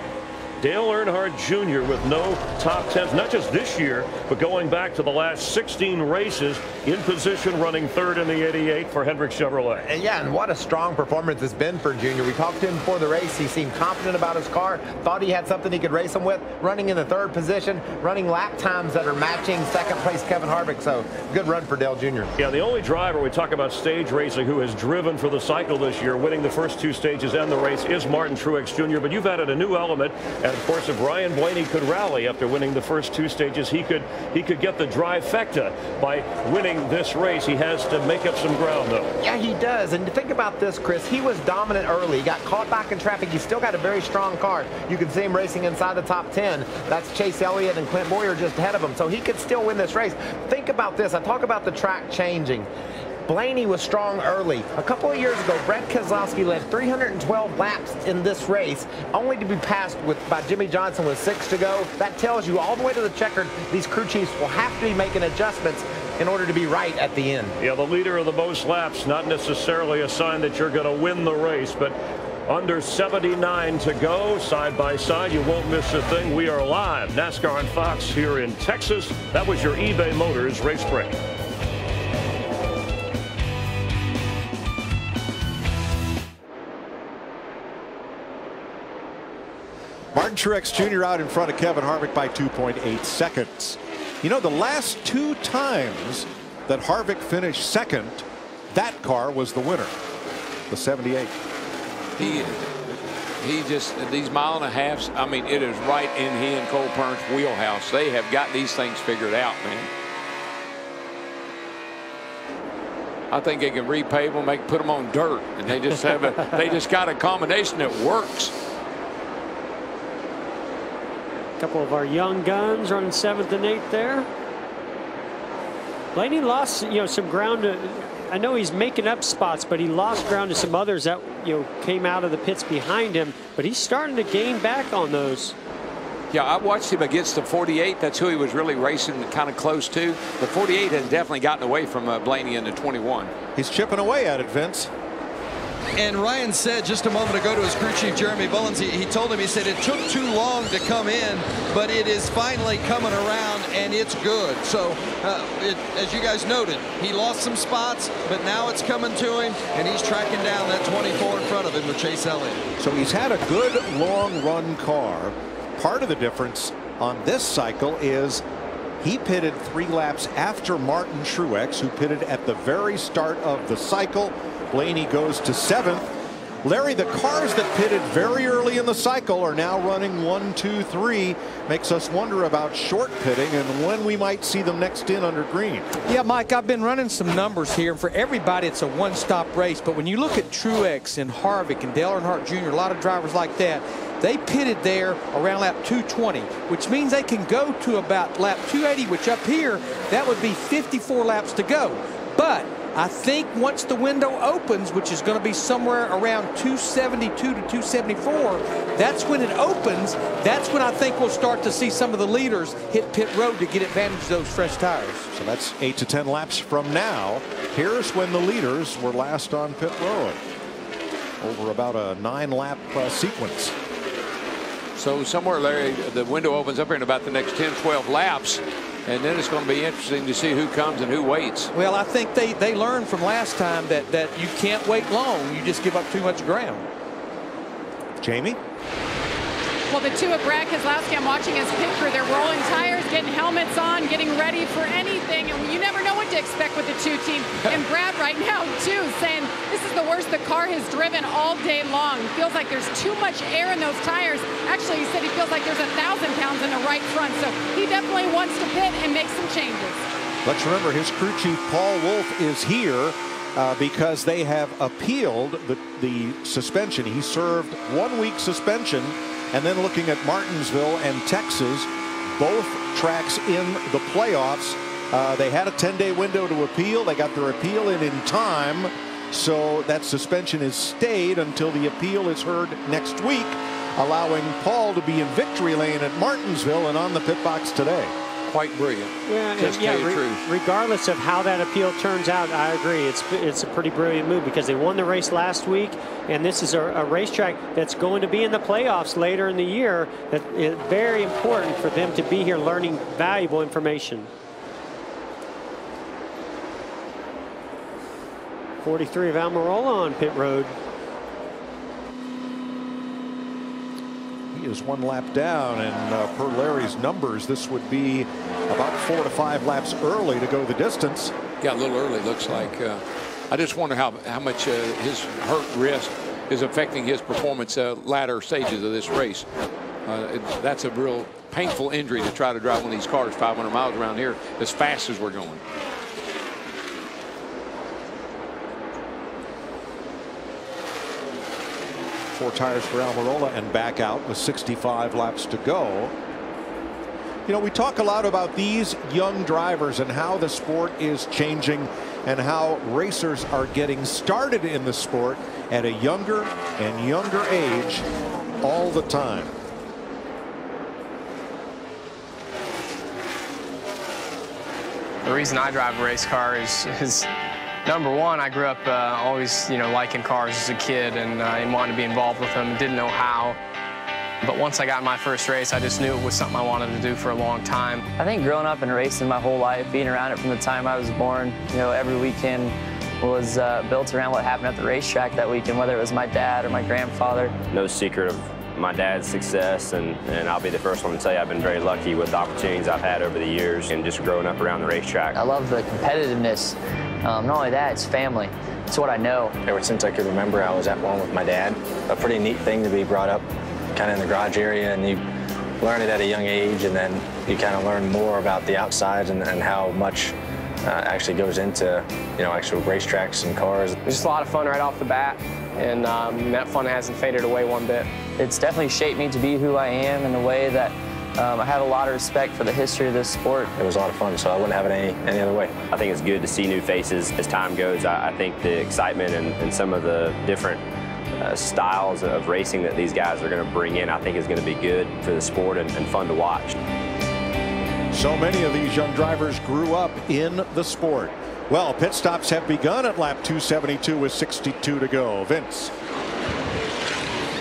Dale Earnhardt Jr. with no top 10s, not just this year, but going back to the last 16 races, in position running 3rd in the 88 for Hendrick Chevrolet. And yeah, and what a strong performance it's been for Jr. We talked to him before the race. He seemed confident about his car, thought he had something he could race him with, running in the 3rd position, running lap times that are matching 2nd place Kevin Harvick. So good run for Dale Jr. Yeah, the only driver, we talk about stage racing, who has driven for the cycle this year, winning the first 2 stages and the race, is Martin Truex Jr. But you've added a new element. And of course, if Ryan Blaney could rally after winning the first 2 stages, he could get the trifecta by winning this race. He has to make up some ground, though. Yeah, he does. And to think about this, Chris, he was dominant early. He got caught back in traffic. He's still got a very strong car. You can see him racing inside the top 10. That's Chase Elliott and Clint Boyer just ahead of him. So he could still win this race. Think about this. I talk about the track changing. Blaney was strong early. A couple of years ago, Brad Keselowski led 312 laps in this race, only to be passed by Jimmie Johnson with 6 to go. That tells you all the way to the checkered, these crew chiefs will have to be making adjustments in order to be right at the end. Yeah, the leader of the most laps, not necessarily a sign that you're going to win the race, but under 79 to go, side by side. You won't miss a thing. We are live, NASCAR on Fox here in Texas. That was your eBay Motors race break. Martin Truex Jr. out in front of Kevin Harvick by 2.8 seconds. You know, the last 2 times that Harvick finished second, that car was the winner, the 78. He just, these 1.5 miles, I mean, it is right in he and Cole Pern's wheelhouse. They have got these things figured out, man. I think they can repave them, put them on dirt, and they just have they just got a combination that works. Couple of our young guns running 7th and 8th there. Blaney lost, some ground. I know he's making up spots, but he lost ground to some others that, came out of the pits behind him. But he's starting to gain back on those. Yeah, I watched him against the 48. That's who he was really racing kind of close to. The 48 has definitely gotten away from Blaney in the 21. He's chipping away at it, Vince. And Ryan said just a moment ago to his crew chief, Jeremy Bullins, he told him, he said, it took too long to come in, but it is finally coming around, and it's good. So, as you guys noted, he lost some spots, but now it's coming to him, and he's tracking down that 24 in front of him with Chase Elliott. So he's had a good long run car. Part of the difference on this cycle is he pitted 3 laps after Martin Truex, who pitted at the very start of the cycle. Blaney goes to 7th. Larry, the cars that pitted very early in the cycle are now running 1, 2, 3. Makes us wonder about short pitting and when we might see them next in under green. Yeah, Mike, I've been running some numbers here. For everybody, it's a one-stop race. But when you look at Truex and Harvick and Dale Earnhardt Jr., a lot of drivers like that, they pitted there around lap 220, which means they can go to about lap 280, which up here, that would be 54 laps to go. But I think once the window opens, which is going to be somewhere around 272 to 274, that's when it opens. That's when I think we'll start to see some of the leaders hit pit road to get advantage of those fresh tires. So that's 8 to 10 laps from now. Here's when the leaders were last on pit road. Over about a 9-lap sequence. So somewhere, Larry, the window opens up here in about the next 10, 12 laps. And then it's going to be interesting to see who comes and who waits. Well, I think they learned from last time that you can't wait long. You just give up too much ground. Jamie? Well, the two of Brad Keselowski, I'm watching his pit crew. They're rolling tires, getting helmets on, getting ready for anything. And you never know what to expect with the two team. And Brad right now, too, saying this is the worst the car has driven all day long. Feels like there's too much air in those tires. Actually, he said he feels like there's 1,000 pounds in the right front. So he definitely wants to pit and make some changes. Let's remember his crew chief, Paul Wolf, is here because they have appealed the suspension. He served 1-week suspension. And then looking at Martinsville and Texas, both tracks in the playoffs, they had a 10-day window to appeal. They got their appeal in time. So that suspension is stayed until the appeal is heard next week, allowing Paul to be in victory lane at Martinsville and on the pit box today. Quite brilliant. Yeah, regardless of how that appeal turns out, I agree. It's a pretty brilliant move because they won the race last week, and this is a racetrack that's going to be in the playoffs later in the year. That is very important for them to be here learning valuable information. 43 of Almirola on pit road. He is 1 lap down, and per Larry's numbers, this would be about 4 to 5 laps early to go the distance. Yeah, a little early, looks like. I just wonder how much his hurt wrist is affecting his performance latter stages of this race. That's a real painful injury to try to drive one of these cars 500 miles around here as fast as we're going. Four tires for Almirola and back out with 65 laps to go. You know, we talk a lot about these young drivers and how the sport is changing and how racers are getting started in the sport at a younger and younger age all the time. The reason I drive a race car is number one, I grew up always, liking cars as a kid and wanted to be involved with them. Didn't know how. But once I got my first race, I just knew it was something I wanted to do for a long time. I think growing up and racing my whole life, being around it from the time I was born, every weekend was built around what happened at the racetrack that weekend, whether it was my dad or my grandfather. No secret of my dad's success, and I'll be the first one to tell you I've been very lucky with the opportunities I've had over the years and just growing up around the racetrack. I love the competitiveness. Not only that, it's family. It's what I know. Ever since I could remember, I was at one with my dad. A pretty neat thing to be brought up kind of in the garage area, and you learn it at a young age, and then you kind of learn more about the outside and how much actually goes into, actual racetracks and cars. It's just a lot of fun right off the bat, and that fun hasn't faded away one bit. It's definitely shaped me to be who I am in a way that I have a lot of respect for the history of this sport. It was a lot of fun, so I wouldn't have it any other way. I think it's good to see new faces as time goes. I think the excitement and some of the different styles of racing that these guys are going to bring in, I think is going to be good for the sport and fun to watch. So many of these young drivers grew up in the sport. Well, pit stops have begun at lap 272 with 62 to go. Vince.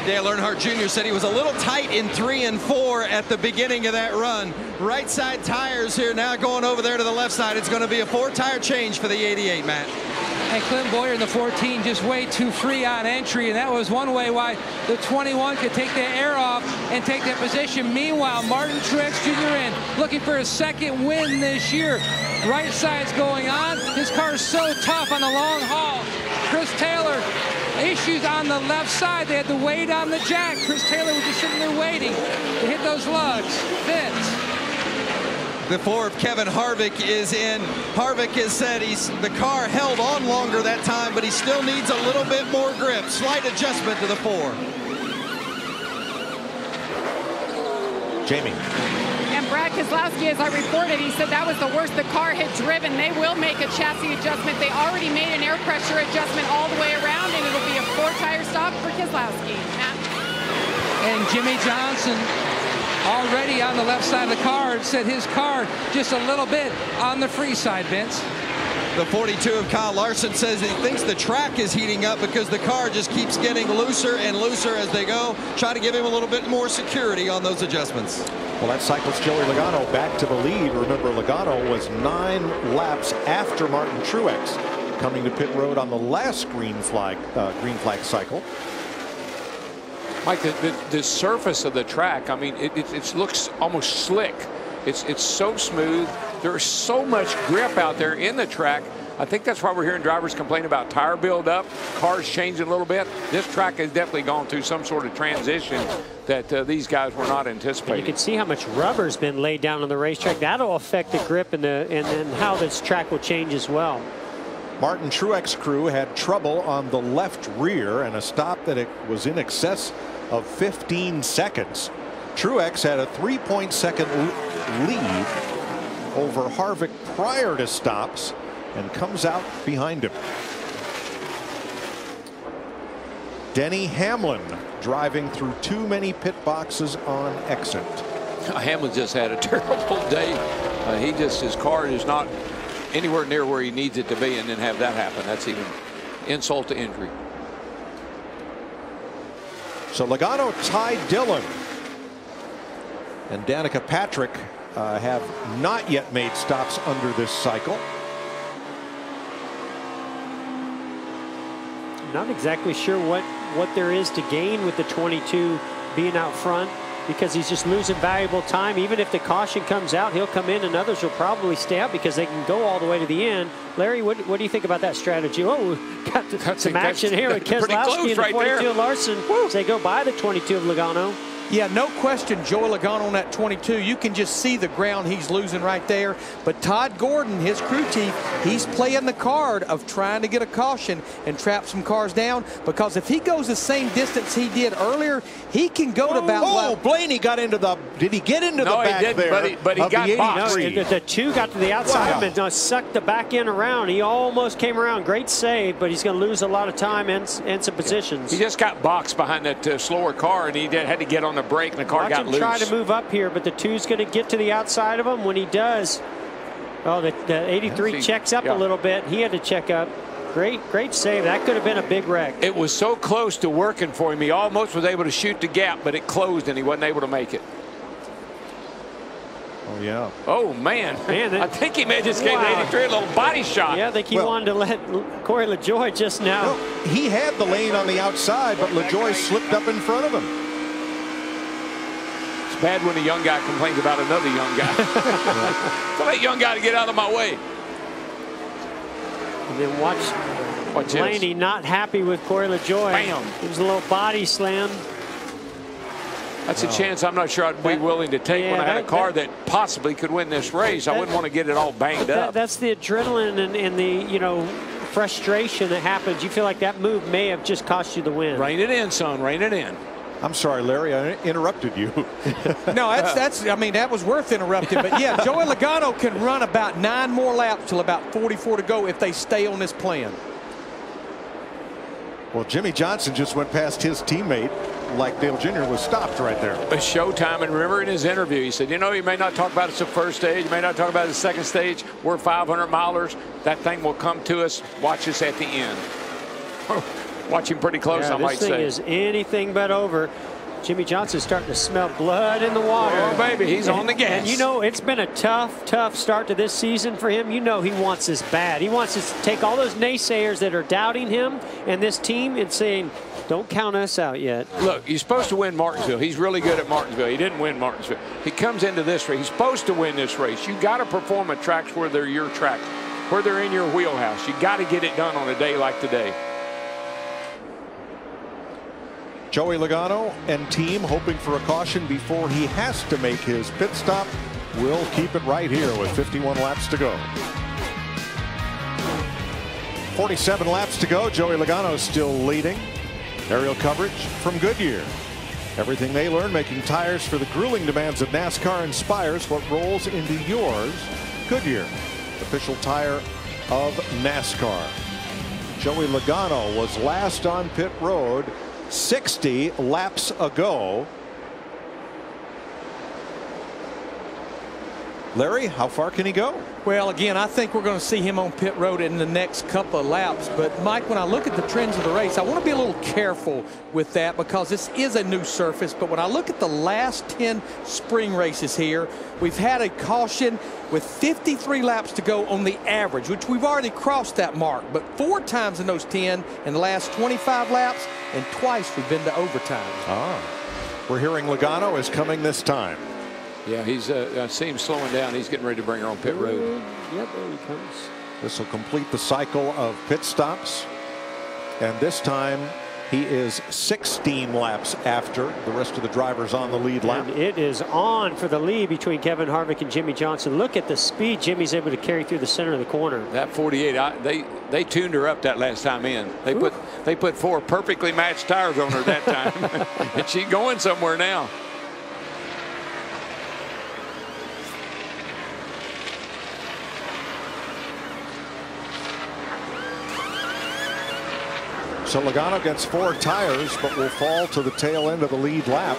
Dale Earnhardt Jr. said he was a little tight in 3 and 4 at the beginning of that run. Right side tires here now going over there to the left side. It's going to be a 4-tire change for the 88, Matt. And Clint Boyer in the 14 just way too free on entry, and that was one way why the 21 could take their air off and take their position. Meanwhile, Martin Truex Jr. in, looking for his second win this year. Right side's going on. His car is so tough on the long haul. Chris Taylor, issues on the left side. They had to wait on the jack. Chris Taylor was just sitting there waiting to hit those lugs. Vince. The 4 of Kevin Harvick is in. Harvick has said the car held on longer that time, but he still needs a little bit more grip. Slight adjustment to the 4. Jamie. And Brad Keselowski, as I reported, he said that was the worst the car had driven. They will make a chassis adjustment. They already made an air pressure adjustment all the way around, and it'll be a 4-tire stop for Keselowski. And Jimmie Johnson, already on the left side of the car, said his car just a little bit on the free side, Vince. The 42 of Kyle Larson says he thinks the track is heating up because the car just keeps getting looser and looser as they go. Try to give him a little bit more security on those adjustments. Well, that cyclist Joey Logano back to the lead. Remember, Logano was 9 laps after Martin Truex, coming to pit road on the last green flag cycle. Mike, the surface of the track, I mean, it looks almost slick. It's so smooth. There's so much grip out there in the track. I think that's why we're hearing drivers complain about tire buildup, cars changing a little bit. This track has definitely gone through some sort of transition that these guys were not anticipating. You can see how much rubber's been laid down on the racetrack. That'll affect the grip and how this track will change as well. Martin Truex crew had trouble on the left rear and a stop that it was in excess of 15 seconds. Truex had a 3.2 lead over Harvick prior to stops and comes out behind him. Denny Hamlin driving through too many pit boxes on exit. Hamlin just had a terrible day. His car is not anywhere near where he needs it to be, and then have that happen. That's even insult to injury. So Logano tied Dillon, and Danica Patrick have not yet made stops under this cycle. Not exactly sure what there is to gain with the 22 being out front, because he's just losing valuable time. Even if the caution comes out, he'll come in and others will probably stay out because they can go all the way to the end. Larry, what do you think about that strategy? Oh, got some action here with Keselowski and the 42 of Larson as they go by the 22 of Logano. Yeah, no question, Joey Logano on that 22. You can just see the ground he's losing right there. But Todd Gordon, his crew chief, he's playing the card of trying to get a caution and trap some cars down, because if he goes the same distance he did earlier, he can go to about. Oh, Blaney got into the. Did he get into the back didn't, there? but he got boxed. No, the 2 got to the outside of him and sucked the back end around. He almost came around. Great save, but he's going to lose a lot of time and some positions. He just got boxed behind that slower car, and he had to get on the brake, and the car got loose. Try to move up here, but the 2's going to get to the outside of him. When he does, oh, the 83 checks up a little bit. He had to check up. Great save. That could have been a big wreck. It was so close to working for him. He almost was able to shoot the gap, but it closed, and he wasn't able to make it. Oh, yeah. Oh, man. I think he may have just gave 83 a little body shot. Yeah, I think he wanted to let Corey LaJoie just now. No, he had the lane on the outside, but LaJoie slipped up in front of him. It's bad when a young guy complains about another young guy. Tell that young guy to get out of my way. And then watch Blaney not happy with Corey LaJoie. Bam. It was a little body slam. That's a chance I'm not sure I'd be willing to take when I had a car that possibly could win this race. I wouldn't want to get it all banged up. That's the adrenaline and the frustration that happens. You feel like that move may have just cost you the win. Rein it in, son. Rein it in. I'm sorry, Larry, I interrupted you. No, I mean, that was worth interrupting. But yeah, Joey Logano can run about 9 more laps till about 44 to go if they stay on this plan. Well, Jimmie Johnson just went past his teammate like Dale Jr. was stopped right there. It's showtime, and remember in his interview, he said, you may not talk about it at the first stage, you may not talk about it at the second stage. We're 500 milers. That thing will come to us. Watch us at the end. Watch him pretty close, I might say. This thing is anything but over. Jimmie Johnson's starting to smell blood in the water. Oh, baby, he's on the gas. And it's been a tough start to this season for him. He wants this bad. He wants to take all those naysayers that are doubting him and this team and saying, don't count us out yet. Look, he's supposed to win Martinsville. He's really good at Martinsville. He didn't win Martinsville. He comes into this race. He's supposed to win this race. You got to perform at tracks where they're your tracks, where they're in your wheelhouse. You got to get it done on a day like today. Joey Logano and team hoping for a caution before he has to make his pit stop. We'll keep it right here with 51 laps to go. 47 laps to go. Joey Logano still leading. Aerial coverage from Goodyear. Everything they learn making tires for the grueling demands of NASCAR inspires what rolls into yours. Goodyear, official tire of NASCAR. Joey Logano was last on pit road 60 laps ago. Larry, how far can he go? Well, again, I think we're going to see him on pit road in the next couple of laps. But, Mike, when I look at the trends of the race, I want to be a little careful with that because this is a new surface. But when I look at the last 10 spring races here, we've had a caution with 53 laps to go on the average, which we've already crossed that mark. But 4 times in those 10 in the last 25 laps, and twice we've been to overtime. We're hearing Logano is coming this time. Yeah, he's I see him slowing down. He's getting ready to bring her on pit road. Yep, there he comes. This will complete the cycle of pit stops. And this time he is 16 laps after the rest of the drivers on the lead lap. And it is on for the lead between Kevin Harvick and Jimmie Johnson. Look at the speed Jimmy's able to carry through the center of the corner. That 48, they tuned her up that last time in. They put 4 perfectly matched tires on her that time. And she's going somewhere now. So Logano gets 4 tires, but will fall to the tail end of the lead lap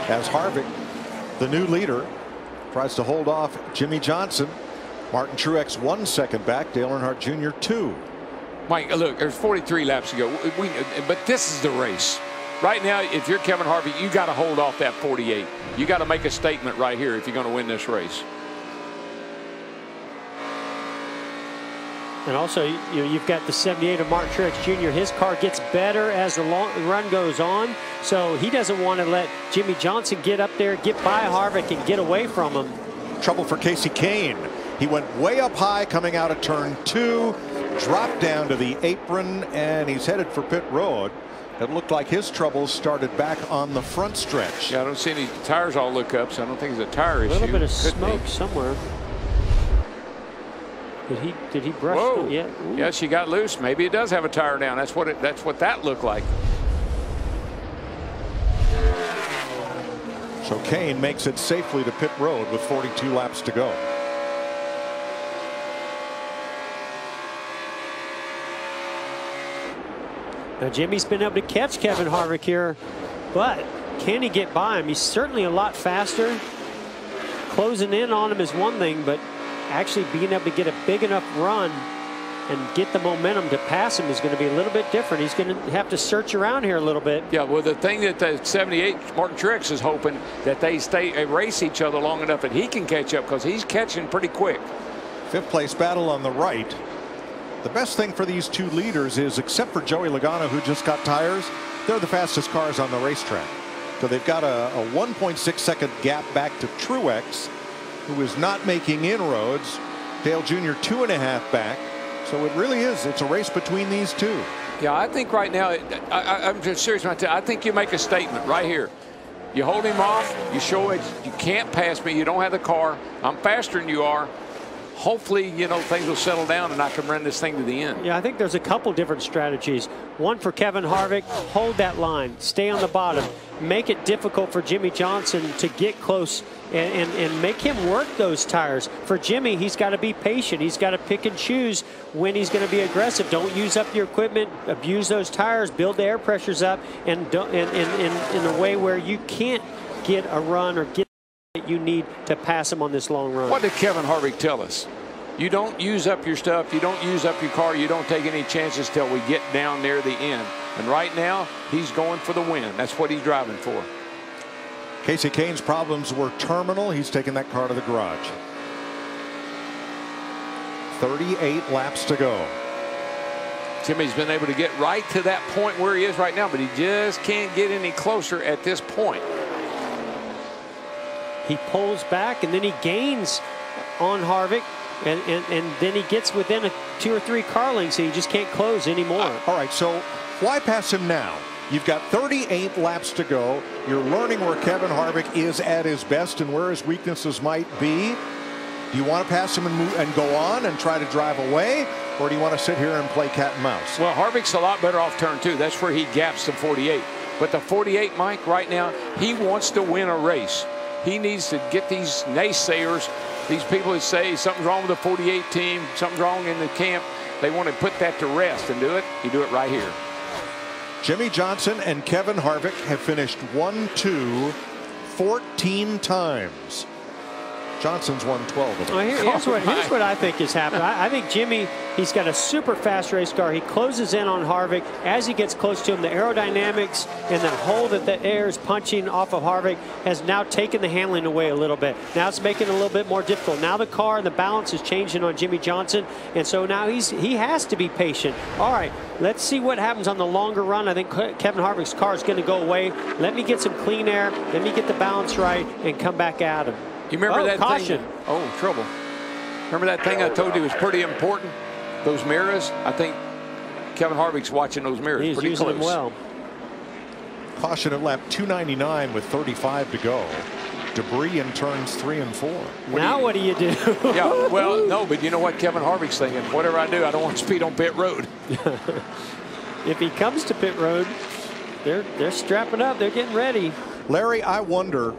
as Harvick, the new leader, tries to hold off Jimmie Johnson. Martin Truex 1 second back, Dale Earnhardt Jr. 2. Mike, look, there's 43 laps to go. But this is the race. Right now, if you're Kevin Harvick, you got to hold off that 48. You got to make a statement right here if you're going to win this race. And also, you've got the 78 of Martin Truex Jr. His car gets better as the run goes on, so he doesn't want to let Jimmie Johnson get up there, get by Harvick, and get away from him. Trouble for Kasey Kahne. He went way up high coming out of turn 2, dropped down to the apron, and he's headed for pit road. It looked like his troubles started back on the front stretch. Yeah, I don't see any tires all look up, so I don't think it's a tire issue. A little bit of smoke somewhere. Did he brush? Whoa. Yeah. Yeah, she got loose. Maybe it does have a tire down. That's what that looked like. So Kahne makes it safely to pit road with 42 laps to go. Now Jimmy's been able to catch Kevin Harvick here, but can he get by him? He's certainly a lot faster. Closing in on him is one thing, but actually being able to get a big enough run and get the momentum to pass him is going to be a little bit different. He's going to have to search around here a little bit. Yeah, well, the thing that the 78 Martin Truex is hoping that they race each other long enough that he can catch up, because he's catching pretty quick. 5th place battle on the right. The best thing for these 2 leaders is, except for Joey Logano, who just got tires, they're the fastest cars on the racetrack. So they've got a 1.6 second gap back to Truex, who is not making inroads. Dale Jr. 2.5 back. So it really is. It's a race between these 2. Yeah, I think right now, I'm just serious about that. I think you make a statement right here. You hold him off. You show it. You can't pass me. You don't have the car. I'm faster than you are. Hopefully, things will settle down and I can run this thing to the end. Yeah, I think there's a couple different strategies. One for Kevin Harvick, hold that line, stay on the bottom, make it difficult for Jimmie Johnson to get close and make him work those tires. For Jimmie, he's got to be patient. He's got to pick and choose when he's going to be aggressive. Don't use up your equipment, abuse those tires, build the air pressures up, and in a way where you can't get a run or get you need to pass him on this long run. What did Kevin Harvick tell us? You don't use up your stuff. You don't use up your car. You don't take any chances till we get down near the end. And right now, he's going for the win. That's what he's driving for. Kasey Kahne's problems were terminal. He's taking that car to the garage. 38 laps to go. Jimmy's been able to get right to that point where he is right now, but he just can't get any closer at this point. He pulls back and then he gains on Harvick, and then he gets within 2 or 3 car lengths, and he just can't close anymore. All right, so why pass him now? You've got 38 laps to go. You're learning where Kevin Harvick is at his best and where his weaknesses might be. Do you want to pass him and go on and try to drive away, or do you want to sit here and play cat and mouse? Well, Harvick's a lot better off turn 2. That's where he gaps the 48. But the 48, Mike, right now, he wants to win a race. He needs to get these naysayers, these people that say something's wrong with the 48 team, something's wrong in the camp. They want to put that to rest and do it. You do it right here. Jimmie Johnson and Kevin Harvick have finished 1-2 14 times. Johnson's won 12 of them. Well, here's what I think is happening. I think Jimmie, he's got a super fast race car. He closes in on Harvick. As he gets close to him, the aerodynamics and that hole that the air is punching off of Harvick has now taken the handling away a little bit. Now it's making it a little bit more difficult. Now the car and the balance is changing on Jimmie Johnson, and so now he has to be patient. All right, let's see what happens on the longer run. I think Kevin Harvick's car is going to go away. Let me get some clean air. Let me get the balance right and come back at him. You remember that caution. thing? Oh, trouble. Remember that thing I told you was pretty important? Those mirrors? I think Kevin Harvick's watching those mirrors He's pretty using close. them well. Caution at lap 299 with 35 to go. Debris in turns 3 and 4. What do you do? Yeah, well, no, but you know what Kevin Harvick's thinking? Whatever I do, I don't want to speed on pit road. If he comes to pit road, they're strapping up. They're getting ready. Larry, I wonder,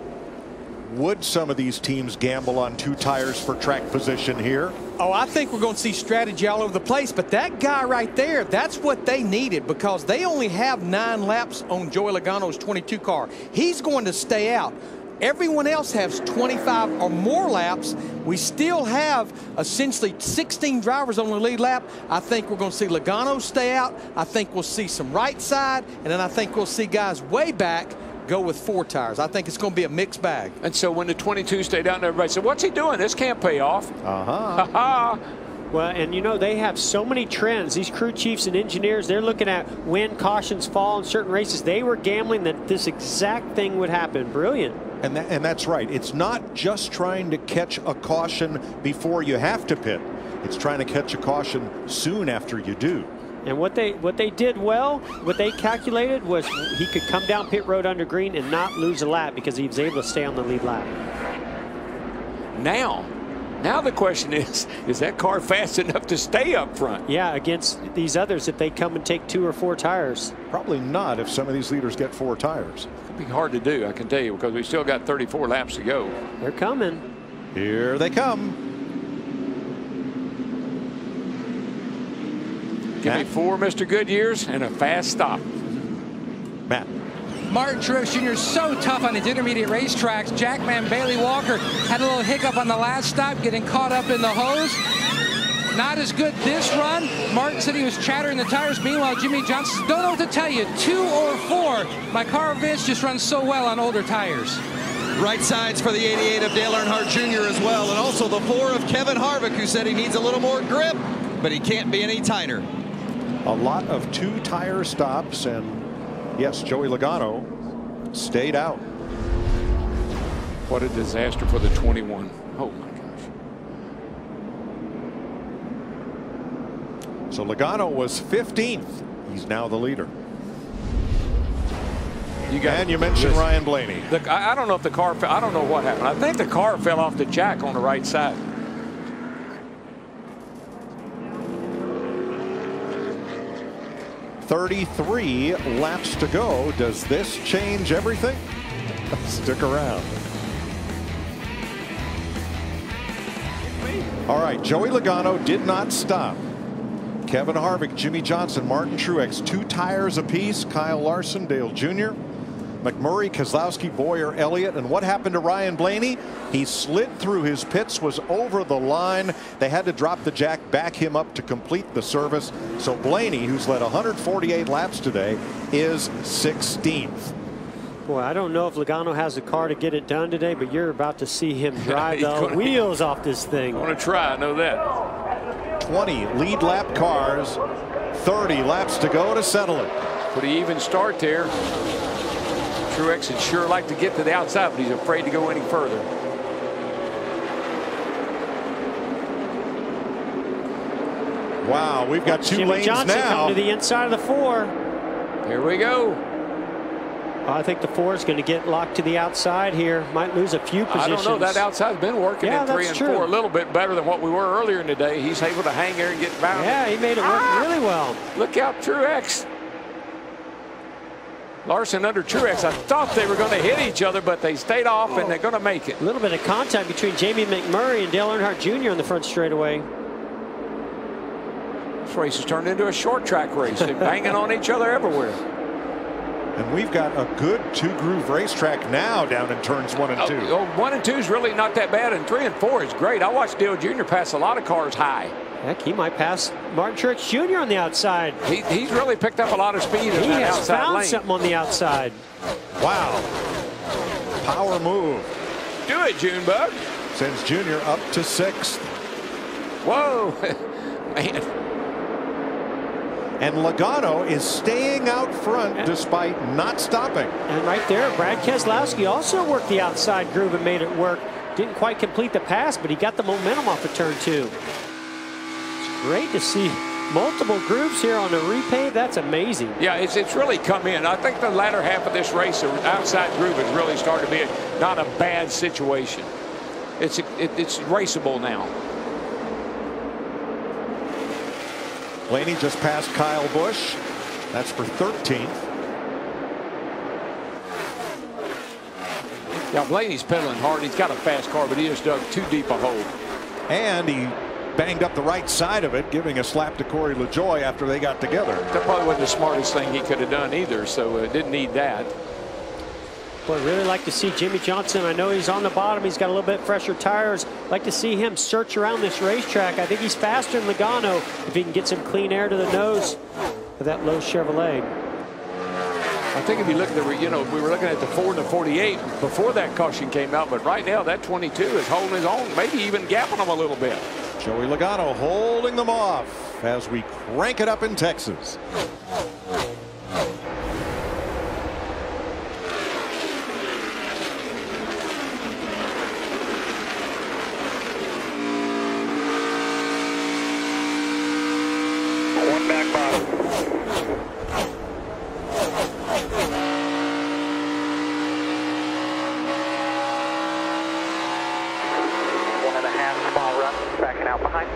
would some of these teams gamble on 2 tires for track position here? Oh, I think we're going to see strategy all over the place, but that guy right there, that's what they needed, because they only have 9 laps on Joey Logano's 22 car. He's going to stay out. Everyone else has 25 or more laps. We still have essentially 16 drivers on the lead lap. I think we're going to see Logano stay out. I think we'll see some right side, and then I think we'll see guys way back go with 4 tires. I think it's going to be a mixed bag. And so when the 22 stayed out, everybody said, what's he doing? This can't pay off. Well, and you know, they have so many trends. These crew chiefs and engineers, they're looking at when cautions fall in certain races. They were gambling that this exact thing would happen. Brilliant. And that's right. It's not just trying to catch a caution before you have to pit. It's trying to catch a caution soon after you do. And what they did well, what they calculated was he could come down pit road under green and not lose a lap because he was able to stay on the lead lap. Now the question is that car fast enough to stay up front? Yeah, against these others if they come and take 2 or 4 tires. Probably not if some of these leaders get 4 tires. It'd be hard to do, I can tell you, because we still got 34 laps to go. They're coming. Here they come. Give me 4 Mr. Goodyears and a fast stop. Matt. Martin Truex Jr. is so tough on his intermediate racetracks. Jackman Bailey Walker had a little hiccup on the last stop, getting caught up in the hose. Not as good this run. Martin said he was chattering the tires. Meanwhile, Jimmie Johnson, don't know what to tell you. 2 or 4. My car Vince just runs so well on older tires. Right sides for the 88 of Dale Earnhardt Jr. as well. And also the 4 of Kevin Harvick, who said he needs a little more grip, but he can't be any tighter. A lot of 2-tire stops, and yes, Joey Logano stayed out. What a disaster for the 21. Oh my gosh. So Logano was 15th. He's now the leader. And you mentioned Ryan Blaney. Look, I don't know if the car fell. I don't know what happened. I think the car fell off the jack on the right side. .33 laps to go. Does this change everything? Stick around. All right, Joey Logano did not stop. Kevin Harvick, Jimmie Johnson, Martin Truex, 2 tires apiece. Kyle Larson, Dale Jr., McMurray, Keselowski, Boyer, Elliott. And what happened to Ryan Blaney? He slid through his pits, was over the line. They had to drop the jack, back him up to complete the service. So Blaney, who's led 148 laps today, is 16th. Boy, I don't know if Logano has a car to get it done today, but you're about to see him drive the wheels off this thing. I want to try, I know that. 20 lead lap cars, 30 laps to go to settle it. Pretty even start there. Truex would sure like to get to the outside, but he's afraid to go any further. Wow, we've got 2 Jimmie lanes Johnson now. coming to the inside of the 4. Here we go. I think the 4 is going to get locked to the outside here. Might lose a few positions. I don't know. That outside's been working in 3 and 4 a little bit better than what we were earlier in the day. He's able to hang there and get bound. Yeah, he made it work really well. Look out, Truex. Larson under Truex. I thought they were going to hit each other, but they stayed off, and they're going to make it. A little bit of contact between Jamie McMurray and Dale Earnhardt Jr. on the front straightaway. This race has turned into a short track race. They're banging on each other everywhere. And we've got a good two-groove racetrack now down in turns 1 and 2. 1 and 2 is really not that bad, and 3 and 4 is great. I watched Dale Jr. pass a lot of cars high. Heck, he might pass Martin Truex Jr. on the outside. He's really picked up a lot of speed in he that has outside found lane. something on the outside. Wow. Power move. Do it, Junebug. Sends Junior up to 6th. Whoa. Man. And Logano is staying out front despite not stopping. And right there, Brad Keselowski also worked the outside groove and made it work. Didn't quite complete the pass, but he got the momentum off of turn 2. It's great to see multiple grooves here on the repave. That's amazing. Yeah, it's really come in. I think the latter half of this race, the outside groove has really started to be not a bad situation. It's raceable now. Blaney just passed Kyle Busch. That's for 13th. Yeah, Blaney's pedaling hard. He's got a fast car, but he just dug too deep a hole. And he banged up the right side of it, giving a slap to Corey LaJoie after they got together. That probably wasn't the smartest thing he could have done either, so didn't need that. Boy, really like to see Jimmie Johnson. I know he's on the bottom. He's got a little bit fresher tires. Like to see him search around this racetrack. I think he's faster than Logano if he can get some clean air to the nose of that low Chevrolet. I think if you look at the, we were looking at the 4 and the 48 before that caution came out, but right now that 22 is holding his own, maybe even gapping them a little bit. Joey Logano holding them off as we crank it up in Texas. One back bottom. Small run, backing out behind.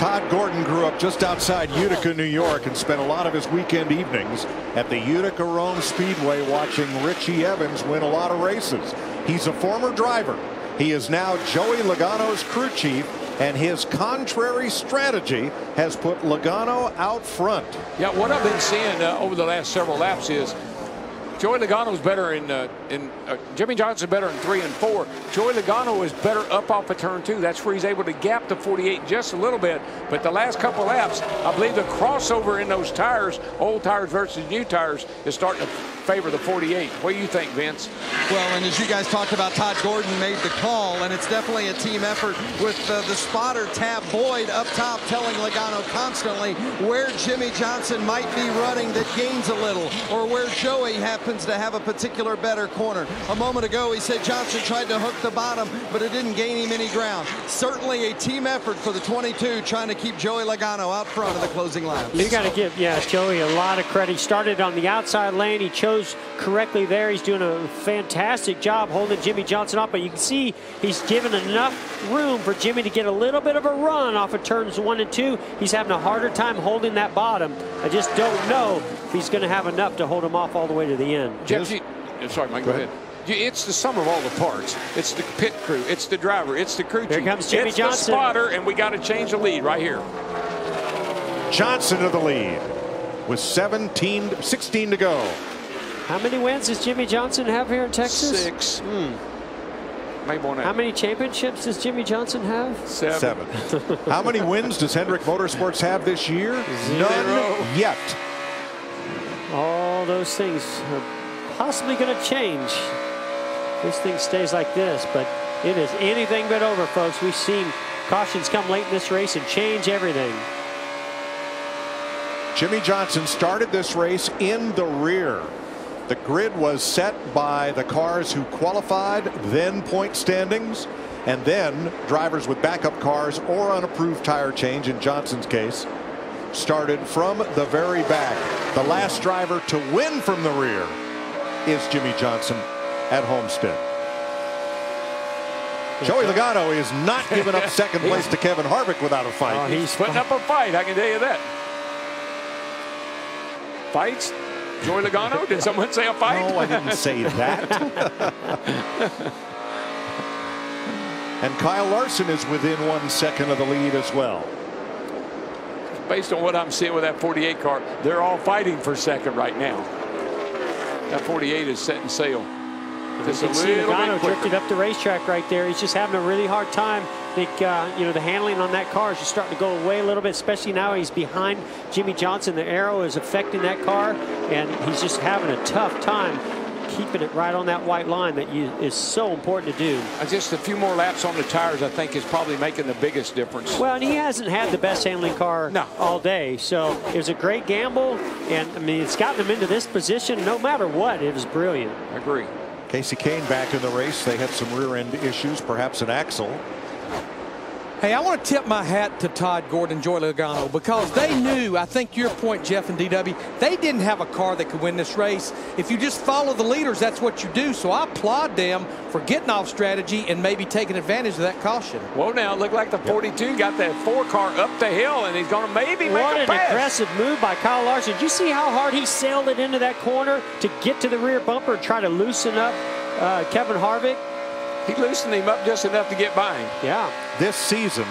Todd Gordon grew up just outside Utica, New York, and spent a lot of his weekend evenings at the Utica Rome Speedway watching Richie Evans win a lot of races. He's a former driver. He is now Joey Logano's crew chief, and his contrary strategy has put Logano out front. Yeah, what I've been seeing over the last several laps is Joey Logano's better in Jimmie Johnson better in 3 and 4. Joey Logano is better up off of turn 2. That's where he's able to gap the 48 just a little bit. But the last couple laps, I believe the crossover in those tires, old tires versus new tires, is starting to favor the 48. What do you think, Vince? Well, and as you guys talked about, Todd Gordon made the call, and it's definitely a team effort with the spotter, Tab Boyd, up top telling Logano constantly where Jimmie Johnson might be running that gains a little, or where Joey happens to have a particular better corner. A moment ago, he said Johnson tried to hook the bottom, but it didn't gain him any ground. Certainly a team effort for the 22, trying to keep Joey Logano out front of the closing laps. You got to give, Joey a lot of credit. He started on the outside lane. He chose correctly there. He's doing a fantastic job holding Jimmie Johnson off, but you can see he's given enough room for Jimmie to get a little bit of a run off of turns 1 and 2. He's having a harder time holding that bottom. I just don't know if he's going to have enough to hold him off all the way to the end. Jeff, sorry, Mike, go ahead. It's the sum of all the parts. It's the pit crew, it's the driver, it's the crew chief. Here comes Jimmie Johnson. It's the spotter, and we got to change the lead right here. Johnson to the lead with 16 to go. How many wins does Jimmie Johnson have here in Texas? 6. Maybe one. How many championships does Jimmie Johnson have? 7. How many wins does Hendrick Motorsports have this year? 0. None yet. All those things are possibly going to change. This thing stays like this, but it is anything but over, folks. We've seen cautions come late in this race and change everything. Jimmie Johnson started this race in the rear. The grid was set by the cars who qualified, then point standings, and then drivers with backup cars or unapproved tire change, in Johnson's case, started from the very back. The last driver to win from the rear is Jimmie Johnson at Homestead. Joey Logano is not giving up second place to Kevin Harvick without a fight. Oh, he's putting up a fight, I can tell you that. Fights? Joey Logano? Did someone say a fight? No, I didn't say that. And Kyle Larson is within 1 second of the lead as well. Based on what I'm seeing with that 48 car, they're all fighting for second right now. That 48 is setting sail. Just you can see Logano drifted up the racetrack right there. He's just having a really hard time. I think the handling on that car is just starting to go away a little bit, especially now he's behind Jimmie Johnson. The arrow is affecting that car, and he's just having a tough time keeping it right on that white line that is so important to do. Just a few more laps on the tires, I think, is probably making the biggest difference. Well, and he hasn't had the best handling car all day, so it was a great gamble, and I mean, it's gotten him into this position. No matter what, it was brilliant. I agree. Casey Kane back in the race. They had some rear end issues, perhaps an axle. Hey, I want to tip my hat to Todd Gordon, Joey Logano, because they knew, I think your point, Jeff and DW, they didn't have a car that could win this race. If you just follow the leaders, that's what you do. So I applaud them for getting off strategy and maybe taking advantage of that caution. Well, now, it looked like the 42 got that 4 car up the hill, and he's going to maybe make a pass. What an aggressive move by Kyle Larson. Did you see how hard he sailed it into that corner to get to the rear bumper and try to loosen up Kevin Harvick? He loosened him up just enough to get by him. Yeah. This season,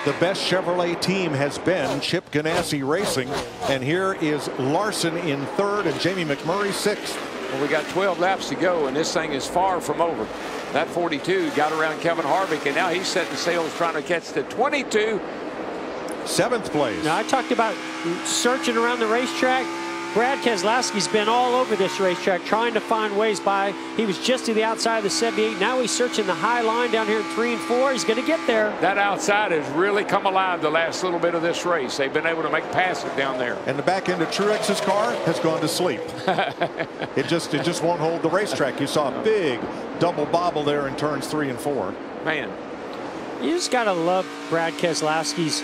the best Chevrolet team has been Chip Ganassi Racing, and here is Larson in 3rd and Jamie McMurray 6th. Well, we got 12 laps to go, and this thing is far from over. That 42 got around Kevin Harvick, and now he's setting sails trying to catch the 22. 7th place. Now, I talked about searching around the racetrack. Brad Keselowski's been all over this racetrack trying to find ways by. He was just to the outside of the 78. Now he's searching the high line down here in 3 and 4. He's going to get there. That outside has really come alive the last little bit of this race. They've been able to make passes down there. And the back end of Truex's car has gone to sleep. It just won't hold the racetrack. You saw a big double bobble there in turns 3 and 4. Man, you just got to love Brad Keselowski's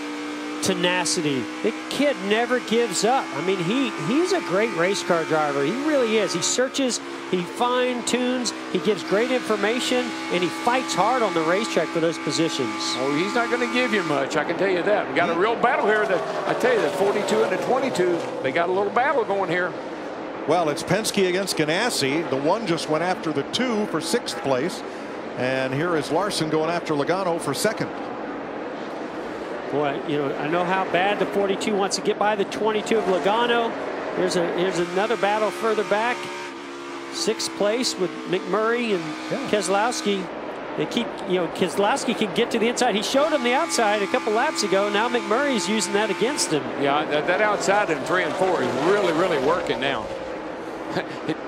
tenacity. The kid never gives up. I mean, he's a great race car driver. He really is. He searches, he fine tunes, he gives great information, and he fights hard on the racetrack for those positions. Oh, he's not going to give you much, I can tell you that. We got a real battle here. I tell you, the 42 and the 22, they got a little battle going here. Well, it's Penske against Ganassi. The one just went after the 2 for 6th place. And here is Larson going after Logano for 2nd. Boy, you know, I know how bad the 42 wants to get by the 22 of Logano. Here's another battle further back. 6th place with McMurray and Keselowski. They keep, you know, Keselowski can get to the inside. He showed him the outside a couple laps ago. Now McMurray's using that against him. Yeah, that outside in 3 and 4 is really, really working now.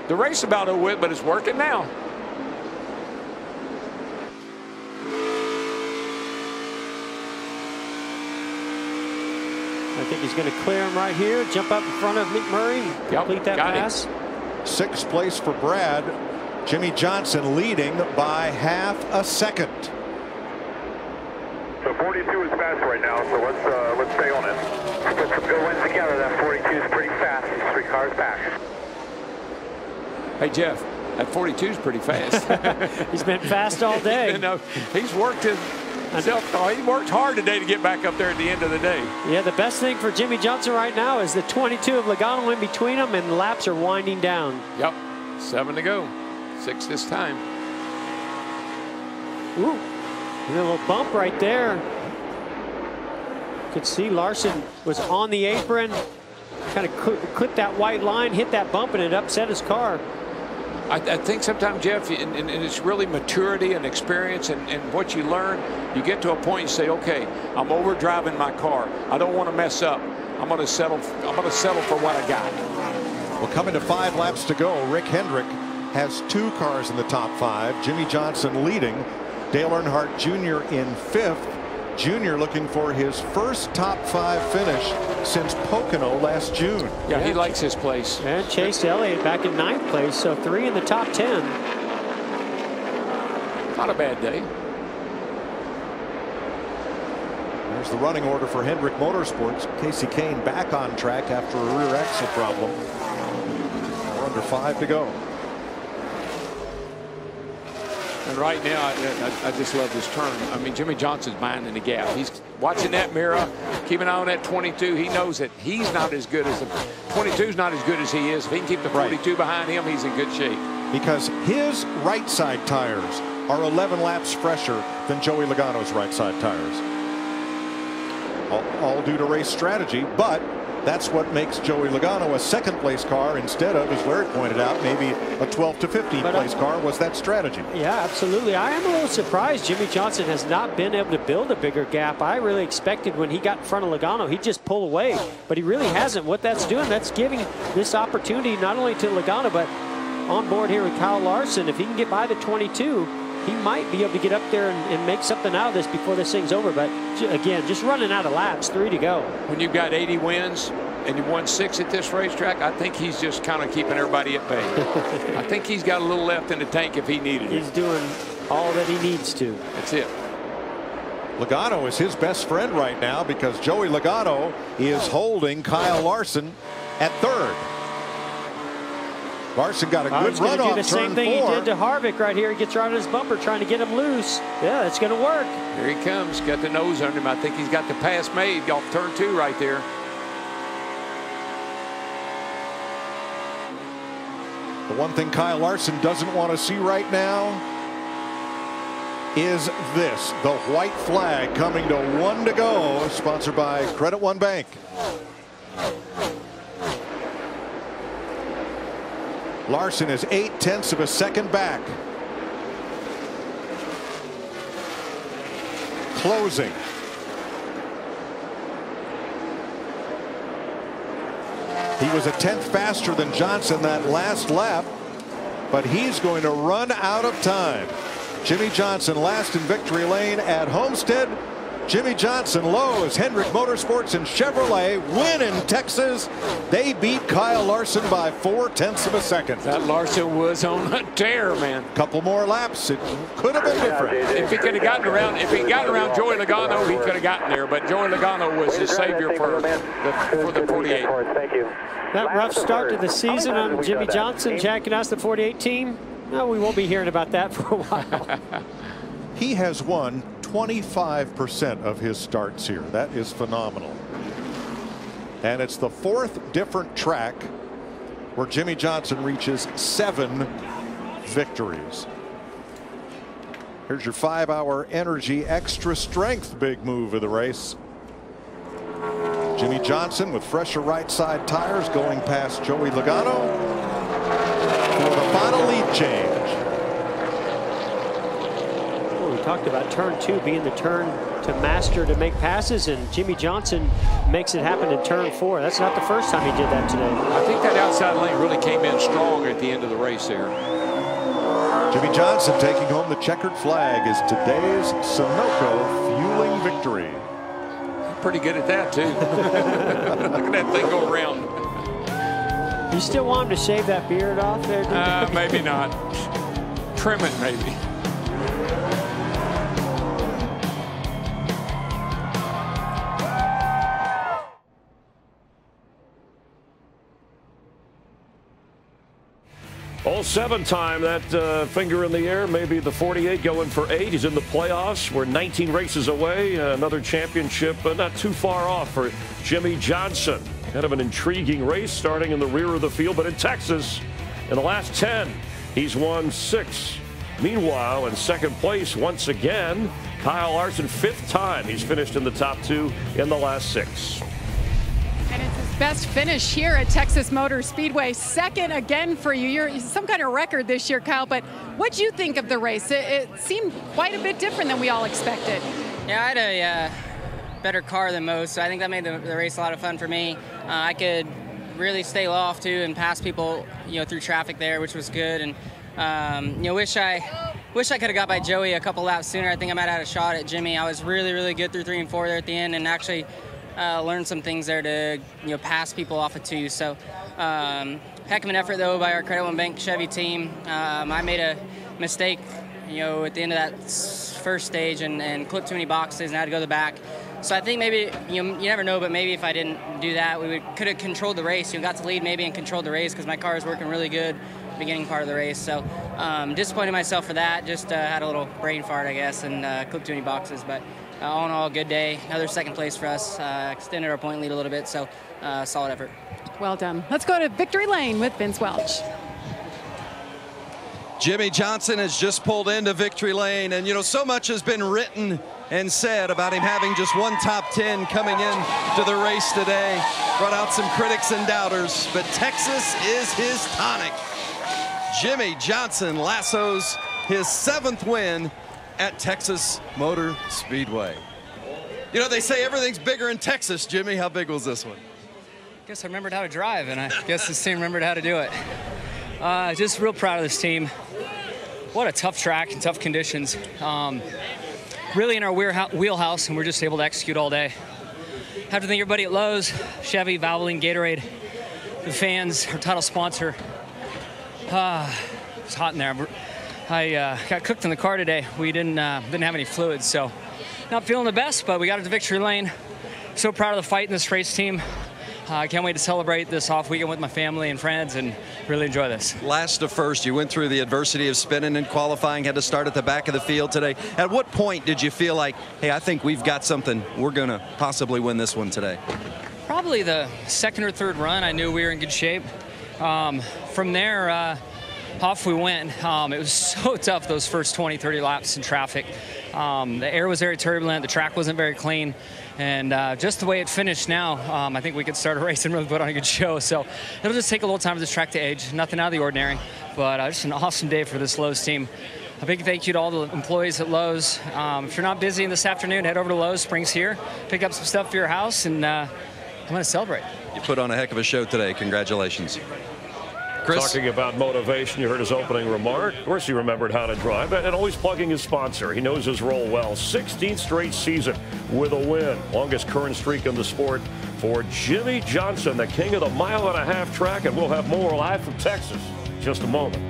The race is about over with, but it's working now. I think he's going to clear him right here, jump up in front of McMurray, complete that pass. 6th place for Brad. Jimmie Johnson leading by half a second. The 42 is fast right now, so let's stay on it. Let's put some good wins together. That 42 is pretty fast. These 3 cars back. Hey Jeff, that 42 is pretty fast. He's been fast all day. You know, he's worked himself. He worked hard today to get back up there at the end of the day. Yeah, the best thing for Jimmie Johnson right now is the 22 of Logano in between them, and the laps are winding down. Yep, 7 to go. 6 this time. Ooh, a little bump right there. Could see Larson was on the apron, kind of clipped that white line, hit that bump, and it upset his car. I think sometimes, Jeff, and it's really maturity and experience and what you learn. You get to a point you say, okay, I'm over driving my car. I don't want to mess up. I'm going to settle for what I got. Well, coming to 5 laps to go, Rick Hendrick has 2 cars in the top 5. Jimmie Johnson leading. Dale Earnhardt Jr. in 5th. Jr. looking for his first top 5 finish since Pocono last June. Yeah, he likes his place. And Chase Elliott back in 9th place, so 3 in the top 10. Not a bad day. There's the running order for Hendrick Motorsports. Casey Kane back on track after a rear axle problem. We're under 5 to go. And right now, I just love this turn. I mean, Jimmie Johnson's minding the gap. He's watching that mirror, keeping an eye on that 22. He knows that he's not as good as the 22's not as good as he is. If he can keep the 42 behind him, he's in good shape. Because his right side tires are 11 laps fresher than Joey Logano's right side tires. All due to race strategy, but that's what makes Joey Logano a 2nd place car instead of, as Larry pointed out, maybe a 12th to 15th place car was that strategy. Yeah, absolutely. I am a little surprised Jimmie Johnson has not been able to build a bigger gap. I really expected when he got in front of Logano, he'd just pull away, but he really hasn't. What that's doing, that's giving this opportunity not only to Logano, but on board here with Kyle Larson. If he can get by the 22, he might be able to get up there and make something out of this before this thing's over. But again, just running out of laps, 3 to go. When you've got 80 wins and you won 6 at this racetrack, I think he's just kind of keeping everybody at bay. I think he's got a little left in the tank if he needed it. He's doing all that he needs to. That's it. Logano is his best friend right now because Joey Logano is holding Kyle Larson at 3rd. Larson got a good run off do the same thing 4. He did to Harvick right here. He gets right on his bumper trying to get him loose. Yeah, it's going to work. Here he comes. Got the nose under him. I think he's got the pass made off turn 2 right there. The one thing Kyle Larson doesn't want to see right now is this. The white flag coming to 1 to go, sponsored by Credit One Bank. Larson is 0.8 of a second back. Closing. He was a 10th faster than Johnson that last lap, but he's going to run out of time. Jimmie Johnson last in victory lane at Homestead. Jimmie Johnson, Lowe's, Hendrick Motorsports, and Chevrolet win in Texas. They beat Kyle Larson by 0.4 of a second. That Larson was on a tear, man. Couple more laps, it could have been different. If he could have gotten around, Joey Logano, he could have gotten there. But Joey Logano was his savior for the 48. Thank you. That rough start to the season on Jimmie Johnson jacking us the 48 team. No, we won't be hearing about that for a while. He has won 25% of his starts here. That is phenomenal. And it's the 4th different track where Jimmie Johnson reaches 7 victories. Here's your 5-hour energy extra strength big move of the race. Jimmie Johnson with fresher right side tires going past Joey Logano for the final lead change. Well, we talked about turn 2 being the turn to master to make passes, and Jimmie Johnson makes it happen in turn 4. That's not the first time he did that today. I think that outside lane really came in strong at the end of the race there. Jimmie Johnson taking home the checkered flag is today's Sunoco fueling victory. Pretty good at that, too. Look at that thing go around. You still want him to shave that beard off there? Maybe not. Trim it, maybe. All 7 time, that finger in the air, maybe the 48 going for 8. He's in the playoffs. We're 19 races away. Another championship not too far off for Jimmie Johnson. Kind of an intriguing race starting in the rear of the field, but in Texas, in the last 10, he's won 6. Meanwhile, in second place once again, Kyle Larson, 5th time he's finished in the top 2 in the last 6. And it's his best finish here at Texas Motor Speedway. 2nd again for you. You're some kind of record this year, Kyle. But what'd you think of the race? It seemed quite a bit different than we all expected. Yeah, I had a better car than most, so I think that made the race a lot of fun for me. I could really stay low off too and pass people, through traffic there, which was good. And wish I could have got by Joey a couple laps sooner. I think I might have had a shot at Jimmie. I was really, really good through 3 and 4 there at the end, and actually learned some things there to pass people off of 2. So heck of an effort though by our Credit One Bank Chevy team. I made a mistake at the end of that first stage and clipped too many boxes and had to go to the back. So I think maybe you never know, but maybe if I didn't do that, we could have controlled the race. Got to lead maybe and controlled the race because my car was working really good beginning part of the race. So disappointed myself for that. Just had a little brain fart, I guess, and clipped too many boxes. But all in all, good day. Another 2nd place for us. Extended our point lead a little bit, so solid effort. Well done. Let's go to victory lane with Vince Welch. Jimmie Johnson has just pulled into victory lane, and so much has been written and said about him having just 1 top 10 coming in to the race today. Brought out some critics and doubters, but Texas is his tonic. Jimmie Johnson lassos his 7th win at Texas Motor Speedway. They say everything's bigger in Texas. Jimmie, how big was this one? I guess I remembered how to drive, and I guess this team remembered how to do it. Just real proud of this team. What a tough track and tough conditions. Really in our wheelhouse, and we're just able to execute all day. Have to thank everybody at Lowe's, Chevy, Valvoline, Gatorade, the fans, our title sponsor. It's hot in there. I got cooked in the car today. We didn't have any fluids, so not feeling the best, but we got it to victory lane. So proud of the fight in this race team. I can't wait to celebrate this off weekend with my family and friends and really enjoy this. Last to first, you went through the adversity of spinning and qualifying, had to start at the back of the field today. At what point did you feel like, hey, I think we've got something, we're going to possibly win this one today? Probably the 2nd or 3rd run, I knew we were in good shape. From there, off we went. It was so tough those first 20, 30 laps in traffic. The air was very turbulent, the track wasn't very clean, and just the way it finished now, I think we could start a race and really put on a good show. So it'll just take a little time for this track to age. Nothing out of the ordinary, but just an awesome day for this Lowe's team. A big thank you to all the employees at Lowe's. If you're not busy this afternoon, head over to Lowe's, Springs here, pick up some stuff for your house, and I'm going to celebrate. You put on a heck of a show today. Congratulations. Chris? Talking about motivation, you heard his opening remark. Of course, he remembered how to drive, and always plugging his sponsor. He knows his role well. 16th straight season with a win. Longest current streak in the sport for Jimmie Johnson, the king of the 1.5 mile track, and we'll have more live from Texas in just a moment.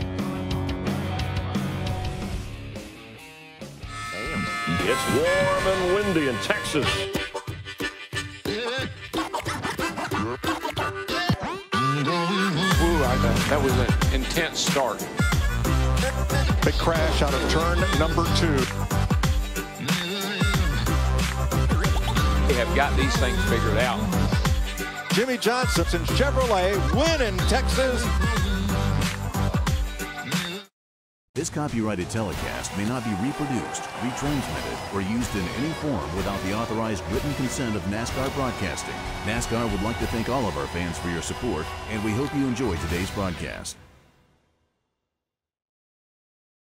It's warm and windy in Texas. That was an intense start. Big crash out of turn number 2. They have got these things figured out. Jimmie Johnson and Chevrolet win in Texas. This copyrighted telecast may not be reproduced, retransmitted, or used in any form without the authorized written consent of NASCAR Broadcasting. NASCAR would like to thank all of our fans for your support, and we hope you enjoy today's broadcast.